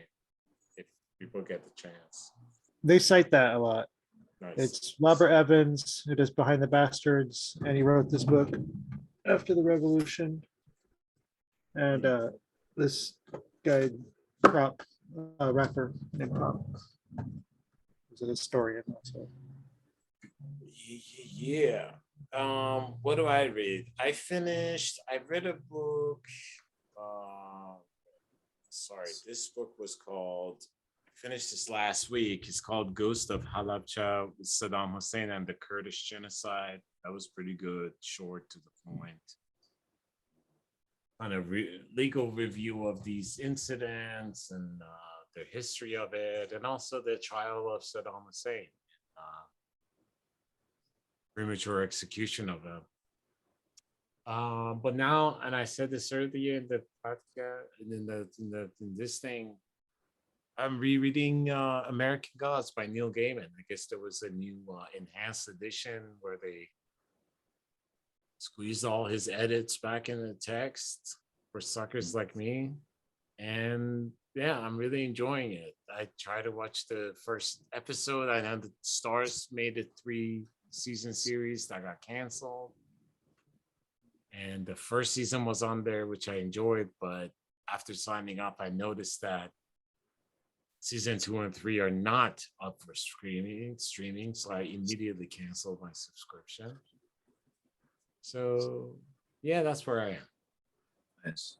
if people get the chance. They cite that a lot. Nice. It's Robert Evans who does Behind the Bastards, and he wrote this book after the revolution. And this guy, Prop, rapper named Prop, is a historian also. Yeah. What do I read? I read a book. Sorry, this book was called, I finished this last week. It's called Ghost of Halabja with Saddam Hussein and the Kurdish genocide. That was pretty good, short to the point. On a legal review of these incidents and the history of it, and also the trial of Saddam Hussein, premature execution of him. But now, and I said this earlier in the podcast, in this thing, I'm rereading American Gods by Neil Gaiman. I guess there was a new enhanced edition where they squeezed all his edits back in the text for suckers like me. And yeah, I'm really enjoying it. I tried to watch the first episode. I know the Stars made a 3-season series that got canceled. And the first season was on there, which I enjoyed. But after signing up, I noticed that season 2 and 3 are not up for streaming. So I immediately canceled my subscription. So yeah, that's where I am. Nice.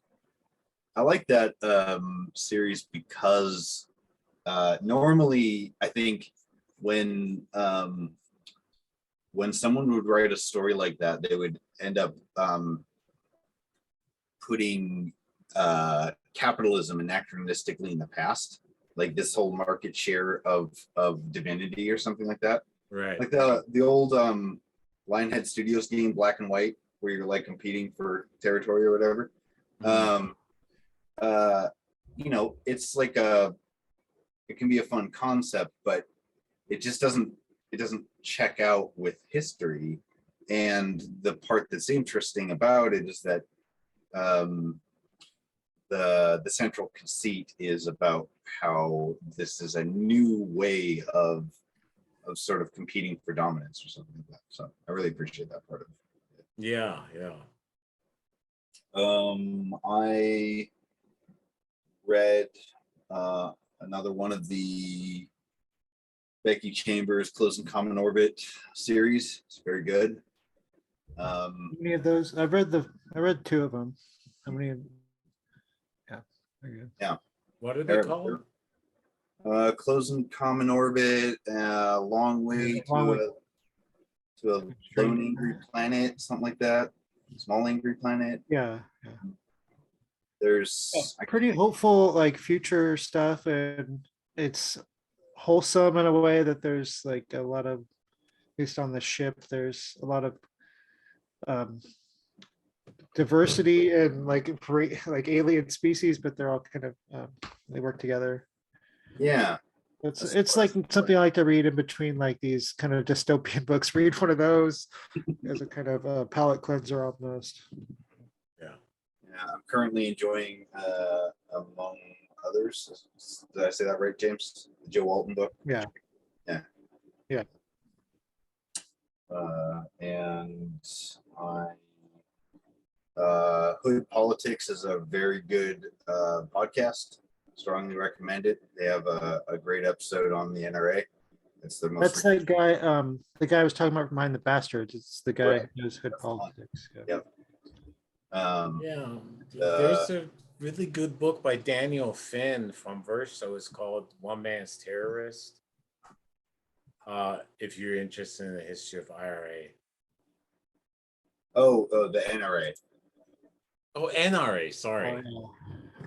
I like that series because normally I think when someone would write a story like that, they would end up putting capitalism anachronistically in the past, like this whole market share of divinity or something like that. Right. Like the old Lionhead Studios game, Black and White, where you're like competing for territory or whatever. You know, it's like it can be a fun concept, but it just doesn't check out with history. And the part that's interesting about it is that the central conceit is about how this is a new way of sort of competing for dominance or something like that. So I really appreciate that part of it. Yeah. I read another one of the Becky Chambers' Close and Common Orbit series. It's very good. How many of those? I read two of them. How many? Yeah. Very good. What are they called? Close and Common Orbit, Long Way Long Way. to a Lone Angry Planet, something like that. Small Angry Planet. Yeah. There's Pretty hopeful, like future stuff, and it's wholesome in a way that there's like a lot of, based on the ship, there's a lot of diversity and like alien species, but they're all kind of they work together. yeah. It's like something I like to read in between like these kind of dystopian books. Read one of those as a kind of palate cleanser almost. Yeah, I'm currently enjoying Among Others. Did I say that right, James? The Joe Walton book. Yeah. And Hood Politics is a very good podcast. Strongly recommend it. They have a great episode on the NRA. It's the most. That's that guy. The guy I was talking about from Mind the Bastards. It's the guy Right. who knows Hood Politics. Yeah. Yeah, there's a really good book by Daniel Finn from Verso. It's called One Man's Terrorist. If you're interested in the history of IRA. Oh, the NRA. Oh, NRA. Sorry. Oh,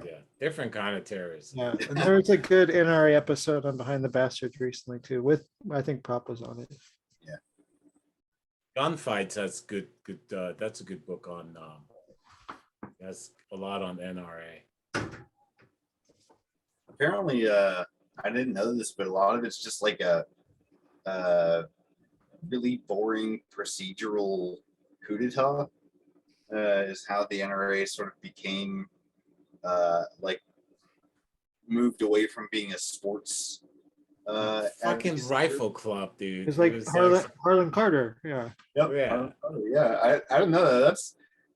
Yeah, different kind of terrorism. yeah. And there was a good NRA episode on Behind the Bastards recently too. With I think Prop was on it. Gunfights. That's good. That's a good book on. That's a lot on NRA. Apparently, I didn't know this, but a lot of it's just like a really boring procedural coup d'etat. Is how the NRA sort of became like moved away from being a sports Fucking advocacy rifle club, dude. It's like It was Harlan Carter. Yeah. Yep. Yeah. Yeah. I don't know.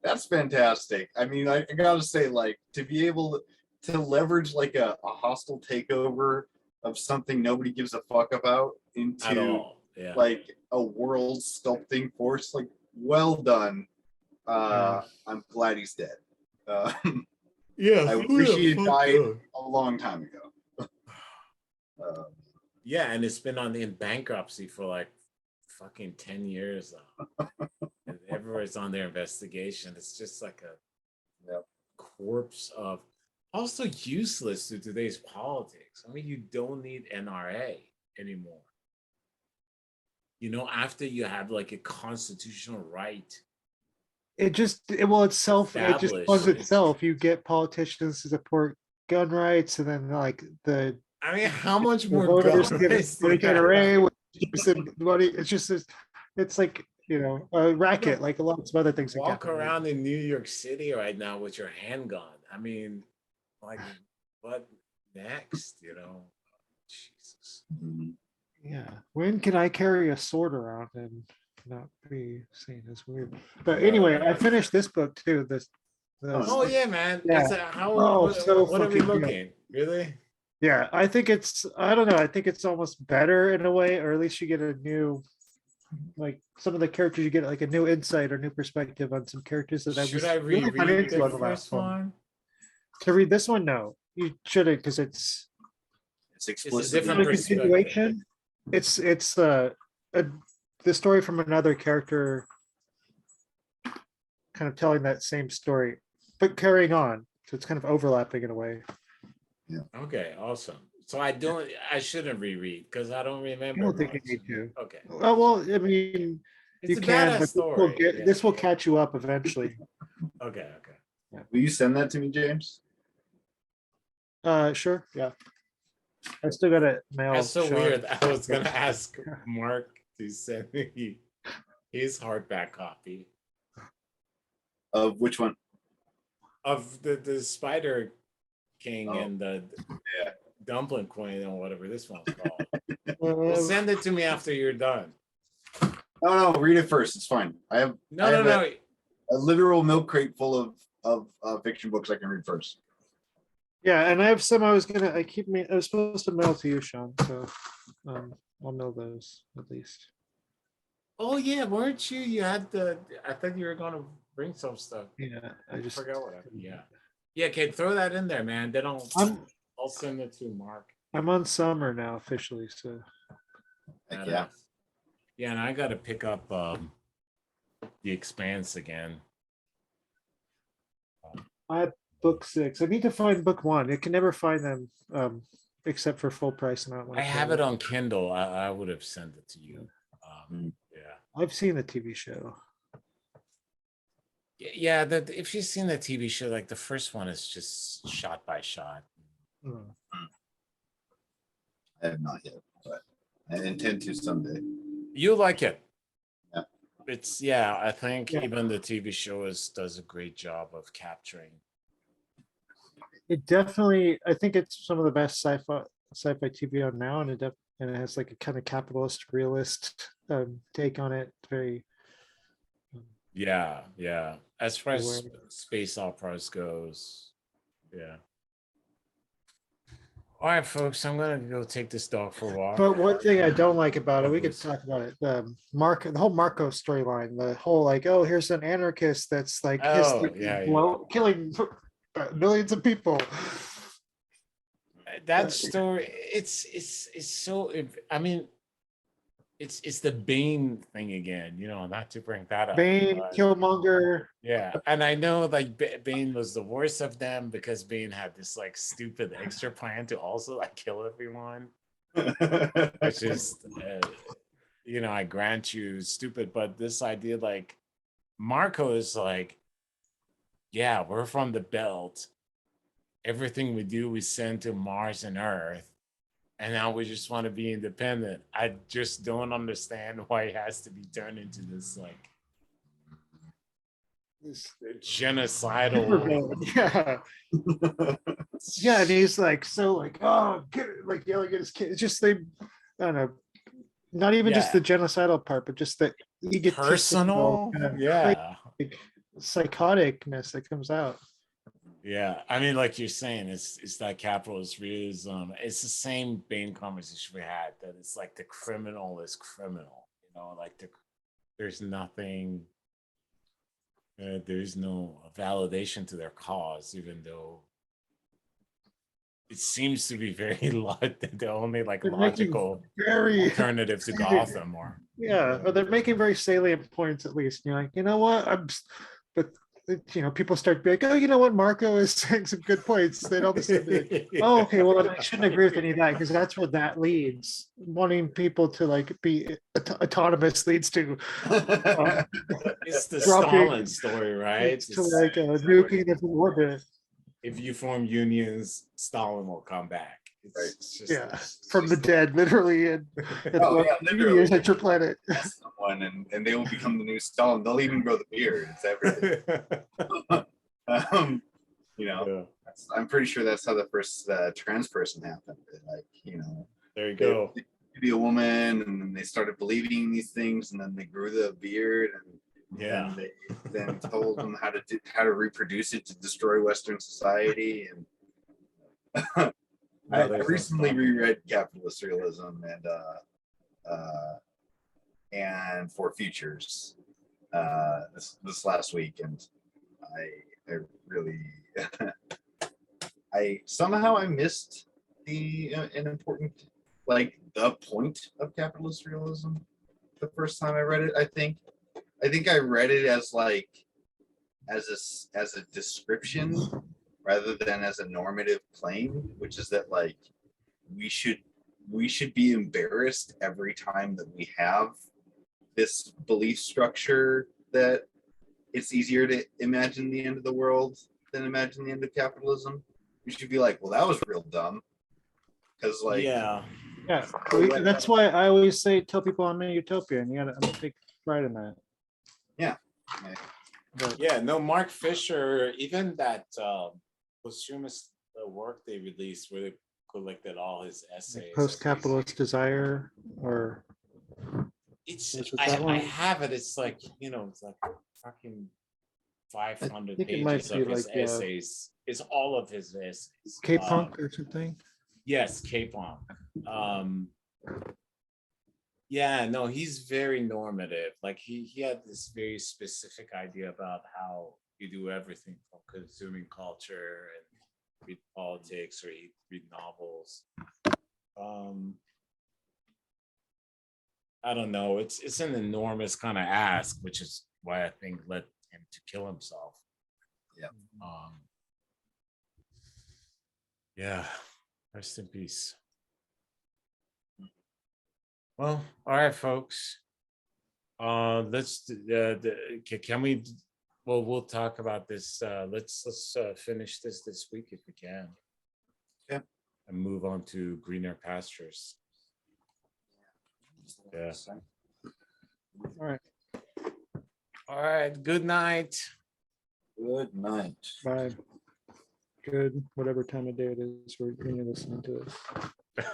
That's fantastic. I mean, I gotta say, like, to be able to leverage like a hostile takeover of something nobody gives a fuck about at into all. Yeah. like a world sculpting force, like, well done. I'm glad he's dead. Yeah. I wish he had died a long time ago. Yeah, and it's been in bankruptcy for like fucking 10 years now. And everyone's on their investigation. It's just like a corpse of, also useless to today's politics. I mean, you don't need NRA anymore. You know, after you have like a constitutional right. It just funds Established. itself. You get politicians to support gun rights, and then like the I mean, how much the more voters give government do you have? NRA with money. It's just it's like a racket, like a lot of other things. that Walk get money. around in New York City right now with your handgun. I mean, like, what next? Jesus. Yeah. When can I carry a sword around and not be seen as weird? But anyway, I finished this book too. Oh yeah, man. Yeah. What are we fucking good. looking? Really? Yeah, I think I don't know. I think it's almost better in a way, or at least you get a new, like some of the characters, you get like a new insight or new perspective on some characters that I was Should I really not reread into the on the first last one. one? To read this one, no, you shouldn't, because it's explicitly different a continuation. It's the story from another character, kind of telling that same story, but carrying on. So it's kind of overlapping in a way. Okay, awesome. So I shouldn't reread because I don't I remember. don't think you much. need to. Okay. Well, I mean, It's you a can, badass but story. this will catch you up eventually. Okay. Will you send that to me, James? Sure, yeah. I still got it mail. That's so Sean. weird. I was gonna ask Mark to send me his hardback copy Of which one? of the Spider King Oh. and the Yeah. Dumpling Queen and whatever this one's called. Well, send it to me after you're done. No, read it first. It's fine. I have No. a literal milk crate full of fiction books I can read first. Yeah, and I have some I was supposed to mail to you, Sean. So I'll know those at least. Oh yeah, weren't you? You had the. I thought you were gonna bring some stuff. Yeah, I I just forgot what. Yeah. Yeah. Okay, throw that in there, man. Then I'm I'll send it to Mark. I'm on summer now officially, so Heck yeah. Yeah, and I got to pick up the Expanse again. I have book 6. I need to find book 1. I can never find them except for full price, and I don't want I to have it on Kindle. I would have sent it to you. Yeah. I've seen the TV show. Yeah, if you've seen the TV show, like the first one is just shot by shot. Hmm. I have not yet, but I intend to someday. You like it. Yeah. It's I think even the TV show does a great job of capturing. It definitely, I think it's some of the best sci-fi TV on now, and and it has like a kind of capitalist realist take on it. Very Yeah. As far as Aware. space operas goes, yeah. All right, folks, I'm gonna go take this dog for a walk. But one thing I don't like about it, we could talk about it. The whole Marco storyline, the whole like, oh, here's an anarchist that's like killing millions of people. That story, it's so. I mean, it's the Bane thing again. Not to bring that up. Bane, but, Killmonger. Yeah, and I know like Bane was the worst of them because Bane had this like stupid extra plan to also like kill everyone, which is, I grant you, stupid. But this idea, like, Marco is like, yeah, we're from the belt. Everything we do, we send to Mars and Earth, and now we just want to be independent. I just don't understand why it has to be turned into this like this genocidal. Yeah, and he's like so like, oh, like yelling at his kid. It's just I don't know, not even just the genocidal part, but just the personal, kind of like, psychoticness that comes out. Yeah, I mean, like you're saying, it's that capitalist realism. It's the same Bane conversation we had, that it's like the criminal is criminal. Like there's nothing. There's no validation to their cause, even though it seems to be very the only like logical alternative to Gotham. Or they're making very salient points, at least. You're like, you know what? But people start being like, oh, you know what? Marco is saying some good points. Then all of a sudden, oh, okay, well, I shouldn't agree with any of that, because that's where that leads. Wanting people to like be autonomous leads to it's the Stalin story, right? To like nuking different orbit. If you form unions, Stalin will come back. It's just, from the dead, literally, and literally years at your planet. Someone and they will become the new Stalin. They'll even grow the beard. It's everything. I'm pretty sure that's how the first trans person happened. Like, there you go. They be a woman, and then they started believing these things, and then they grew the beard, and they then told them how to reproduce it to destroy Western society. And I recently reread Capitalist Realism and For Futures this last week, and I really I somehow missed an important, like, the point of Capitalist Realism the first time I read it. I think I read it as like as a description rather than as a normative claim, which is that like we should be embarrassed every time that we have this belief structure that it's easier to imagine the end of the world than imagine the end of capitalism. We should be like, well, that was real dumb. Because like that's why I always tell people I'm a utopian. I'm gonna take pride in that. No, Mark Fisher, even that posthumous work they released where they collected all his essays. Post-capitalist desire, or I have it. It's like, it's like fucking 500 pages of his essays. It's all of his essays. K-punk or something. Yes, K-punk. Yeah, no, he's very normative. Like he had this very specific idea about how you do everything from consuming culture and read politics or read novels. Um, I don't know. It's an enormous kind of ask, which is why I think led him to kill himself. Yeah. Um, yeah. Rest in peace. Well, all right, folks. Can we? Well, we'll talk about this. Let's finish this week if we can. Yeah. And move on to greener pastures. Yeah. All right. All right. Good night. Good night. Bye. Good, whatever time of day it is, we're listening to this.